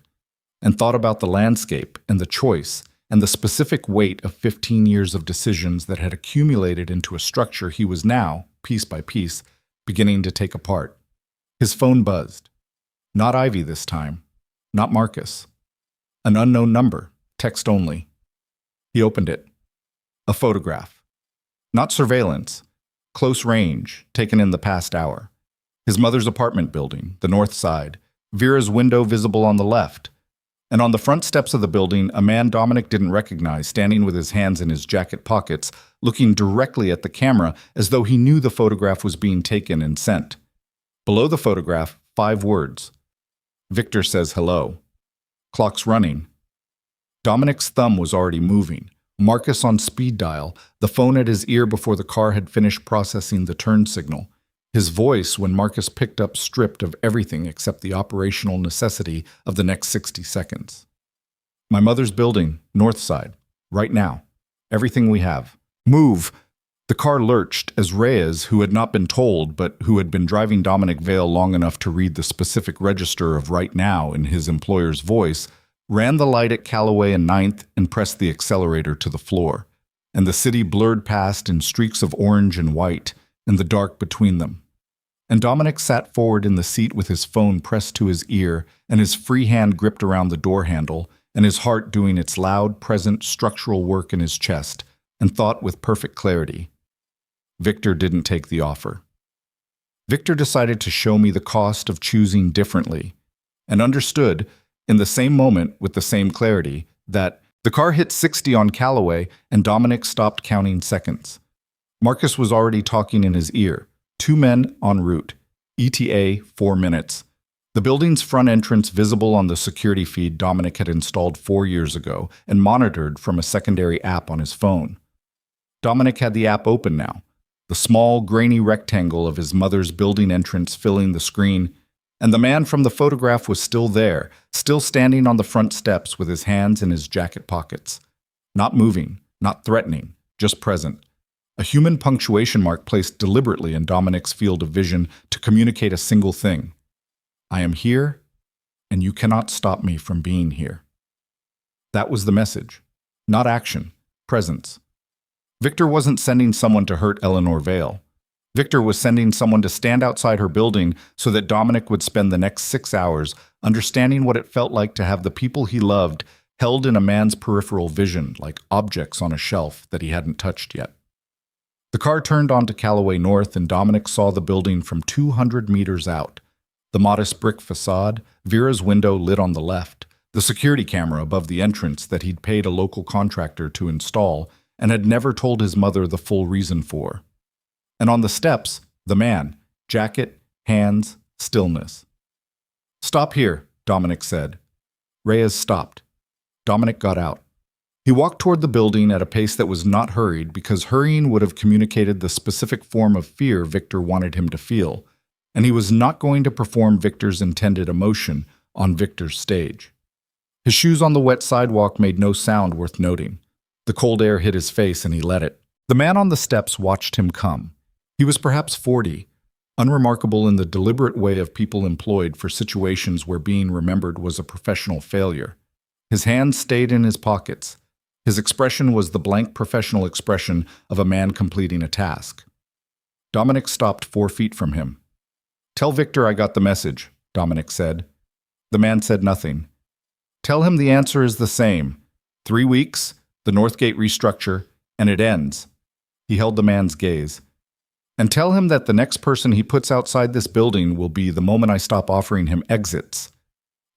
and thought about the landscape and the choice and the specific weight of 15 years of decisions that had accumulated into a structure he was now, piece by piece, beginning to take apart. His phone buzzed. Not Ivy this time. Not Marcus. An unknown number, text only. He opened it. A photograph. Not surveillance. Close range, taken in the past hour. His mother's apartment building, the north side, Vera's window visible on the left, and on the front steps of the building, a man Dominic didn't recognize, standing with his hands in his jacket pockets, looking directly at the camera as though he knew the photograph was being taken and sent. Below the photograph, 5 words. Victor says hello. Clock's running. Dominic's thumb was already moving. Marcus on speed dial, the phone at his ear before the car had finished processing the turn signal. His voice, when Marcus picked up, stripped of everything except the operational necessity of the next 60 seconds. My mother's building, north side, right now. Everything we have. Move! The car lurched as Reyes, who had not been told, but who had been driving Dominic Vale long enough to read the specific register of right now in his employer's voice, ran the light at Callaway and 9th and pressed the accelerator to the floor, and the city blurred past in streaks of orange and white, and the dark between them. And Dominic sat forward in the seat with his phone pressed to his ear and his free hand gripped around the door handle, and his heart doing its loud, present, structural work in his chest, and thought with perfect clarity. Victor didn't take the offer. Victor decided to show me the cost of choosing differently, and understood, in the same moment with the same clarity, that the car hit 60 on Callaway and Dominic stopped counting seconds. Marcus was already talking in his ear. 2 men en route. ETA 4 minutes. The building's front entrance visible on the security feed Dominic had installed 4 years ago and monitored from a secondary app on his phone. Dominic had the app open now, the small, grainy rectangle of his mother's building entrance filling the screen, and the man from the photograph was still there, still standing on the front steps with his hands in his jacket pockets. Not moving, not threatening, just present. A human punctuation mark placed deliberately in Dominic's field of vision to communicate a single thing. I am here, and you cannot stop me from being here. That was the message. Not action, presence. Victor wasn't sending someone to hurt Eleanor Vale. Victor was sending someone to stand outside her building so that Dominic would spend the next 6 hours understanding what it felt like to have the people he loved held in a man's peripheral vision like objects on a shelf that he hadn't touched yet. The car turned onto Callaway North and Dominic saw the building from 200 meters out. The modest brick facade, Vera's window lit on the left, the security camera above the entrance that he'd paid a local contractor to install and had never told his mother the full reason for. And on the steps, the man, jacket, hands, stillness. Stop here, Dominic said. Reyes stopped. Dominic got out. He walked toward the building at a pace that was not hurried because hurrying would have communicated the specific form of fear Victor wanted him to feel, and he was not going to perform Victor's intended emotion on Victor's stage. His shoes on the wet sidewalk made no sound worth noting. The cold air hit his face and he let it. The man on the steps watched him come. He was perhaps 40, unremarkable in the deliberate way of people employed for situations where being remembered was a professional failure. His hands stayed in his pockets. His expression was the blank professional expression of a man completing a task. Dominic stopped 4 feet from him. Tell Victor I got the message, Dominic said. The man said nothing. Tell him the answer is the same. 3 weeks, the Northgate restructure, and it ends. He held the man's gaze. And tell him that the next person he puts outside this building will be the moment I stop offering him exits.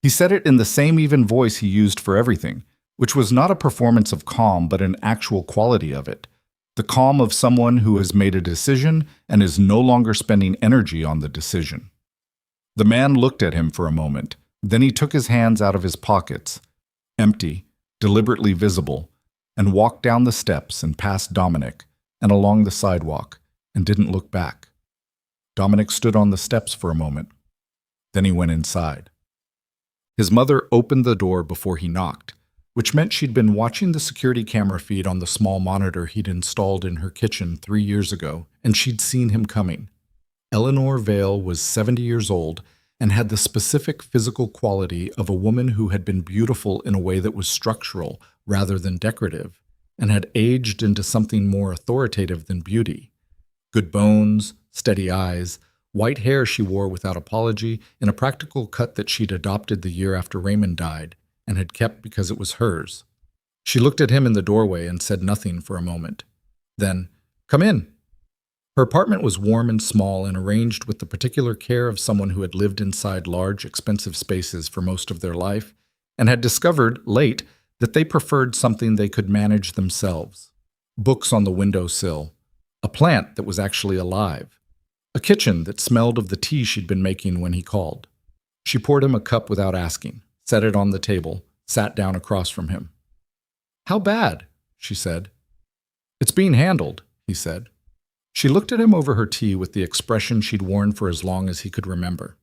He said it in the same even voice he used for everything, which was not a performance of calm but an actual quality of it. The calm of someone who has made a decision and is no longer spending energy on the decision. The man looked at him for a moment. Then he took his hands out of his pockets, empty, deliberately visible, and walked down the steps and past Dominic and along the sidewalk and didn't look back. Dominic stood on the steps for a moment. Then he went inside. His mother opened the door before he knocked, which meant she'd been watching the security camera feed on the small monitor he'd installed in her kitchen 3 years ago, and she'd seen him coming. Eleanor Vale was 70 years old and had the specific physical quality of a woman who had been beautiful in a way that was structural rather than decorative, and had aged into something more authoritative than beauty. Good bones, steady eyes, white hair she wore without apology in a practical cut that she'd adopted the year after Raymond died, and had kept because it was hers. She looked at him in the doorway and said nothing for a moment. Then, "Come in." Her apartment was warm and small and arranged with the particular care of someone who had lived inside large, expensive spaces for most of their life and had discovered, late, that they preferred something they could manage themselves. Books on the windowsill, a plant that was actually alive, a kitchen that smelled of the tea she'd been making when he called. She poured him a cup without asking, set it on the table, sat down across from him. "How bad?" she said. "It's being handled," he said. She looked at him over her tea with the expression she'd worn for as long as he could remember.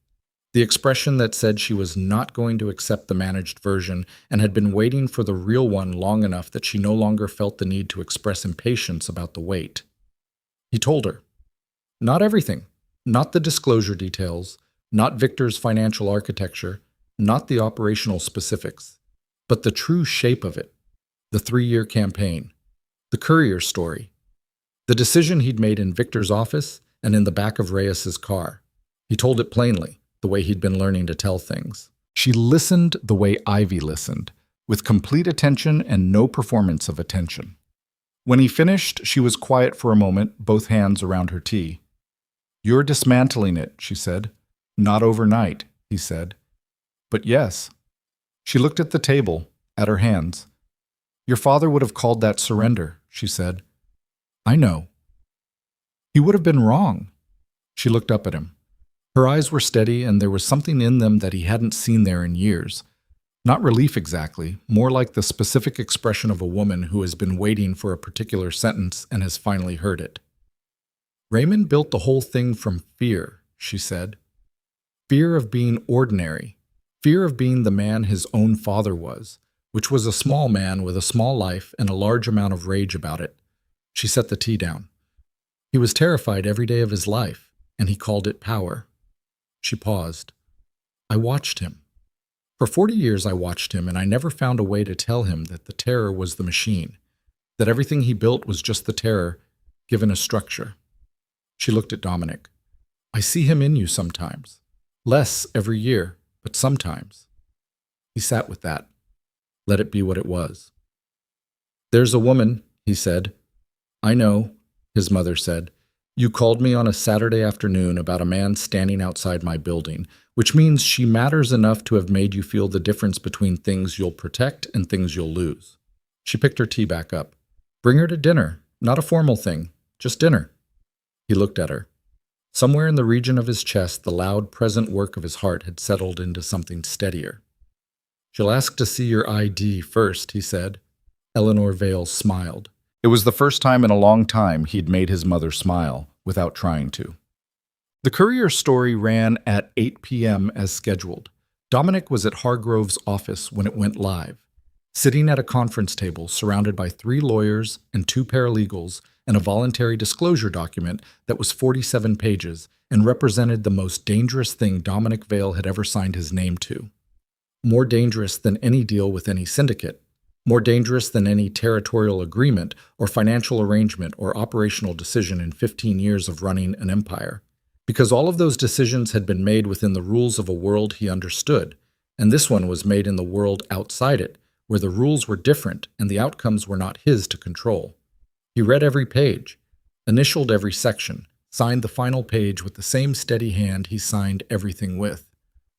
The expression that said she was not going to accept the managed version and had been waiting for the real one long enough that she no longer felt the need to express impatience about the wait. He told her. Not everything. Not the disclosure details. Not Victor's financial architecture. Not the operational specifics. But the true shape of it. The 3-year campaign. The courier story. The decision he'd made in Victor's office and in the back of Reyes's car. He told it plainly, the way he'd been learning to tell things. She listened the way Ivy listened, with complete attention and no performance of attention. When he finished, she was quiet for a moment, both hands around her tea. "You're dismantling it," she said. "Not overnight," he said. "But yes." She looked at the table, at her hands. "Your father would have called that surrender," she said. "I know." He would have been wrong. She looked up at him. Her eyes were steady, and there was something in them that he hadn't seen there in years. Not relief exactly, more like the specific expression of a woman who has been waiting for a particular sentence and has finally heard it. Raymond built the whole thing from fear, she said. Fear of being ordinary. Fear of being the man his own father was, which was a small man with a small life and a large amount of rage about it. She set the tea down. He was terrified every day of his life, and he called it power. She paused. I watched him. For 40 years I watched him, and I never found a way to tell him that the terror was the machine, that everything he built was just the terror, given a structure. She looked at Dominic. I see him in you sometimes. Less every year, but sometimes. He sat with that. Let it be what it was. There's a woman, he said. I know, his mother said. You called me on a Saturday afternoon about a man standing outside my building, which means she matters enough to have made you feel the difference between things you'll protect and things you'll lose. She picked her tea back up. Bring her to dinner, not a formal thing, just dinner. He looked at her. Somewhere in the region of his chest, the loud, present work of his heart had settled into something steadier. She'll ask to see your ID first, he said. Eleanor Vale smiled. It was the first time in a long time he'd made his mother smile, without trying to. The Courier story ran at 8 p.m. as scheduled. Dominic was at Hargrove's office when it went live, sitting at a conference table surrounded by 3 lawyers and 2 paralegals and a voluntary disclosure document that was 47 pages and represented the most dangerous thing Dominic Vale had ever signed his name to. More dangerous than any deal with any syndicate. More dangerous than any territorial agreement or financial arrangement or operational decision in 15 years of running an empire. Because all of those decisions had been made within the rules of a world he understood, and this one was made in the world outside it, where the rules were different and the outcomes were not his to control. He read every page, initialed every section, signed the final page with the same steady hand he signed everything with.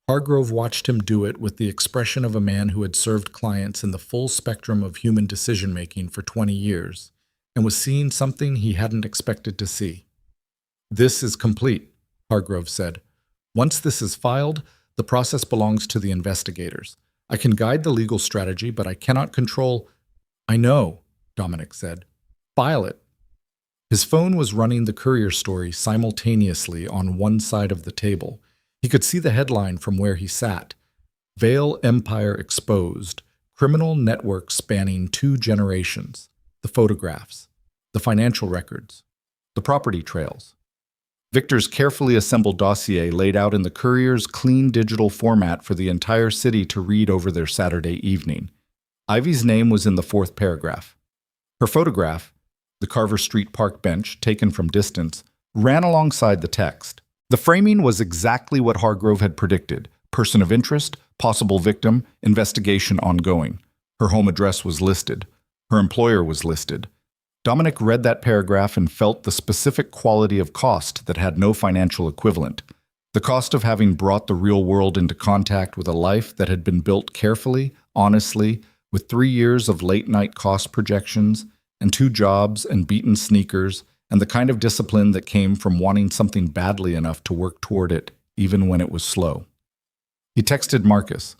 Hargrove watched him do it with the expression of a man who had served clients in the full spectrum of human decision-making for 20 years, and was seeing something he hadn't expected to see. This is complete, Hargrove said. Once this is filed, the process belongs to the investigators. I can guide the legal strategy, but I cannot control— I know, Dominic said. File it. His phone was running the Courier story simultaneously on one side of the table. He could see the headline from where he sat. Vale Empire Exposed, Criminal Network Spanning 2 Generations. The photographs, the financial records, the property trails. Victor's carefully assembled dossier laid out in the Courier's clean digital format for the entire city to read over their Saturday evening. Ivy's name was in the 4th paragraph. Her photograph, the Carver Street Park bench taken from distance, ran alongside the text. The framing was exactly what Hargrove had predicted. Person of interest, possible victim, investigation ongoing. Her home address was listed. Her employer was listed. Dominic read that paragraph and felt the specific quality of cost that had no financial equivalent. The cost of having brought the real world into contact with a life that had been built carefully, honestly, with 3 years of late-night cost projections, and 2 jobs and beaten sneakers, and the kind of discipline that came from wanting something badly enough to work toward it, even when it was slow. He texted Marcus.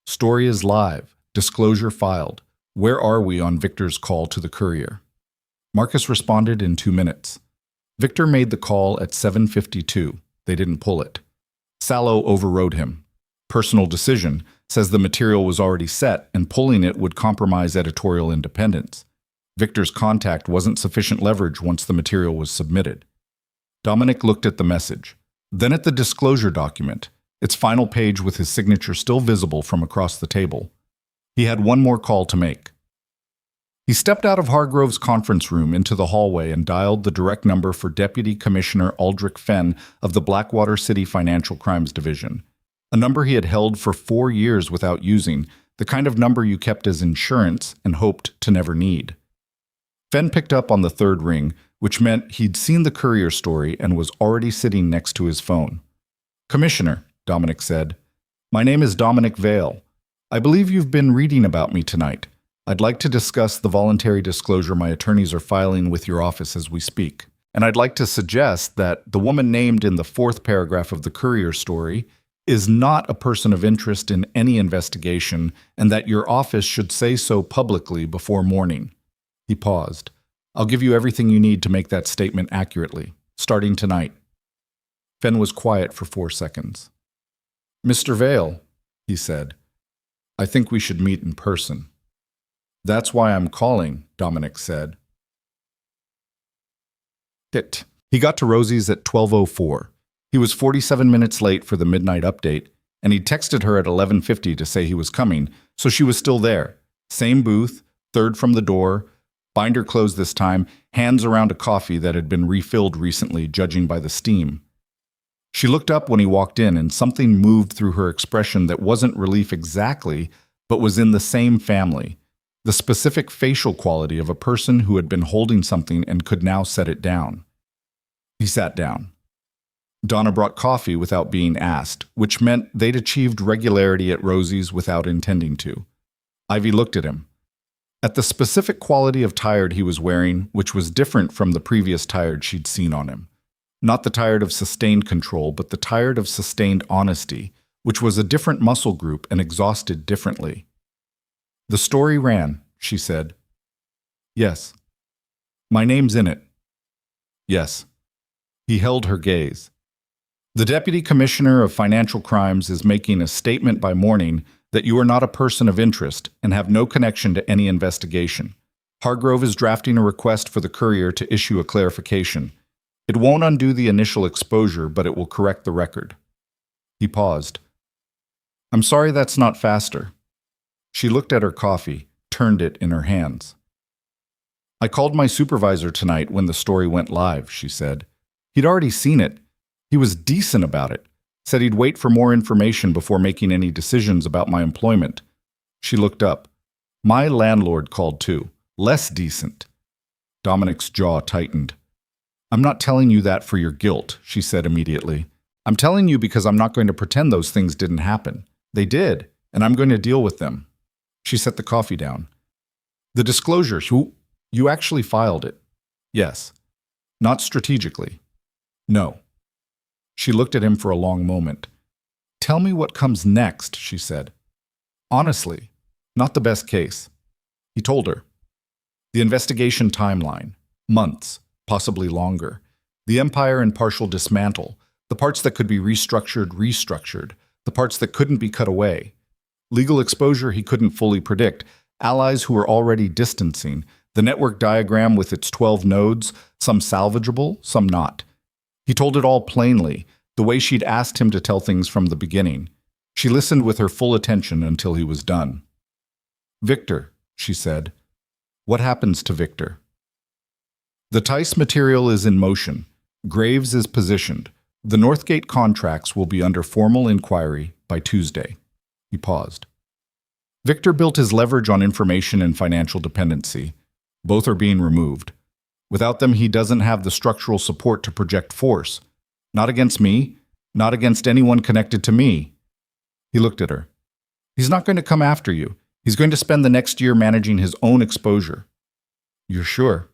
Story is live. Disclosure filed. Where are we on Victor's call to the Courier? Marcus responded in 2 minutes. Victor made the call at 7:52. They didn't pull it. Sallow overrode him. Personal decision, says the material was already set and pulling it would compromise editorial independence. Victor's contact wasn't sufficient leverage once the material was submitted. Dominic looked at the message, then at the disclosure document, its final page with his signature still visible from across the table. He had one more call to make. He stepped out of Hargrove's conference room into the hallway and dialed the direct number for Deputy Commissioner Aldrich Fenn of the Blackwater City Financial Crimes Division, a number he had held for 4 years without using, the kind of number you kept as insurance and hoped to never need. Fenn picked up on the 3rd ring, which meant he'd seen the Courier story and was already sitting next to his phone. Commissioner, Dominic said, my name is Dominic Vale. I believe you've been reading about me tonight. I'd like to discuss the voluntary disclosure my attorneys are filing with your office as we speak. And I'd like to suggest that the woman named in the fourth paragraph of the Courier story is not a person of interest in any investigation, and that your office should say so publicly before morning." He paused. "I'll give you everything you need to make that statement accurately, starting tonight." Fenn was quiet for 4 seconds. "Mr. Vale," he said, "I think we should meet in person." "That's why I'm calling," Dominic said. He got to Rosie's at 12:04. He was 47 minutes late for the midnight update, and he texted her at 11:50 to say he was coming, so she was still there. Same booth, third from the door, binder closed this time, hands around a coffee that had been refilled recently, judging by the steam. She looked up when he walked in, and something moved through her expression that wasn't relief exactly, but was in the same family. The specific facial quality of a person who had been holding something and could now set it down. He sat down. Donna brought coffee without being asked, which meant they'd achieved regularity at Rosie's without intending to. Ivy looked at him. At the specific quality of tired he was wearing, which was different from the previous tired she'd seen on him. Not the tired of sustained control, but the tired of sustained honesty, which was a different muscle group and exhausted differently. "The story ran," she said. "Yes." "My name's in it." "Yes." He held her gaze. "The Deputy Commissioner of Financial Crimes is making a statement by morning that you are not a person of interest and have no connection to any investigation. Hargrove is drafting a request for the Courier to issue a clarification. It won't undo the initial exposure, but it will correct the record." He paused. "I'm sorry that's not faster." She looked at her coffee, turned it in her hands. "I called my supervisor tonight when the story went live," she said. "He'd already seen it. He was decent about it. Said he'd wait for more information before making any decisions about my employment." She looked up. "My landlord called too. Less decent." Dominic's jaw tightened. "I'm not telling you that for your guilt," she said immediately. "I'm telling you because I'm not going to pretend those things didn't happen. They did, and I'm going to deal with them." She set the coffee down. "The disclosure, you actually filed it." "Yes." "Not strategically." "No." She looked at him for a long moment. "Tell me what comes next," she said. "Honestly, not the best case." He told her. The investigation timeline. Months, possibly longer. The empire in partial dismantle. The parts that could be restructured. The parts that couldn't be cut away. Legal exposure he couldn't fully predict. Allies who were already distancing. The network diagram with its 12 nodes, some salvageable, some not. He told it all plainly, the way she'd asked him to tell things from the beginning. She listened with her full attention until he was done. "Victor," she said. "What happens to Victor?" "The Tice material is in motion. Graves is positioned. The Northgate contracts will be under formal inquiry by Tuesday." He paused. "Victor built his leverage on information and financial dependency. Both are being removed. Without them, he doesn't have the structural support to project force. Not against me, not against anyone connected to me." He looked at her. "He's not going to come after you. He's going to spend the next year managing his own exposure." "You're sure?"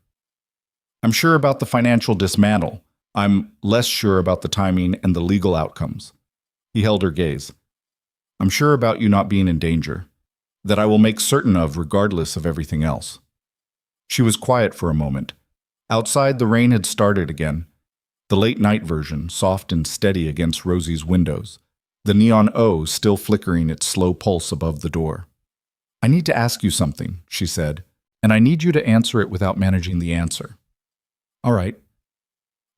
"I'm sure about the financial dismantle. I'm less sure about the timing and the legal outcomes." He held her gaze. "I'm sure about you not being in danger. That I will make certain of regardless of everything else." She was quiet for a moment. Outside, the rain had started again. The late-night version, soft and steady against Rosie's windows. The neon O still flickering its slow pulse above the door. "I need to ask you something," she said, "and I need you to answer it without managing the answer." "All right."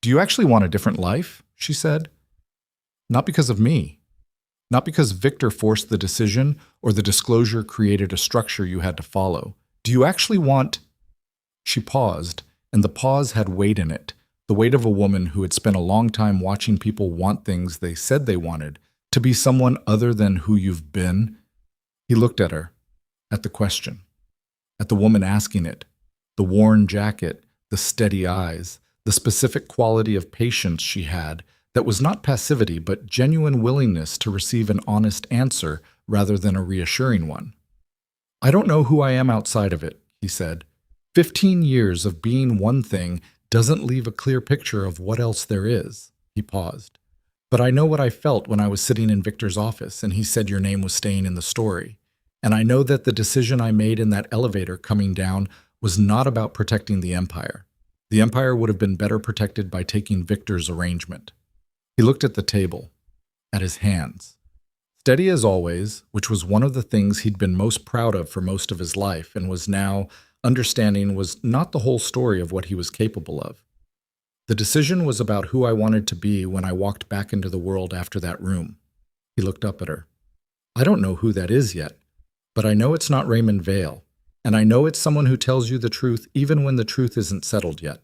"Do you actually want a different life?" she said. "Not because of me. Not because Victor forced the decision or the disclosure created a structure you had to follow. Do you actually want—" She paused, and the pause had weight in it, the weight of a woman who had spent a long time watching people want things they said they wanted, to be someone other than who you've been. He looked at her, at the question, at the woman asking it, the worn jacket, the steady eyes, the specific quality of patience she had that was not passivity but genuine willingness to receive an honest answer rather than a reassuring one. "I don't know who I am outside of it," he said. 15 years of being one thing doesn't leave a clear picture of what else there is. He paused. But I know what I felt when I was sitting in Victor's office and he said your name was staying in the story. And I know that the decision I made in that elevator coming down was not about protecting the Empire. The Empire would have been better protected by taking Victor's arrangement. He looked at the table, at his hands. Steady as always, which was one of the things he'd been most proud of for most of his life and was now understanding was not the whole story of what he was capable of. The decision was about who I wanted to be when I walked back into the world after that room. He looked up at her. I don't know who that is yet, but I know it's not Raymond Vale, and I know it's someone who tells you the truth even when the truth isn't settled yet.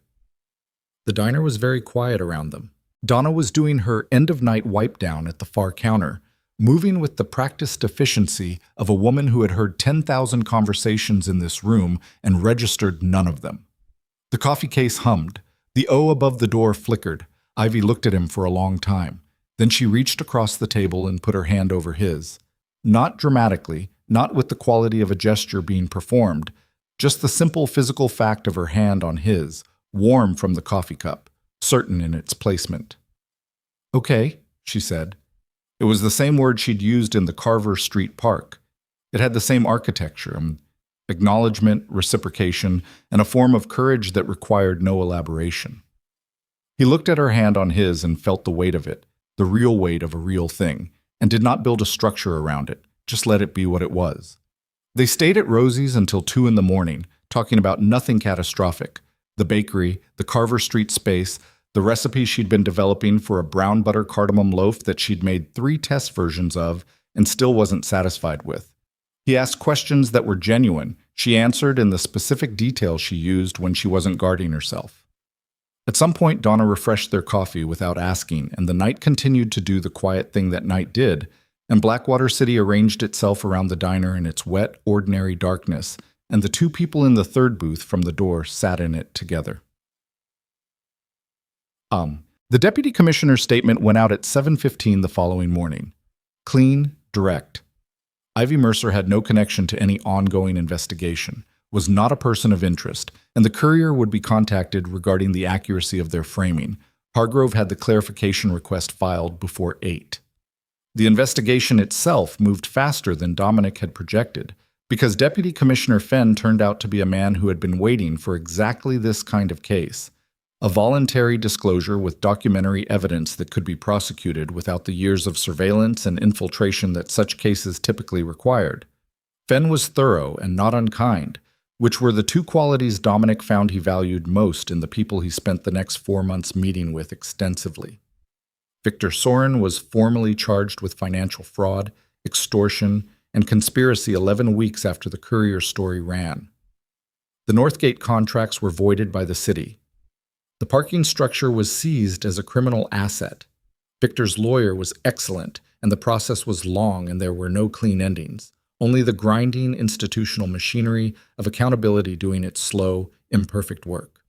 The diner was very quiet around them. Donna was doing her end-of-night wipe-down at the far counter, moving with the practiced efficiency of a woman who had heard 10,000 conversations in this room and registered none of them. The coffee case hummed. The O above the door flickered. Ivy looked at him for a long time. Then she reached across the table and put her hand over his. Not dramatically, not with the quality of a gesture being performed, just the simple physical fact of her hand on his, warm from the coffee cup, certain in its placement. Okay, she said. It was the same word she'd used in the Carver Street Park. It had the same architecture, acknowledgement, reciprocation, and a form of courage that required no elaboration. He looked at her hand on his and felt the weight of it, the real weight of a real thing, and did not build a structure around it, just let it be what it was. They stayed at Rosie's until 2 in the morning, talking about nothing catastrophic, the bakery, the Carver Street space, the recipe she'd been developing for a brown butter cardamom loaf that she'd made 3 test versions of and still wasn't satisfied with. He asked questions that were genuine. She answered in the specific details she used when she wasn't guarding herself. At some point, Donna refreshed their coffee without asking, and the night continued to do the quiet thing that night did, and Blackwater City arranged itself around the diner in its wet, ordinary darkness, and the 2 people in the third booth from the door sat in it together. The deputy commissioner's statement went out at 7:15 the following morning. Clean, direct. Ivy Mercer had no connection to any ongoing investigation, was not a person of interest, and the courier would be contacted regarding the accuracy of their framing. Hargrove had the clarification request filed before 8. The investigation itself moved faster than Dominic had projected, because Deputy Commissioner Fenn turned out to be a man who had been waiting for exactly this kind of case. A voluntary disclosure with documentary evidence that could be prosecuted without the years of surveillance and infiltration that such cases typically required. Fenn was thorough and not unkind, which were the 2 qualities Dominic found he valued most in the people he spent the next 4 months meeting with extensively. Victor Soren was formally charged with financial fraud, extortion, and conspiracy 11 weeks after the Courier story ran. The Northgate contracts were voided by the city. The parking structure was seized as a criminal asset. Victor's lawyer was excellent, and the process was long and there were no clean endings, only the grinding institutional machinery of accountability doing its slow, imperfect work.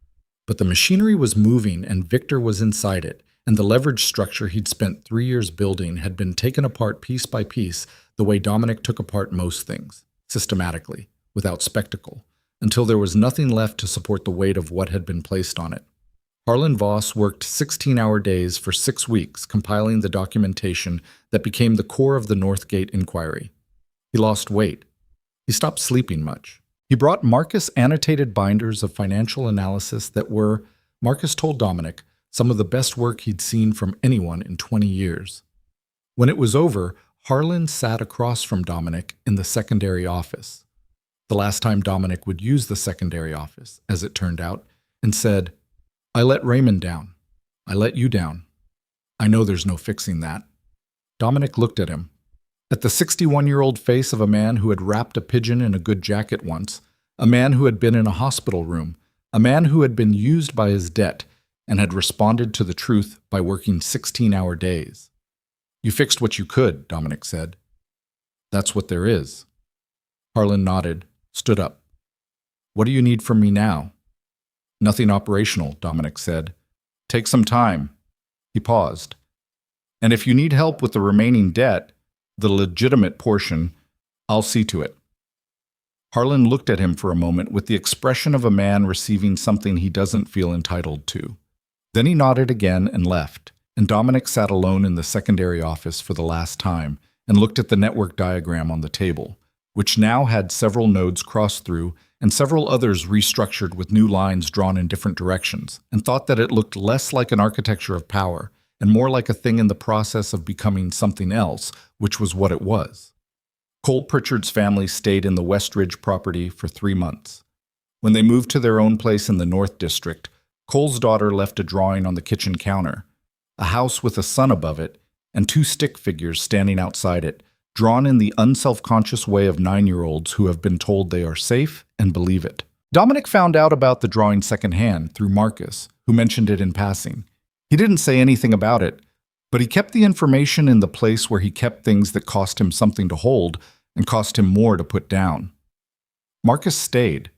But the machinery was moving and Victor was inside it, and the leverage structure he'd spent 3 years building had been taken apart piece by piece the way Dominic took apart most things, systematically, without spectacle, until there was nothing left to support the weight of what had been placed on it. Harlan Voss worked 16-hour days for 6 weeks compiling the documentation that became the core of the Northgate inquiry. He lost weight. He stopped sleeping much. He brought Marcus annotated binders of financial analysis that were, Marcus told Dominic, some of the best work he'd seen from anyone in 20 years. When it was over, Harlan sat across from Dominic in the secondary office, the last time Dominic would use the secondary office, as it turned out, and said, I let Raymond down. I let you down. I know there's no fixing that. Dominic looked at him. At the 61-year-old face of a man who had wrapped a pigeon in a good jacket once, a man who had been in a hospital room, a man who had been used by his debt and had responded to the truth by working 16-hour days. You fixed what you could, Dominic said. That's what there is. Harlan nodded, stood up. What do you need from me now? Nothing operational, Dominic said. Take some time. He paused. And if you need help with the remaining debt, the legitimate portion, I'll see to it. Harlan looked at him for a moment with the expression of a man receiving something he doesn't feel entitled to. Then he nodded again and left, and Dominic sat alone in the secondary office for the last time and looked at the network diagram on the table, which now had several nodes crossed through and several others restructured with new lines drawn in different directions, and thought that it looked less like an architecture of power and more like a thing in the process of becoming something else, which was what it was. Cole Pritchard's family stayed in the West Ridge property for 3 months. When they moved to their own place in the North District, Cole's daughter left a drawing on the kitchen counter, a house with a sun above it, and 2 stick figures standing outside it, drawn in the unselfconscious way of 9-year-olds who have been told they are safe and believe it. Dominic found out about the drawing secondhand through Marcus, who mentioned it in passing. He didn't say anything about it, but he kept the information in the place where he kept things that cost him something to hold and cost him more to put down. Marcus stayed.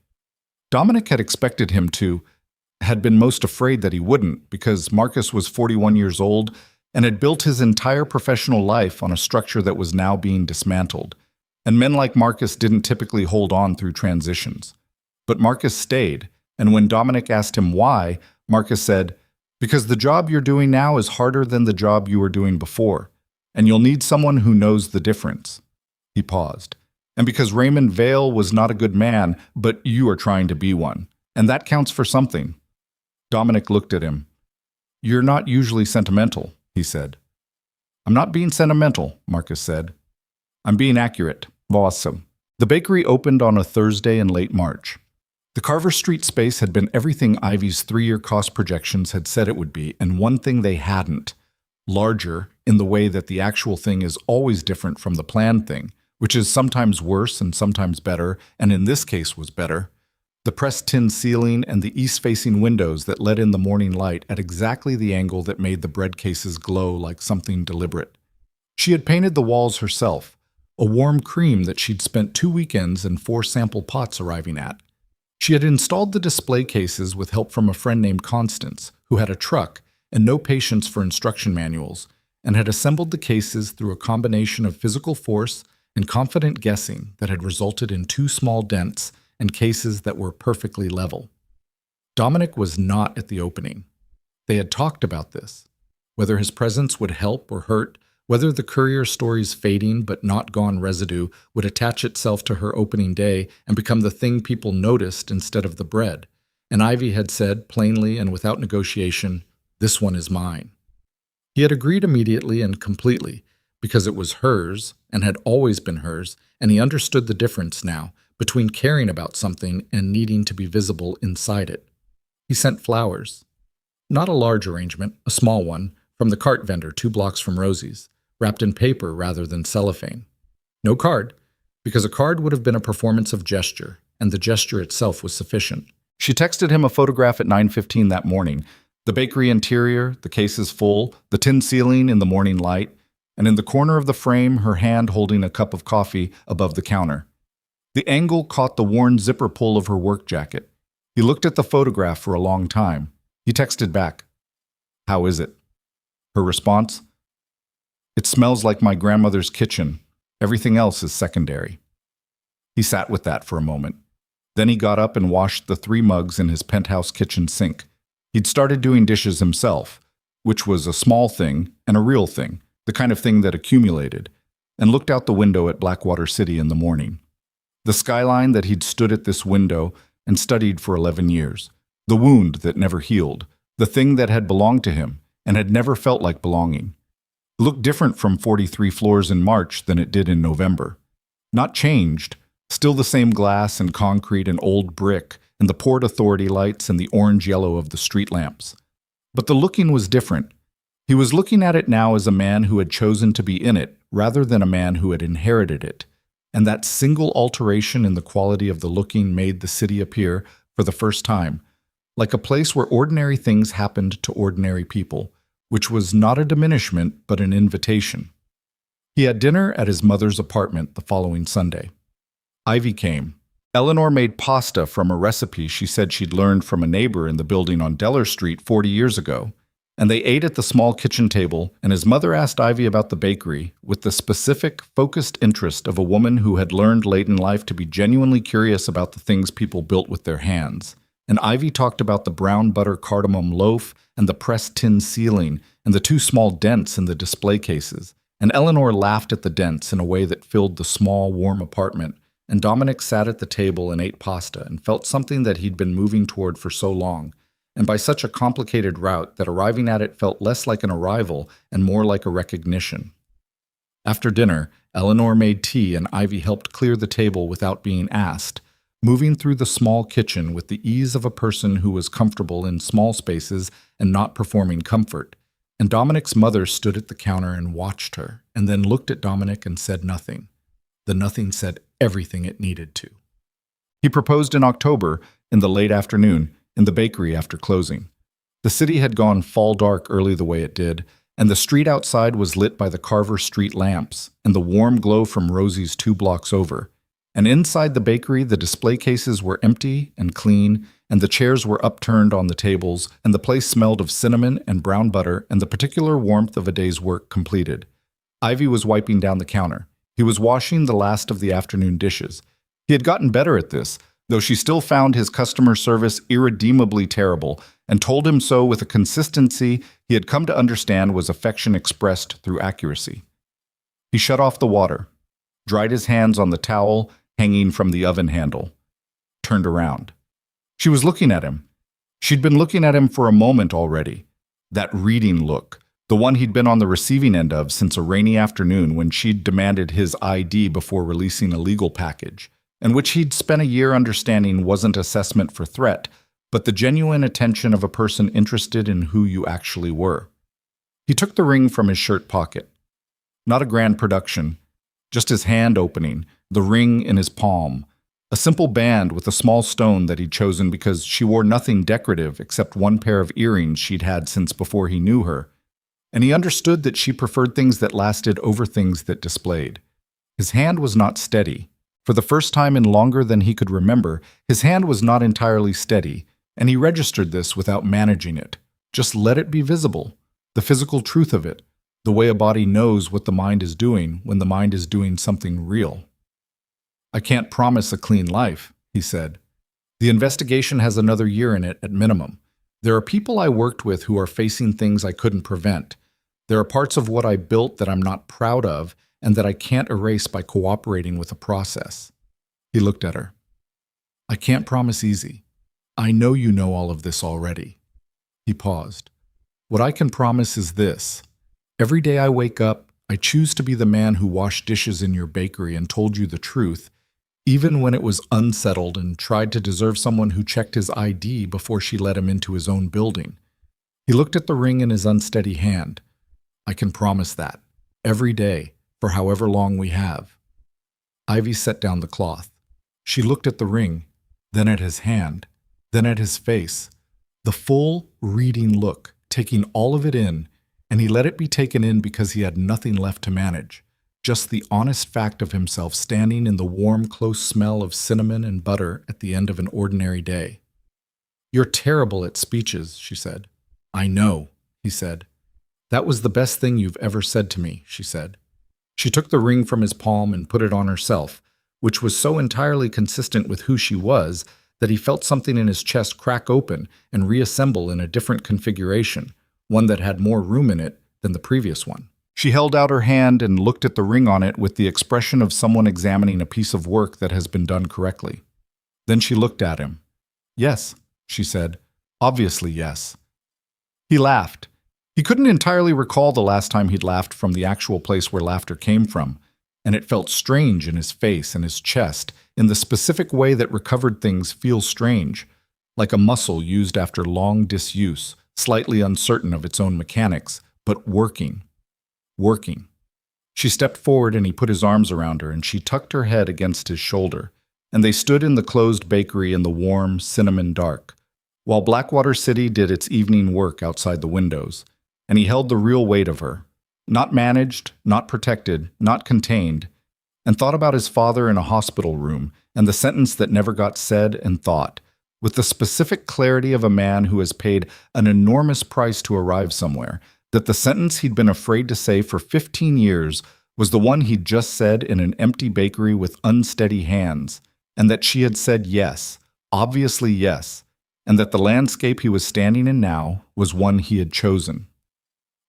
Dominic had expected him to, had been most afraid that he wouldn't, because Marcus was 41 years old and had built his entire professional life on a structure that was now being dismantled, and men like Marcus didn't typically hold on through transitions. But Marcus stayed, and when Dominic asked him why, Marcus said, "Because the job you're doing now is harder than the job you were doing before, and you'll need someone who knows the difference." He paused. "And because Raymond Vale was not a good man, but you are trying to be one, and that counts for something." Dominic looked at him. "You're not usually sentimental," he said. "I'm not being sentimental," Marcus said. "I'm being accurate. Awesome." The bakery opened on a Thursday in late March. The Carver Street space had been everything Ivy's 3-year cost projections had said it would be, and one thing they hadn't: larger, in the way that the actual thing is always different from the planned thing, which is sometimes worse and sometimes better, and in this case was better. The pressed tin ceiling and the east-facing windows that let in the morning light at exactly the angle that made the bread cases glow like something deliberate. She had painted the walls herself, a warm cream that she'd spent 2 weekends and 4 sample pots arriving at. She had installed the display cases with help from a friend named Constance, who had a truck and no patience for instruction manuals, and had assembled the cases through a combination of physical force and confident guessing that had resulted in 2 small dents and cases that were perfectly level. Dominic was not at the opening. They had talked about this, whether his presence would help or hurt, whether the courier story's fading but not gone residue would attach itself to her opening day and become the thing people noticed instead of the bread. And Ivy had said, plainly and without negotiation, "This one is mine." He had agreed immediately and completely, because it was hers and had always been hers, and he understood the difference now between caring about something and needing to be visible inside it. He sent flowers. Not a large arrangement, a small one, from the cart vendor 2 blocks from Rosie's, wrapped in paper rather than cellophane. No card, because a card would have been a performance of gesture, and the gesture itself was sufficient. She texted him a photograph at 9:15 that morning, the bakery interior, the cases full, the tin ceiling in the morning light, and in the corner of the frame her hand holding a cup of coffee above the counter. The angle caught the worn zipper pull of her work jacket. He looked at the photograph for a long time. He texted back, "How is it?" Her response, "It smells like my grandmother's kitchen. Everything else is secondary." He sat with that for a moment. Then he got up and washed the 3 mugs in his penthouse kitchen sink. He'd started doing dishes himself, which was a small thing and a real thing, the kind of thing that accumulated, and looked out the window at Blackwater City in the morning. The skyline that he'd stood at this window and studied for 11 years, the wound that never healed, the thing that had belonged to him and had never felt like belonging. It looked different from 43 floors in March than it did in November. Not changed, still the same glass and concrete and old brick and the Port Authority lights and the orange-yellow of the street lamps. But the looking was different. He was looking at it now as a man who had chosen to be in it rather than a man who had inherited it. And that single alteration in the quality of the looking made the city appear, for the first time, like a place where ordinary things happened to ordinary people, which was not a diminishment but an invitation. He had dinner at his mother's apartment the following Sunday. Ivy came. Eleanor made pasta from a recipe she said she'd learned from a neighbor in the building on Deller Street 40 years ago, and they ate at the small kitchen table, and his mother asked Ivy about the bakery with the specific, focused interest of a woman who had learned late in life to be genuinely curious about the things people built with their hands. And Ivy talked about the brown butter cardamom loaf and the pressed tin ceiling and the two small dents in the display cases. And Eleanor laughed at the dents in a way that filled the small, warm apartment, and Dominic sat at the table and ate pasta and felt something that he'd been moving toward for so long, and by such a complicated route that arriving at it felt less like an arrival and more like a recognition. After dinner, Eleanor made tea and Ivy helped clear the table without being asked, moving through the small kitchen with the ease of a person who was comfortable in small spaces and not performing comfort. And Dominic's mother stood at the counter and watched her, and then looked at Dominic and said nothing. The nothing said everything it needed to. He proposed in October, in the late afternoon, in the bakery after closing. The city had gone fall dark early the way it did, and the street outside was lit by the Carver Street lamps and the warm glow from Rosie's 2 blocks over. And inside the bakery, the display cases were empty and clean, and the chairs were upturned on the tables, and the place smelled of cinnamon and brown butter and the particular warmth of a day's work completed. Ivy was wiping down the counter. He was washing the last of the afternoon dishes. He had gotten better at this, though she still found his customer service irredeemably terrible, and told him so with a consistency he had come to understand was affection expressed through accuracy. He shut off the water, dried his hands on the towel hanging from the oven handle, turned around. She was looking at him. She'd been looking at him for a moment already. That reading look, the one he'd been on the receiving end of since a rainy afternoon when she'd demanded his ID before releasing a legal package, and which he'd spent a year understanding wasn't assessment for threat, but the genuine attention of a person interested in who you actually were. He took the ring from his shirt pocket. Not a grand production, just his hand opening, the ring in his palm, a simple band with a small stone that he'd chosen because she wore nothing decorative except one pair of earrings she'd had since before he knew her. And he understood that she preferred things that lasted over things that displayed. His hand was not steady. For the first time in longer than he could remember, his hand was not entirely steady, and he registered this without managing it. Just let it be visible, the physical truth of it, the way a body knows what the mind is doing when the mind is doing something real. "I can't promise a clean life," he said. "The investigation has another year in it at minimum. There are people I worked with who are facing things I couldn't prevent. There are parts of what I built that I'm not proud of and that I can't erase by cooperating with a process." He looked at her. "I can't promise easy. I know you know all of this already." He paused. "What I can promise is this. Every day I wake up, I choose to be the man who washed dishes in your bakery and told you the truth, even when it was unsettled and tried to deserve someone who checked his ID before she let him into his own building." He looked at the ring in his unsteady hand. "I can promise that. Every day, for however long we have." Ivy set down the cloth. She looked at the ring, then at his hand, then at his face. The full, reading look, taking all of it in, and he let it be taken in because he had nothing left to manage. Just the honest fact of himself standing in the warm, close smell of cinnamon and butter at the end of an ordinary day. "You're terrible at speeches," she said. "I know," he said. "That was the best thing you've ever said to me," she said. She took the ring from his palm and put it on herself, which was so entirely consistent with who she was that he felt something in his chest crack open and reassemble in a different configuration, one that had more room in it than the previous one. She held out her hand and looked at the ring on it with the expression of someone examining a piece of work that has been done correctly. Then she looked at him. "Yes," she said. "Obviously yes." He laughed. He couldn't entirely recall the last time he'd laughed from the actual place where laughter came from, and it felt strange in his face and his chest, in the specific way that recovered things feel strange, like a muscle used after long disuse, slightly uncertain of its own mechanics, but working. Working. She stepped forward and he put his arms around her and she tucked her head against his shoulder, and they stood in the closed bakery in the warm, cinnamon dark, while Blackwater City did its evening work outside the windows, and he held the real weight of her, not managed, not protected, not contained, and thought about his father in a hospital room and the sentence that never got said and thought, with the specific clarity of a man who has paid an enormous price to arrive somewhere, that the sentence he'd been afraid to say for 15 years was the one he'd just said in an empty bakery with unsteady hands, and that she had said yes, obviously yes, and that the landscape he was standing in now was one he had chosen.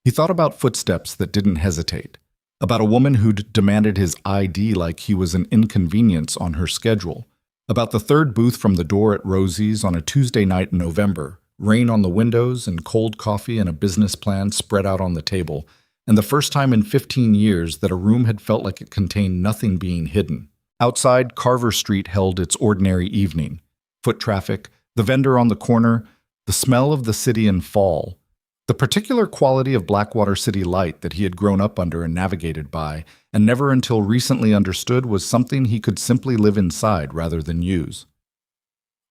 He thought about footsteps that didn't hesitate, about a woman who'd demanded his ID like he was an inconvenience on her schedule, about the third booth from the door at Rosie's on a Tuesday night in November, rain on the windows and cold coffee and a business plan spread out on the table, and the first time in 15 years that a room had felt like it contained nothing being hidden. Outside, Carver Street held its ordinary evening. Foot traffic, the vendor on the corner, the smell of the city in fall, the particular quality of Blackwater City light that he had grown up under and navigated by, and never until recently understood was something he could simply live inside rather than use.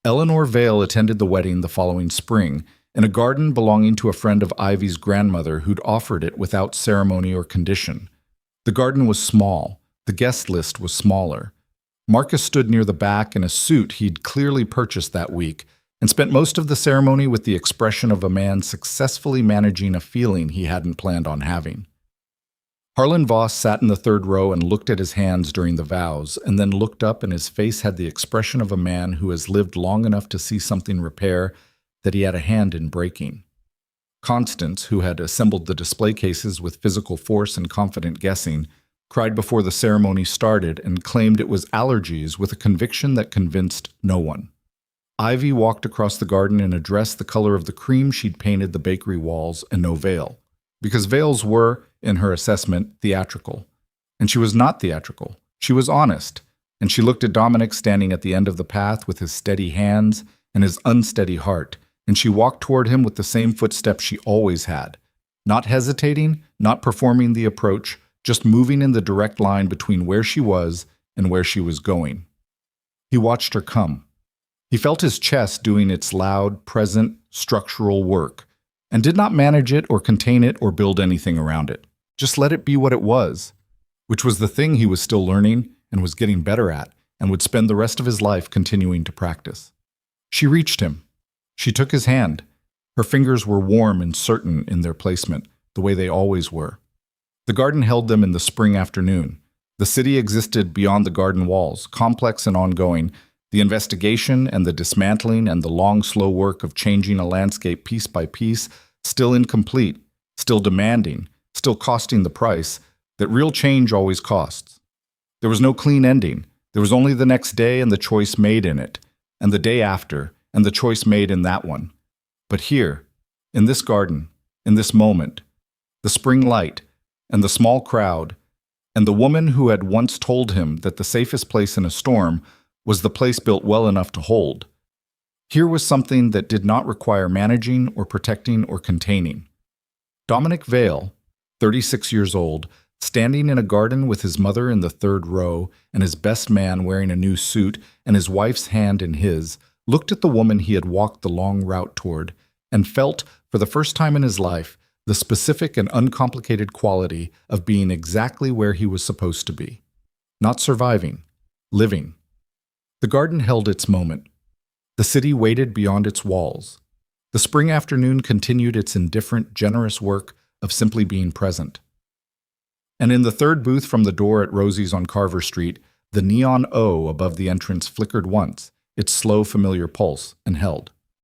Eleanor Vale attended the wedding the following spring, in a garden belonging to a friend of Ivy's grandmother who'd offered it without ceremony or condition. The garden was small. The guest list was smaller. Marcus stood near the back in a suit he'd clearly purchased that week and spent most of the ceremony with the expression of a man successfully managing a feeling he hadn't planned on having. Harlan Voss sat in the third row and looked at his hands during the vows, and then looked up and his face had the expression of a man who has lived long enough to see something repair that he had a hand in breaking. Constance, who had assembled the display cases with physical force and confident guessing, cried before the ceremony started and claimed it was allergies with a conviction that convinced no one. Ivy walked across the garden in a dress the color of the cream she'd painted the bakery walls and no veil, because veils were, in her assessment, theatrical. And she was not theatrical. She was honest, and she looked at Dominic standing at the end of the path with his steady hands and his unsteady heart, and she walked toward him with the same footsteps she always had, not hesitating, not performing the approach, just moving in the direct line between where she was and where she was going. He watched her come. He felt his chest doing its loud, present, structural work, and did not manage it or contain it or build anything around it. Just let it be what it was, which was the thing he was still learning and was getting better at and would spend the rest of his life continuing to practice. She reached him. She took his hand. Her fingers were warm and certain in their placement, the way they always were. The garden held them in the spring afternoon. The city existed beyond the garden walls, complex and ongoing. The investigation and the dismantling and the long, slow work of changing a landscape piece by piece, still incomplete, still demanding, still costing the price that real change always costs. There was no clean ending. There was only the next day and the choice made in it, and the day after, and the choice made in that one. But here, in this garden, in this moment, the spring light, and the small crowd, and the woman who had once told him that the safest place in a storm was the place built well enough to hold. Here was something that did not require managing or protecting or containing. Dominic Vale, 36 years old, standing in a garden with his mother in the third row and his best man wearing a new suit and his wife's hand in his, looked at the woman he had walked the long route toward and felt, for the first time in his life, the specific and uncomplicated quality of being exactly where he was supposed to be. Not surviving, living. The garden held its moment. The city waited beyond its walls. The spring afternoon continued its indifferent, generous work of simply being present. And in the third booth from the door at Rosie's on Carver Street, the neon O above the entrance flickered once, its slow, familiar pulse, and held.